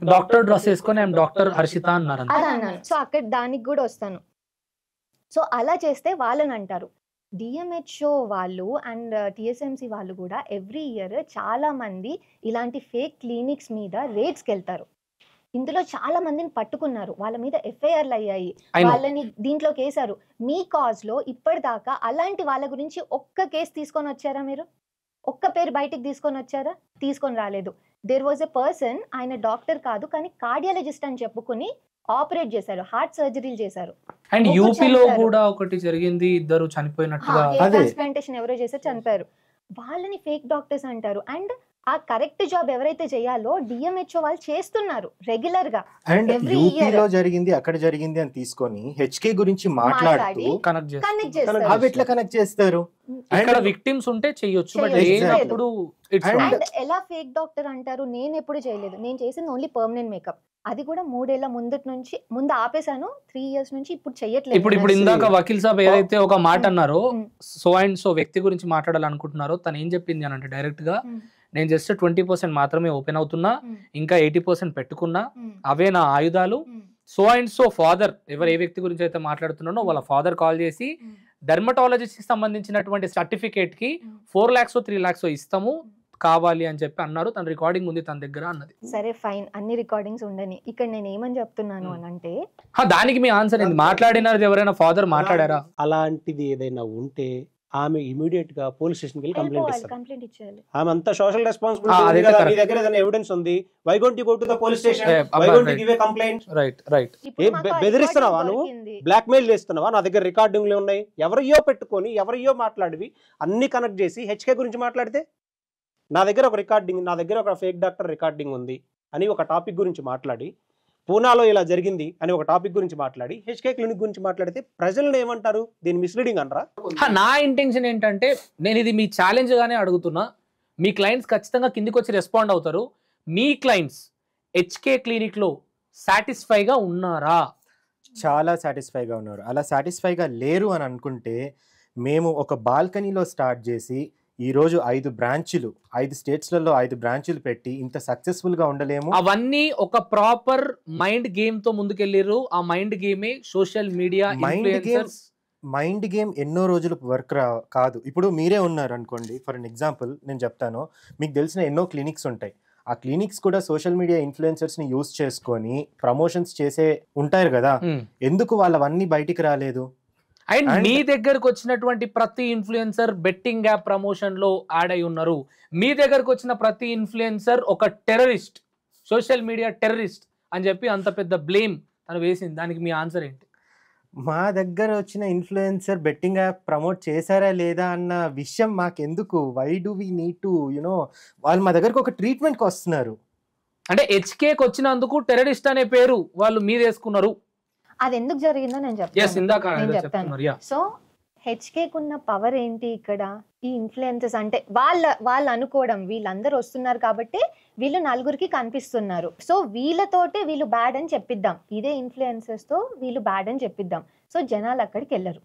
డాక్టర్ డ్రెస్ వేసుకొని డాక్టర్ హర్షిత అన్నారు. అన్నాను. సో అక్కడ దానికి కూడా వస్తాను. సో అలా చేస్తే వాళ్ళని అంటారు. DMHO వాళ్ళు అండ్ TSMC వాళ్ళు కూడా ఎవ్రీ ఇయర్ చాలా మంది ఇలాంటి ఫేక్ క్లినిక్స్ మీద రేట్స్కి వెళ్తారు. ఇందులో చాలా మందిని పట్టుకున్నారు, వాళ్ళ మీద FIRలు అయ్యాయి, వాళ్ళని దీంట్లోకి వేశారు. మీ కాజ్ లో ఇప్పటిదాకా అలాంటి వాళ్ళ గురించి ఒక్క కేసు తీసుకొని వచ్చారా మీరు? ఒక్క పేరు బయటికి తీసుకొని రాలేదు. దేర్ వాజ్ ఎ పర్సన్, ఆయన డాక్టర్ కాదు కానీ కార్డియాలజిస్ట్ అని చెప్పుకుని ఆపరేట్ చేశారు, హార్ట్ సర్జరీలు చేశారు. అండ్ యూపీలో కూడా ఒకటి జరిగింది, ఇద్దరు చనిపోయినట్టుగా. ట్రాన్స్ప్లాంటేషన్ ఎవరో చేస్తే చనిపోయారు. వాళ్ళని ఫేక్ డాక్టర్స్ అంటారు. అండ్ ఆ కరెక్ట్ జాబ్ ఎవరైతే చేయాలో DMHO వాళ్ళు చేస్తున్నారు రెగ్యులర్ గా. అండ్ యూపీలో జరిగింది అక్కడ జరిగింది అని తీసుకొని HK గురించి మాట్లాడుతూ కనెక్ట్ చేస్తారు. అవి ఎట్లా కనెక్ట్ చేస్తారు? ఇక్కడ విక్టిమ్స్ ఉంటే చేయొచ్చు, బట్ లేనప్పుడు అండ్ ఎలా ఫేక్ డాక్టర్ అంటారు? నేను ఎప్పుడు చేయలేదు, నేను చేసింది ఓన్లీ పర్మనెంట్ మేకప్. అది కూడా 3 ఏళ్ల ముందు ఆపేశాను, 3 years నుంచి ఇప్పుడు చెయ్యట్లేదు. ఇప్పుడు ఇందాక వకీల్ సాబ్ ఏదైతే ఒక మాట అన్నారో, సో అండ్ సో వ్యక్తి గురించి మాట్లాడాలనుకుంటున్నారో, తను ఏం చెప్పింది అని అంటే డైరెక్ట్ గా, నేను జస్ట్ 20% మాత్రమే ఓపెన్ అవుతున్నా, ఇంకా 80% పెట్టుకున్నా, అవే నా ఆయుధాలు. సో అండ్ సో ఫాదర్, ఎవరు ఏ వ్యక్తి గురించి అయితే మాట్లాడుతున్నానో వాళ్ళ ఫాదర్ కాల్ చేసి డెర్మటాలజిస్ట్ కి సంబంధించినటువంటి సర్టిఫికేట్ కి 4 lakhs 3 lakhs ఇస్తాము కావాలి అని చెప్పి అన్నారు. తన రికార్డింగ్ ఉంది తన దగ్గర అన్నది. సరే ఫైన్, అన్ని రికార్డింగ్స్ ఉండని. ఇక్కడ నేను ఏమని చెప్తున్నాను అని అంటే, దానికి మీ ఆన్సర్ ఏంది? మాట్లాడినారు ఎవరైనా ఫాదర్ మాట్లాడారా? అలాంటిది ఏదైనా ఉంటే ఆమె ఇమీడియట్ గా పోలీస్ స్టేషన్ కి కంప్లైంట్ ఇచ్చేయాలి. ఆమె అంతా సోషల్ రెస్పాన్సిబిలిటీ. దగ్గర ఏదైనా ఎవిడెన్స్ ఉంది, why don't you go to the police station, why don't you give a complaint? Right. బెదిరిస్తున్నావా నువ్వు? బ్లాక్ మెయిల్ చేస్తున్నావా? నా దగ్గర రికార్డింగ్లు ఉన్నాయి, ఎవరియో పెట్టుకొని ఎవరియో మాట్లాడివి అన్ని కనెక్ట్ చేసి HK గురించి మాట్లాడితే, నా దగ్గర ఒక ఫేక్ డాక్టర్ రికార్డింగ్ ఉంది అని ఒక టాపిక్ గురించి మాట్లాడి, పూనాలో ఇలా జరిగింది అని ఒక టాపిక్ గురించి మాట్లాడి, HK క్లినిక్ గురించి మాట్లాడితే ప్రజలను ఏమంటారు? దీని మిస్లీడింగ్ అనరా? నా ఇంటెన్షన్ ఏంటంటే, నేను ఇది మీ ఛాలెంజ్ గానే అడుగుతున్నా. మీ క్లయింట్స్ ఖచ్చితంగా కిందికి వచ్చి రెస్పాండ్ అవుతారు. మీ క్లయింట్స్ HK క్లినిక్ లో సాటిస్ఫైగా ఉన్నారా? చాలా సాటిస్ఫైగా ఉన్నారు. అలా సాటిస్ఫైగా లేరు అని అనుకుంటే మేము ఒక బాల్కనీలో స్టార్ట్ చేసి ఈరోజు 5 బ్రాంచులు 5 స్టేట్స్లలో 5 బ్రాంచులు పెట్టి ఇంత సక్సెస్ఫుల్గా ఉండలేము. అవన్నీ ఒక ప్రాపర్ మైండ్ గేమ్ తో ముందుకెళ్ళారు. ఆ మైండ్ గేమే సోషల్ మీడియా మైండ్ గేమ్ ఎన్నో రోజులు వర్క్ కాదు. ఇప్పుడు మీరే ఉన్నారు అనుకోండి, ఫర్ అన్ ఎగ్జాంపుల్ నేను చెప్తాను, మీకు తెలిసిన ఎన్నో క్లినిక్స్ ఉంటాయి. ఆ క్లినిక్స్ కూడా సోషల్ మీడియా ఇన్ఫ్లుయెన్సర్స్ ని యూజ్ చేసుకొని ప్రమోషన్స్ చేసే ఉంటారు కదా, ఎందుకు వాళ్ళవన్నీ బయటికి రాలేదు? అండ్ మీ దగ్గరకు వచ్చినటువంటి ప్రతి ఇన్ఫ్లుయెన్సర్ బెట్టింగ్ యాప్ ప్రమోషన్ లో యాడ్ అయి ఉన్నారు. మీ దగ్గరకు వచ్చిన ప్రతి ఇన్ఫ్లుయెన్సర్ ఒక టెర్రరిస్ట్, సోషల్ మీడియా టెర్రరిస్ట్ అని చెప్పి అంత పెద్ద బ్లేమ్ తను వేసింది. దానికి మీ ఆన్సర్ ఏంటి? మా దగ్గర వచ్చిన ఇన్ఫ్లుయెన్సర్ బెట్టింగ్ యాప్ ప్రమోట్ చేశారా లేదా అన్న విషయం మాకెందుకు? Why do we need to you know, వాళ్ళు మా దగ్గరకు ఒక ట్రీట్మెంట్కి వస్తున్నారు. అంటే హెచ్కేకి వచ్చినందుకు టెర్రరిస్ట్ అనే పేరు వాళ్ళు మీద వేసుకున్నారు. అది ఎందుకు జరిగిందో నేను చెప్తాను. సో హెచ్కేకి ఉన్న పవర్ ఏంటి ఇక్కడ? ఈ ఇన్ఫ్లుయెన్సెస్ అంటే వాళ్ళు అనుకోవడం వీళ్ళందరూ వస్తున్నారు కాబట్టి వీళ్ళు నలుగురికి కనిపిస్తున్నారు, సో వీళ్ళతోటే వీళ్ళు బ్యాడ్ అని చెప్పిద్దాం, ఇదే ఇన్ఫ్లుయెన్సెస్ తో వీళ్ళు బ్యాడ్ అని చెప్పిద్దాం. సో జనాలు అక్కడికి వెళ్ళరు.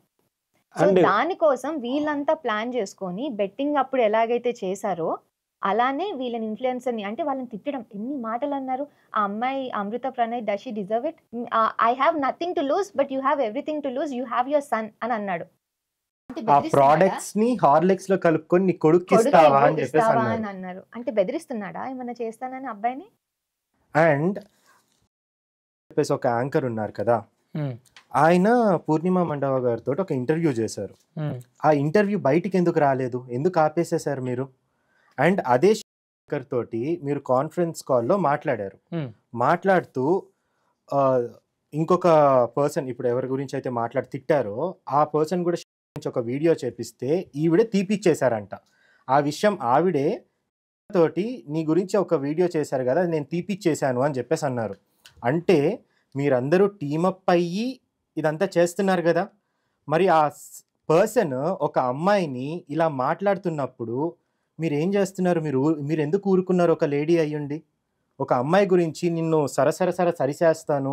సో దానికోసం వీళ్ళంతా ప్లాన్ చేసుకొని బెట్టింగ్ అప్పుడు ఎలాగైతే చేశారో అలానే వీళ్ళని ఇన్ఫ్లుయెన్సర్ని అంటే వాళ్ళని తిట్టడం. ఎన్ని మాటలు అన్నారు ఆ అమ్మాయి Amrutha Pranay, does she deserve it? I have nothing to lose but you have everything to lose, you have your son అని అన్నాడు. ఆ ప్రొడక్ట్స్ ని హార్లిక్స్ లో కలుపుకొని నీ కొడుకు ఇస్తావా అని చెప్పేసి అన్నారు. అంటే బెదిరిస్తున్నాడా ఏమన్నా చేస్తానని అబ్బాయిని? అండ్ చెప్పేసి ఒక యాంకర్ ఉన్నారు కదా, ఆయన పూర్ణిమ మండవ గారితో ఒక ఇంటర్వ్యూ చేశారు. ఆ ఇంటర్వ్యూ బయటికి ఎందుకు రాలేదు? ఎందుకు ఆపేసేసారు మీరు? అండ్ అదే యాంకర్ తోటి మీరు కాన్ఫరెన్స్ కాల్లో మాట్లాడారు. మాట్లాడుతూ ఇంకొక పర్సన్, ఇప్పుడు ఎవరి గురించి అయితే తిట్టారో ఆ పర్సన్ కూడా ఒక వీడియో చేపిస్తే ఈవిడే తీపిచ్చేశారంట. ఆ విషయం ఆవిడే తోటి నీ గురించి ఒక వీడియో చేశారు కదా, నేను తీపిచ్చేశాను అని చెప్పేసి అన్నారు. అంటే మీరందరూ టీమప్ అయ్యి ఇదంతా చేస్తున్నారు కదా, మరి ఆ పర్సన్ ఒక అమ్మాయిని ఇలా మాట్లాడుతున్నప్పుడు మీరు ఏం చేస్తున్నారు? మీరు ఎందుకు ఊరుకున్నారు? ఒక లేడీ అయ్యుండి ఒక అమ్మాయి గురించి నిన్ను సరిచేస్తాను,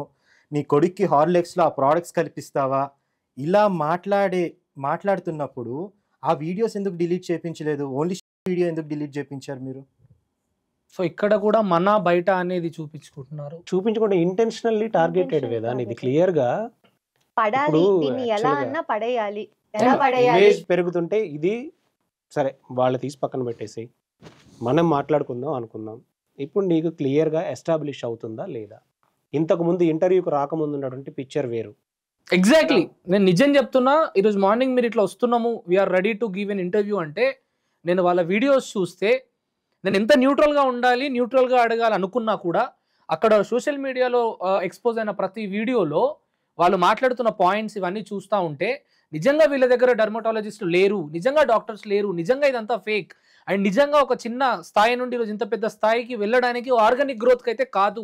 నీ కొడుక్కి హార్లిక్స్లో ఆ ప్రోడక్ట్స్ కల్పిస్తావా, ఇలా మాట్లాడుతున్నప్పుడు ఆ వీడియోస్ ఎందుకు డిలీట్ చేయించలేదు? ఓన్లీ వీడియో ఎందుకు డిలీట్ చేయించారు మీరు? సో ఇక్కడ కూడా మన బయట అనేది చూపించుకుంటే ఇంటెన్షనల్లీ టార్గెటెడ్ వేదా, ఇది క్లియర్ గా పడాలి. దీన్ని ఎలా అన్నా పడేయాలి. ఇమేజ్ పెరుగుతుంటే ఇది సరే వాళ్ళు తీసి పక్కన పెట్టేసి మనం మాట్లాడుకుందాం అనుకుందాం. ఇప్పుడు నీకు క్లియర్ గా ఎస్టాబ్లిష్ అవుతుందా లేదా? ఇంతకు ముందు ఇంటర్వ్యూకి రాకముందు ఉన్నటువంటి పిక్చర్ వేరు. ఎగ్జాక్ట్లీ, నేను నిజం చెప్తున్నా. ఈరోజు మార్నింగ్ మీరు ఇట్లా వస్తున్నాము, we are ready to give an interview అంటే నేను వాళ్ళ వీడియోస్ చూస్తే నేను ఎంత న్యూట్రల్గా ఉండాలి, న్యూట్రల్గా అడగాలి అనుకున్నా కూడా అక్కడ సోషల్ మీడియాలో ఎక్స్పోజ్ అయిన ప్రతి వీడియోలో వాళ్ళు మాట్లాడుతున్న పాయింట్స్ ఇవన్నీ చూస్తూ ఉంటే నిజంగా వీళ్ళ దగ్గర డర్మటాలజిస్టులు లేరు, నిజంగా డాక్టర్స్ లేరు, నిజంగా ఇదంతా ఫేక్. అండ్ నిజంగా ఒక చిన్న స్థాయి నుండి ఈరోజు ఇంత పెద్ద స్థాయికి వెళ్ళడానికి ఆర్గానిక్ గ్రోత్కి అయితే కాదు,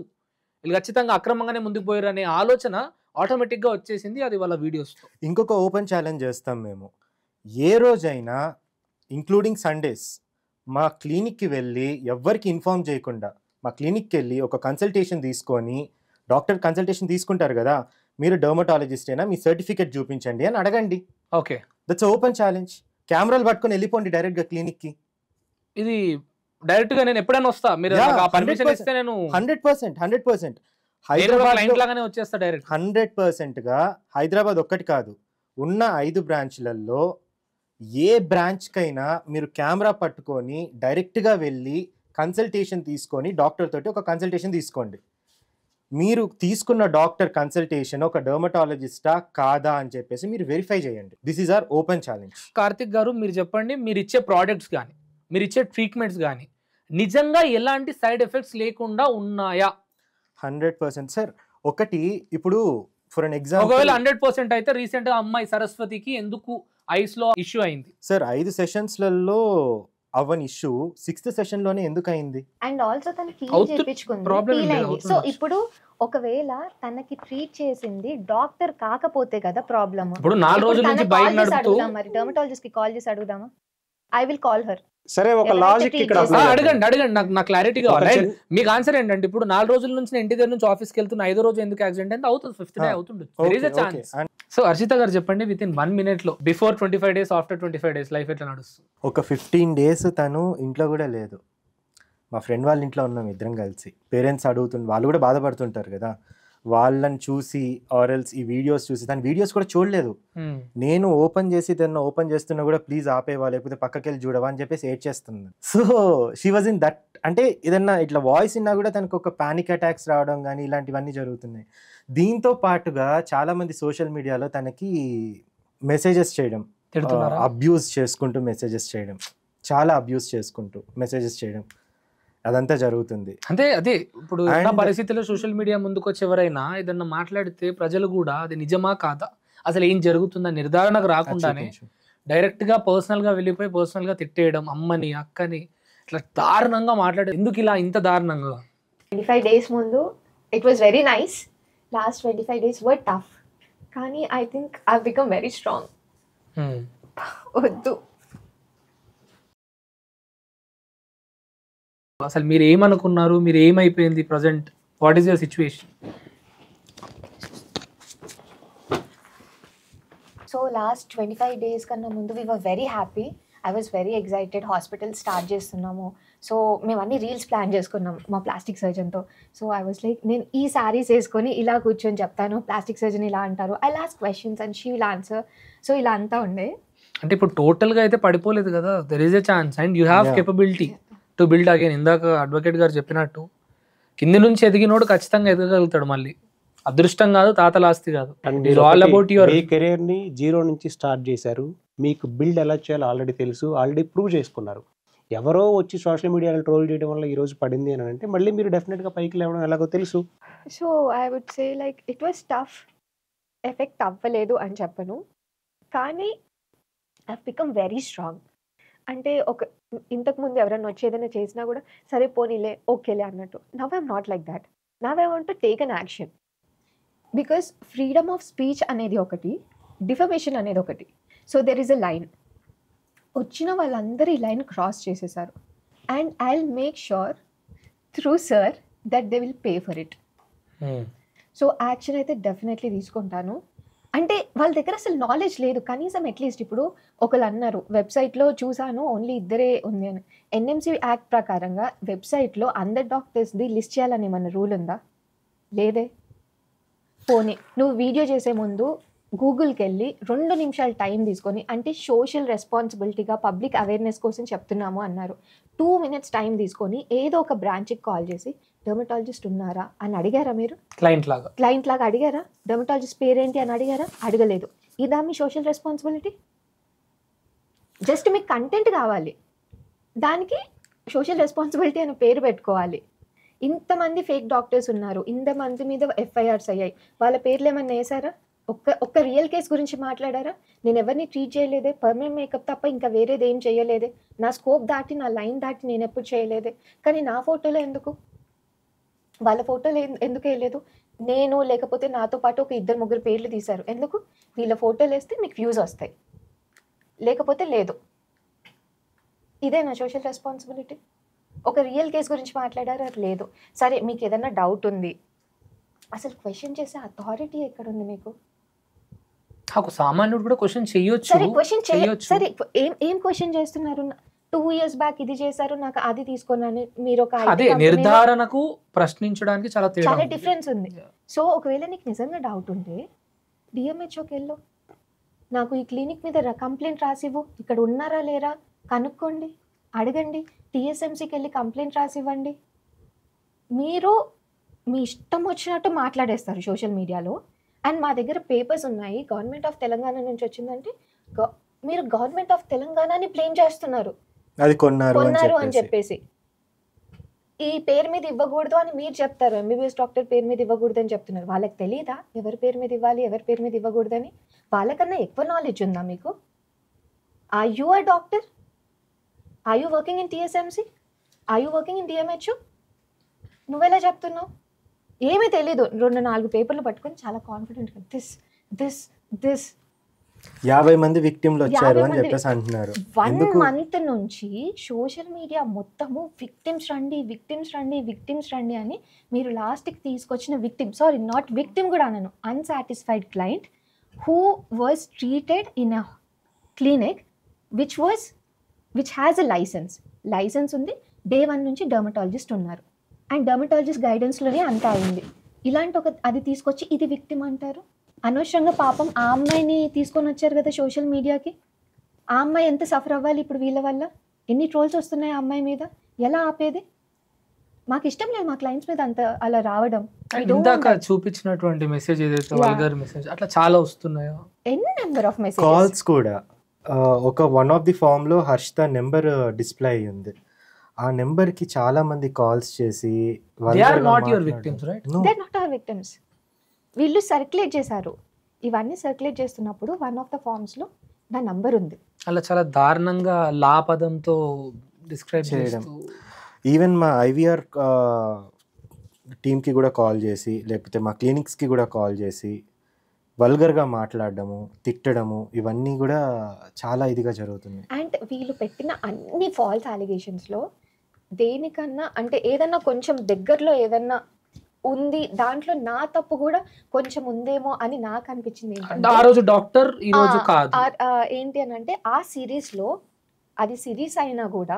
వీళ్ళు ఖచ్చితంగా అక్రమంగానే ముందుకు పోయారు అనే ఆలోచన ఆటోమేటిక్గా వచ్చేసింది. అది వాళ్ళ వీడియోస్తో. ఇంకొక ఓపెన్ ఛాలెంజ్ చేస్తాం మేము. ఏ రోజైనా ఇంక్లూడింగ్ సండేస్ మా క్లినిక్కి వెళ్ళి ఎవ్వరికి ఇన్ఫార్మ్ చేయకుండా మా క్లినిక్కి వెళ్ళి ఒక కన్సల్టేషన్ తీసుకొని, డాక్టర్ కన్సల్టేషన్ తీసుకుంటారు కదా, మీరు డర్మటాలజిస్టేనా, మీ సర్టిఫికేట్ చూపించండి అని అడగండి. Okay, that's open challenge. కెమెరాలు పట్టుకొని వెళ్ళిపోండి డైరెక్ట్గా క్లినిక్కి. ఇది డైరెక్ట్గా నేను ఎప్పుడైనా వస్తా, మీరు పర్మిషన్ ఇస్తే నేను 100% హైదరాబాద్ వచ్చేస్తా డైరెక్ట్. 100%గా హైదరాబాద్ ఒక్కటి కాదు, ఉన్న 5 బ్రాంచ్లలో ఏ బ్రాంచ్కైనా మీరు కెమెరా పట్టుకొని డైరెక్ట్గా వెళ్ళి కన్సల్టేషన్ తీసుకొని డాక్టర్ తోటి ఒక కన్సల్టేషన్ తీసుకోండి. మీరు తీసుకున్న డాక్టర్ కన్సల్టేషన్ ఒక డర్మటాలజిస్టా కాదా అని చెప్పేసి మీరు వెరిఫై చేయండి. This is our open challenge. Karthik గారు, మీరు చెప్పండి, మీరు ఇచ్చే ప్రోడక్ట్స్ కానీ మీరు ఇచ్చే ట్రీట్మెంట్స్ కానీ నిజంగా ఎలాంటి సైడ్ ఎఫెక్ట్స్ లేకుండా ఉన్నాయా? 100% సార్. ఒకటి ఇప్పుడు ఫర్ అన్ ఎగ్జాంపుల్, ఒకవేళ 100% అయితే రీసెంట్ గా అమ్మాయి సరస్వతికి ఎందుకు ఐస్ లో ఇష్యూ అయింది సార్? 5 సెషన్స్లలో అవన్ ఇష్యూ 6th సెషన్లోనే ఎందుకు అయింది? అండ్ ఆల్సో తను హీల్ చేయించుకుంది. సో ఇప్పుడు ఒకవేళ తనకి ట్రీట్ చేసింది డాక్టర్ కాకపోతే కదా ప్రాబ్లమ్. ఇప్పుడు 4 రోజుల నుంచి బైక్ నడుపుతూ మరి డర్మటాలజిస్ట్ కి కాల్ చేసి అడుగుదామా? I will call her. సరే ఒక ఎవరైతే లాజిక్ treat ఇక్కడ చేస్తారో. apply అడగండి అడగండి, నాకు క్లారిటీ ఒక కావాలి. చిన్న- మీకు ఆన్సర్ ఏంటంటే ఇప్పుడు 4 రోజుల నుంచి నేను ఇంటి దగ్గర నుంచి ఆఫీస్కి వెళ్తున్నా, 5దో రోజు ఎందుకు యాక్సిడెంట్ అంటే అవుతుంది, 5th డే అవుతుంది. There is a chance. So Harshita garu చెప్పండి, విత్ ఇన్ 1 minute లో before 25 days, after 25 days life ఎట్లా నడుస్తుంది? ఒక 15 days తను ఇంట్లో కూడా లేదు. మా ఫ్రెండ్ వాళ్ళ ఇంట్లో ఉన్నాం ఇద్దరం కలిసి. పేరెంట్స్ అడుగుతుంటే వాళ్ళు కూడా బాధపడుతుంటారు కదా, వాళ్ళని చూసి ఆర్ఎల్స్ ఈ వీడియోస్ చూసి, దాని వీడియోస్ కూడా చూడలేదు. నేను ఓపెన్ చేసి దాన్ని ఓపెన్ చేస్తున్నా కూడా ప్లీజ్ ఆపేవా, లేకపోతే పక్కకి వెళ్ళి చూడవా అని చెప్పేసి ఏడ్ చేస్తుంది. So she was in that, అంటే ఏదన్నా ఇట్లా వాయిస్ విన్నా కూడా తనకు ఒక పానిక్ అటాక్స్ రావడం కానీ ఇలాంటివన్నీ జరుగుతున్నాయి. దీంతో పాటుగా చాలా మంది సోషల్ మీడియాలో తనకి మెసేజెస్ చేయడం, అబ్యూస్ చేసుకుంటూ మెసేజెస్ చేయడం, చాలా అబ్యూస్ చేసుకుంటూ మెసేజెస్ చేయడం, అదంతా జరుగుతుంది. అంటే అదే ఇప్పుడు ఉన్న పరిస్థితుల్లో సోషల్ మీడియా ముందుకు వచ్చి ఎవరైనా ఏదన్నా మాట్లాడితే ప్రజలు కూడా అది నిజమా కాదా, అసలు ఏం జరుగుతుందా నిర్ధారణకు రాకుండానే డైరెక్ట్ గా పర్సనల్ గా వెళ్ళిపోయి పర్సనల్ గా తిట్టేయడం, అమ్మని అక్కని ఇట్లా దారుణంగా మాట్లాడే. ఎందుకు ఇలా ఇంత దారుణంగా? 25 days ముందు it was very nice, last 25 days were tough. కానీ I think I become very strong. వద్దు, అసలు మీరు ఏమనుకున్నారు, మీరు ఏమైపోయింది present, what is your situation? So last 25 days కన్నా ముందు we were very happy. I was very excited. Hospital start చేస్తున్నాము. సో మేము అన్ని రీల్స్ ప్లాన్ చేసుకున్నాం మా ప్లాస్టిక్ సర్జన్తో. సో ఐ వాజ్ లైక్, నేను ఈ శారీస్ వేసుకొని ఇలా కూర్చొని చెప్తాను, ప్లాస్టిక్ సర్జన్ ఇలా అంటారు, I last questions and she will answer. So ఇలా అంతా ఉండే. అంటే ఇప్పుడు టోటల్ గా అయితే పడిపోలేదు కదా, there is a chance and you have capability to build again. ఇందాక అడ్వకేట్ గారు చెప్పినట్టు కింది నుంచి ఎదిగినోడు ఖచ్చితంగా ఎదగలుగుతాడు మళ్ళీ. అదృష్టం కాదు, తాతల ఆస్తి కాదు. ఆల్ అబౌట్ యువర్ కెరీర్ ని 0 నుంచి స్టార్ట్ చేశారు. మీకు బిల్డ్ ఎలా చేయాలో ఆల్రెడీ తెలుసు, ఆల్రెడీ ప్రూవ్ చేసుకున్నారు. ఎవరో వచ్చి సోషల్ మీడియాలో ట్రోల్ చేయడం వల్ల ఈ రోజు పడింది అని అంటే మళ్ళీ మీరు డెఫినెట్ గా పైకి లేవడం ఎలాగో తెలుసు. So I would say like it was tough. Effect అవ్వలేదు అని చెప్పను, కానీ ఐ బికమ్ వెరీ స్ట్రాంగ్. అంటే ఒక ఇంతకుముందు ఎవరైనా వచ్చి ఏదైనా చేసినా కూడా సరే పోనీలే ఓకేలే అన్నట్టు. Now I'm not like that. Now I want to take an action. Because freedom of speech అనేది ఒకటి, డిఫమేషన్ అనేది ఒకటి. So there is a line. వచ్చిన వాళ్ళందరూ ఈ లైన్ క్రాస్ చేసేసారు. And I will make sure through sir that they will pay for it. So action అయితే definitely తీసుకుంటాను. అంటే వాళ్ళ దగ్గర అసలు నాలెడ్జ్ లేదు. కనీసం అట్లీస్ట్ ఇప్పుడు ఒకళ్ళు అన్నారు వెబ్సైట్లో చూసాను ఓన్లీ 2 ఉంది అని. ఎన్ఎంసీ యాక్ట్ ప్రకారంగా వెబ్సైట్లో అందరు డాక్టర్స్ది లిస్ట్ చేయాలని ఏమన్నా రూల్ ఉందా? లేదే. పోనీ నువ్వు వీడియో చేసే ముందు గూగుల్కి వెళ్ళి 2 నిమిషాలు టైం తీసుకొని, అంటే సోషల్ రెస్పాన్సిబిలిటీగా పబ్లిక్ అవేర్నెస్ కోసం చెప్తున్నాము అన్నారు, 2 minutes టైం తీసుకొని ఏదో ఒక బ్రాంచ్కి కాల్ చేసి డెర్మటాలజిస్ట్ ఉన్నారా అని అడిగారా? మీరు క్లయింట్ లాగా అడిగారా? డెర్మటాలజిస్ట్ పేరేంటి అని అడిగారా? అడగలేదు. ఇదా మీ సోషల్ రెస్పాన్సిబిలిటీ? జస్ట్ మీకు కంటెంట్ కావాలి, దానికి సోషల్ రెస్పాన్సిబిలిటీ అని పేరు పెట్టుకోవాలి. ఇంతమంది ఫేక్ డాక్టర్స్ ఉన్నారు, ఇంతమంది మీద ఎఫ్ఐఆర్స్ అయ్యాయి, వాళ్ళ పేర్లు ఏమన్నా వేసారా? ఒక్క రియల్ కేస్ గురించి మాట్లాడారా? నేను ఎవరిని ట్రీట్ చేయలేదే, పర్మనెంట్ మేకప్ తప్ప ఇంకా వేరేది ఏం చేయలేదే, నా స్కోప్ దాటి నా లైన్ దాటి నేను ఎప్పుడు చేయలేదే. కానీ నా ఫోటోలో ఎందుకు, వాళ్ళ ఫోటోలు ఎందుకు వేయలేదు? నేను లేకపోతే నాతో పాటు ఒక 2-3 పేర్లు తీశారు. ఎందుకు? వీళ్ళ ఫోటోలు వేస్తే మీకు వ్యూస్ వస్తాయి, లేకపోతే లేదు. ఇదే నా సోషల్ రెస్పాన్సిబిలిటీ. ఒక రియల్ కేస్ గురించి మాట్లాడారా? లేదు. సరే మీకు ఏదైనా డౌట్ ఉంది, అసలు క్వశ్చన్ చేసే అథారిటీ ఎక్కడుంది మీకు? ఒక సామాన్యుడు కూడా క్వశ్చన్ చేయొచ్చు. సరే క్వశ్చన్ చేయొచ్చు. సరే ఏం క్వశ్చన్ చేస్తున్నారు? 2 years బ్యాక్ ఇది చేశారు, నాకు అది తీసుకున్నాను. మీరు ఒక అదే నిర్ధారణకు ప్రశ్నించడానికి చాలా డిఫరెన్స్ ఉంది. సో ఒకవేళ నీకు నిజంగా డౌట్ ఉంటే డిఎంహెచ్ఓకి వెళ్ళు, నాకు ఈ క్లినిక్ మీద కంప్లైంట్ రాసివ్వు, ఇక్కడ ఉన్నారా లేరా కనుక్కోండి, అడగండి. టీఎస్ఎంసీకి వెళ్ళి కంప్లైంట్ రాసివ్వండి. మీరు మీ ఇష్టం వచ్చినట్టు మాట్లాడేస్తారు సోషల్ మీడియాలో. అండ్ మా దగ్గర పేపర్స్ ఉన్నాయి, గవర్నమెంట్ ఆఫ్ తెలంగాణ నుంచి వచ్చిందంటే మీరు గవర్నమెంట్ ఆఫ్ తెలంగాణని బ్లేమ్ చేస్తున్నారు, అది కొన్నారు అని చెప్పేసి. ఈ పేరు మీద ఇవ్వకూడదు అని మీరు చెప్తారు, ఎంబీబీఎస్ డాక్టర్ పేరు మీద ఇవ్వకూడదు అని చెప్తున్నారు. వాళ్ళకి తెలియదా ఎవరి పేరు మీద ఇవ్వాలి, ఎవరి పేరు మీద ఇవ్వకూడదని? వాళ్ళకన్నా ఎక్కువ నాలెడ్జ్ ఉందా మీకు? Are you a doctor? Are you working in TSMC? Are you working in DMHO? నువ్వెలా చెప్తున్నావు? ఏమీ తెలీదు. 2-4 పేపర్లు పట్టుకొని చాలా కాన్ఫిడెంట్గా దిస్ దిస్ దిస్. 50 మంది విక్టిమ్లు వచ్చారు అని చెప్పేసి అంటున్నారు. 1 month నుంచి సోషల్ మీడియా మొత్తము విక్టిమ్స్ రండి అని మీరు లాస్ట్కి తీసుకొచ్చిన విక్టిమ్, సారీ నాట్ విక్టిమ్ కూడా అనను, unsatisfied client who was treated in a clinic which has a licence ఉంది. Day 1 నుంచి డర్మటాలజిస్ట్ ఉన్నారు అండ్ డర్మటాలజిస్ట్ గైడెన్స్లోనే అంతా అయింది. ఇలాంటి అది తీసుకొచ్చి ఇది విక్టిమ్ అంటారు. అనవసరంగా పాపం ఆ అమ్మాయిని తీసుకొని వచ్చారు కదా సోషల్ మీడియాకి. ఆ అమ్మాయి ఎంత సఫర్ అవ్వాలి ఇప్పుడు వీళ్ళ వల్ల. ఎన్ని ట్రోల్స్ వస్తున్నాయి ఆ అమ్మాయి మీద, ఎలా ఆపేది? మాకు ఇష్టం లేదు మా క్లయింట్స్ మీద అంత అలా రావడం. ఇందాక చూపించినటువంటి మెసేజ్ ఏదైతే వల్గర్ మెసేజ్ అట్లా చాలా వస్తున్నాయో, ఎన్ని నెంబర్ ఆఫ్ మెసేజెస్, కాల్స్ కూడా. ఒక వన్ ఆఫ్ ది ఫామ్ లో హర్షిత నెంబర్ డిస్ప్లే అయ్యి ఉంది. ఆ నెంబర్ కి చాలా మంది కాల్స్ చేసి వీళ్ళు సర్క్యులేట్ చేశారు. ఇవన్నీ సర్క్యులేట్ చేస్తున్నప్పుడు వన్ ఆఫ్ ద ఫార్మ్స్ లో నా నంబర్ ఉంది. అలా చాలా దారుణంగా లాపదంతో డిస్క్రైబ్ చేయడం. ఈవెన్ మా ఐవీఆర్ టీమ్కి కూడా కాల్ చేసి, లేకపోతే మా క్లినిక్స్కి కూడా కాల్ చేసి వల్గర్గా మాట్లాడడము, తిట్టడము, ఇవన్నీ కూడా చాలా ఇదిగా జరుగుతుంది. అండ్ వీళ్ళు పెట్టిన అన్ని ఫాల్స్ అలిగేషన్స్లో దేనికన్నా అంటే ఏదన్నా కొంచెం దగ్గరలో ఏదన్నా ఉంది, దాంట్లో నా తప్పు కూడా కొంచెం ఉందేమో అని నాకు అనిపించింది. ఆ రోజు డాక్టర్, ఈ రోజు కాదు. ఏంటి అని అంటే ఆ సిరీస్లో, అది సిరీస్ అయినా కూడా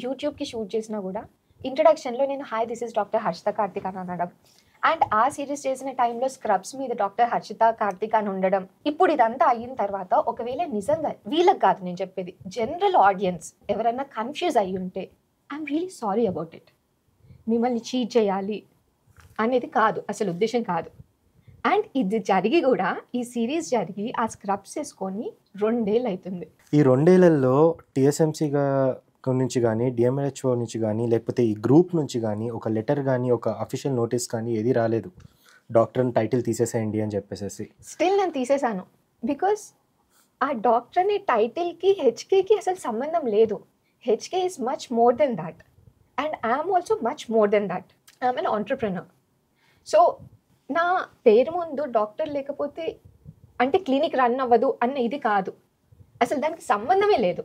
యూట్యూబ్కి షూట్ చేసినా కూడా ఇంట్రడక్షన్లో నేను hi this is doctor Harshita Karthik అని అనడం, అండ్ ఆ సిరీస్ చేసిన టైంలో స్క్రబ్స్ మీద డాక్టర్ హర్షిత కార్తిక్ అని ఉండడం. ఇప్పుడు ఇదంతా అయిన తర్వాత ఒకవేళ నిజంగా వీళ్ళకి కాదు నేను చెప్పేది, జనరల్ ఆడియన్స్ ఎవరైనా కన్ఫ్యూజ్ అయ్యి ఉంటే I'm really sorry about it. మిమ్మల్ని చీట్ చేయాలి అనేది కాదు, అసలు ఉద్దేశం కాదు. అండ్ ఇది జరిగి కూడా, ఈ సిరీస్ జరిగి ఆ స్క్రబ్స్ వేసుకొని 2 ఏళ్ళు అవుతుంది. ఈ 2 ఏళ్లలో టీఎస్ఎంసీగా నుంచి కానీ, డిఎంహెచ్ఓ నుంచి కానీ, లేకపోతే ఈ గ్రూప్ నుంచి కానీ ఒక లెటర్ కానీ, ఒక అఫీషియల్ నోటీస్ కానీ ఏది రాలేదు, డాక్టర్ని టైటిల్ తీసేసేయండి అని చెప్పేసి. స్టిల్ నేను తీసేశాను. బికాస్ ఆ డాక్టర్ అనే టైటిల్కి హెచ్కేకి అసలు సంబంధం లేదు. HK is much more than that and I'm also much more than that. I'm an entrepreneur. So నా పేరు ముందు డాక్టర్ లేకపోతే అంటే క్లినిక్ రన్ అవ్వదు అన్న ఇది కాదు, అసలు దానికి సంబంధమే లేదు.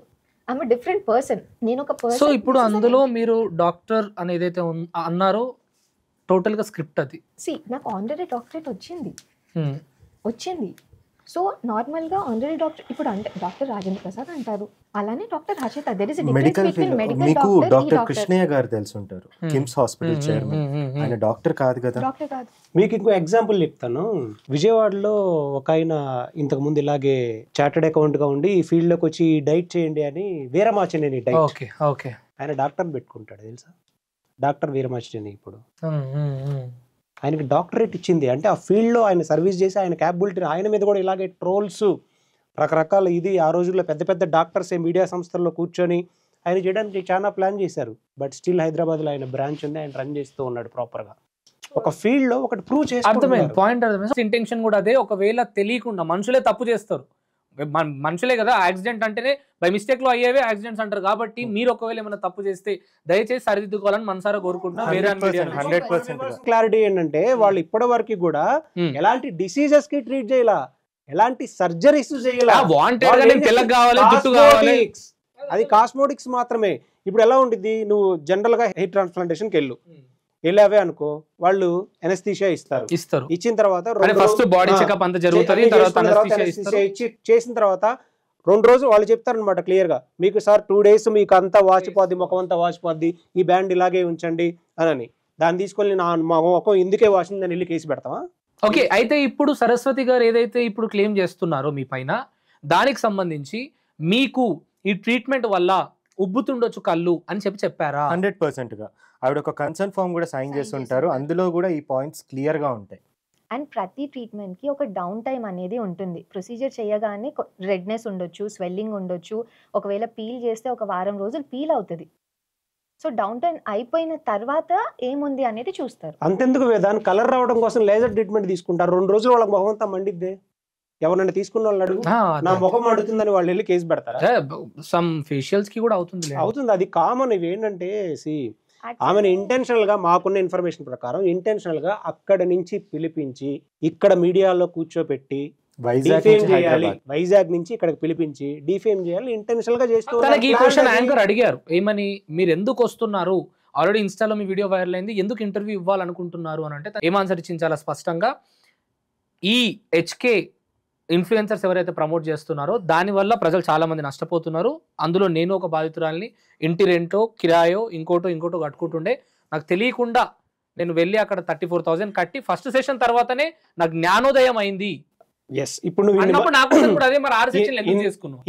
I'm a different person. నేను ఒక పర్సన్. సో ఇప్పుడు అందులో మీరు డాక్టర్ అని ఏదైతే అన్నారో టోటల్ గా స్క్రిప్ట్ అది. నాకు ఆనరీ డాక్టరేట్ వచ్చింది. సో నార్మల్ గా ఆనరీ డాక్టర్ ఇప్పుడు అంటే డాక్టర్ రాజేంద్ర ప్రసాద్ అంటారు, అలానే doctor Harshita. There is a difference between medical doctor. Doctor Krishnaiah garu తెలుసుంటారు, కిమ్స్ హాస్పిటల్ చైర్మన్. ఆయన డాక్టర్ కాదు కదా. డాక్టర్ కాదు. మీకు ఇంకో ఎగ్జాంపుల్ చెప్తాను. విజయవాడలో ఒక ఆయన ఇంతకు ముందు ఇలాగే చార్టెడ్ అకౌంట్ గా ఉండి ఈ ఫీల్డ్ లోకి వచ్చి డైట్ చేయండి అని, వీరమాచినేని డైట్, ఆయన డాక్టర్ పెట్టుకుంటాడు తెలుసా, డాక్టర్ వీరమాచినేని. ఇప్పుడు ఆయనకి డాక్టరేట్ ఇచ్చింది అంటే ఆ ఫీల్డ్లో ఆయన సర్వీస్ చేసి ఆయన క్యాపబిలిటీ. ఆయన మీద కూడా ఇలాగే ట్రోల్స్ రకరకాల ఇది ఆ రోజుల్లో పెద్ద పెద్ద డాక్టర్స్ మీడియా సంస్థల్లో కూర్చొని ఆయన చేయడానికి చాలా ప్లాన్ చేశారు. బట్ స్టిల్ హైదరాబాద్లో ఆయన బ్రాంచ్ ఉంది, ఆయన రన్ చేస్తూ ఉన్నాడు ప్రాపర్గా. ఒక ఫీల్డ్లో ఒకటి ప్రూవ్ చేసి అర్థమైంది పాయింట్. అర్థమైంది. ఇంటెన్షన్ కూడా అదే. ఒకవేళ తెలియకుండా మనుషులే తప్పు చేస్తారు, మనుషులే కదా. యాక్సిడెంట్ అంటేనే బై మిస్టేక్ లో అయ్యేవే యాక్సిడెంట్స్ అంటారు. కాబట్టి మీరు ఒకవేళ ఏమైనా తప్పు చేస్తే దయచేసి సరిదిద్దుకోవాలని మనసారా కోరుకుంటున్నా. 100% క్లారిటీ ఏంటంటే వాళ్ళు ఇప్పటి వరకు కూడా ఎలాంటి డిసీజెస్ కి ట్రీట్ చేయాల, ఎలాంటి సర్జరీస్ చేయాల. అది కాస్మోటిక్స్ మాత్రమే. ఇప్పుడు ఎలా ఉంటుంది, నువ్వు జనరల్ గా హెయిర్ ట్రాన్స్ప్లాంటేషన్ కి వెళ్ళావే అనుకో, వాళ్ళు ఎనస్థీషియా ఇస్తారు. ఇచ్చిన తర్వాత చేసిన తర్వాత 2 రోజులు వాళ్ళు చెప్తారనమాట క్లియర్ గా, మీకు సార్ 2 days మీకు అంతా వాచిపోద్ది, ముఖం అంతా వాచిపోద్ది, ఈ బ్యాండ్ ఇలాగే ఉంచండి అని. దాన్ని తీసుకొని మా ముఖం ఎందుకే వాచింది దాన్ని వెళ్ళి కేసు పెడతావా? ఓకే. అయితే ఇప్పుడు సరస్వతి గారు ఏదైతే ఇప్పుడు క్లెయిమ్ చేస్తున్నారో మీ పైన, దానికి సంబంధించి మీకు ఈ ట్రీట్మెంట్ వల్ల ఉబ్బుతుండొచ్చు కళ్ళు అని చెప్పారా? 100% గా. ఆవిడ ఒక కన్సర్న్ ఫామ్ కూడా సైన్ చేస్తుంటారు, అందులో కూడా ఈ పాయింట్స్ క్లియర్ గా ఉంటాయి. అండ్ ప్రతి ట్రీట్మెంట్ కి ఒక డౌన్ టైం అనేది ఉంటుంది. ప్రొసీజర్ చేయగానే రెడ్నెస్ ఉండొచ్చు, స్వెల్లింగ్ ఉండొచ్చు, ఒకవేళ పీల్ చేస్తే ఒక వారం రోజులు పీల్ అవుతుంది. సో డౌన్ టైం అయిపోయిన తర్వాత ఏముంది అనేది చూస్తారు. అంతెందుకు దాని కలర్ రావడం కోసం లేజర్ ట్రీట్మెంట్ తీసుకుంటారు. 2 రోజులు వాళ్ళకి మొహం అంతా మండిద్దే. ఎవరైనా తీసుకున్న వాళ్ళు అడుగు, నా ముఖం అడుగుతుందని వాళ్ళు వెళ్ళి కేసు పెడతారా? సమ్ ఫేషియల్స్ కి కూడా అవుతుంది. అది కామన్. ఇవి ఏంటంటే ఆమెను ఇంటెన్షనల్ గా, మాకున్న ఇన్ఫర్మేషన్ ప్రకారం ఇంటెన్షనల్ గా అక్కడ నుంచి పిలిపించి ఇక్కడ మీడియాలో కూర్చోపెట్టి వైజాగ్ నుంచి ఇక్కడికి పిలిపించి డిఫేమ్ చేయాలి ఇంటెన్షనల్ గా చేస్తూ తనకి ఈ క్వశ్చన్ యాంకర్ అడిగారు ఏమని, మీరు ఎందుకు వస్తున్నారు, ఆల్రెడీ ఇన్స్టాలో మీ వీడియో వైరల్ అయింది, ఎందుకు ఇంటర్వ్యూ ఇవ్వాలనుకుంటున్నారు అని అంటే ఏం ఆన్సర్ ఇచ్చింది చాలా స్పష్టంగా, ఈ హెచ్కే ఇన్ఫ్లుయెన్సర్స్ ఎవరైతే ప్రమోట్ చేస్తున్నారో దానివల్ల ప్రజలు చాలా మంది నష్టపోతున్నారు, అందులో నేను ఒక బాధితురాలిని, ఇంటి రెంటో కిరాయో ఇంకోటో కట్టుకుంటుండే, నాకు తెలియకుండా నేను వెళ్ళి అక్కడ 34,000 కట్టి ఫస్ట్ సెషన్ తర్వాతనే నాకు జ్ఞానోదయం అయింది. ఇప్పుడు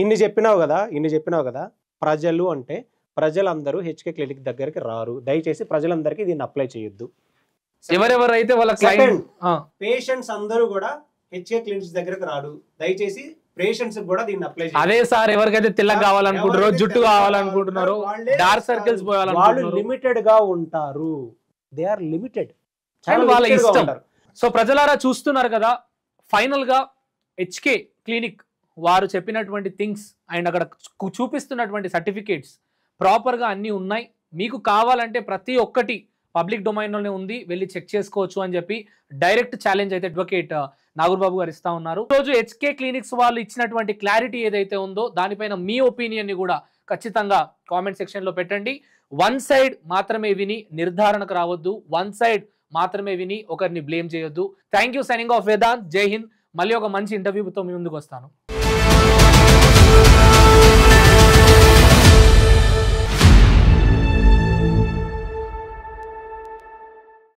ఇన్ని చెప్పినావు కదా ప్రజలు అంటే ప్రజలందరూ హెచ్కే క్లినిక్ దగ్గరికి రారు, దయచేసి ప్రజలందరికీ దీన్ని అప్లై చేయొద్దు. ఎవరెవరైతే వాళ్ళ పేషెంట్స్ అందరూ కూడా హెచ్కే క్లినిక్స్ దగ్గరకు రాడు, దయచేసి పేషెంట్స్ కూడా దీన్ని అప్లై చేయాలి. అదే సార్ ఎవరికైతే తెల్లగా కావాలనుకుంటారో, జుట్టు కావాలనుకుంటున్నారో, డార్క్ సర్కిల్స్ వాళ్ళు లిమిటెడ్ గా ఉంటారు, దే ఆర్ లిమిటెడ్, వాళ్ళ ఇష్టం. సో ప్రజలారా చూస్తున్నారు కదా, ఫైనల్ గా హెచ్కే క్లినిక్ వారు చెప్పినటువంటి థింగ్స్ అండ్ అక్కడ చూపిస్తున్నటువంటి సర్టిఫికేట్స్ ప్రాపర్ గా అన్ని ఉన్నాయి. మీకు కావాలంటే ప్రతి ఒక్కటి పబ్లిక్ డొమైన్లోనే ఉంది, వెళ్ళి చెక్ చేసుకోవచ్చు అని చెప్పి డైరెక్ట్ ఛాలెంజ్ అయితే అడ్వకేట్ నాగూర్బాబు గారు ఇస్తా ఉన్నారు. రోజు హెచ్కే క్లినిక్స్ వాళ్ళు ఇచ్చినటువంటి క్లారిటీ ఏదైతే ఉందో దానిపైన మీ ఒపీనియన్ ని కూడా ఖచ్చితంగా కామెంట్ సెక్షన్ లో పెట్టండి. వన్ సైడ్ మాత్రమే విని నిర్ధారణకు రావద్దు, వన్ సైడ్ మాత్రమే విని ఒకరిని బ్లేమ్ చేయొద్దు. Thank you. Signing off Vedant. జై హింద్. మళ్ళీ ఒక మంచి ఇంటర్వ్యూతో మీ ముందుకు వస్తాను.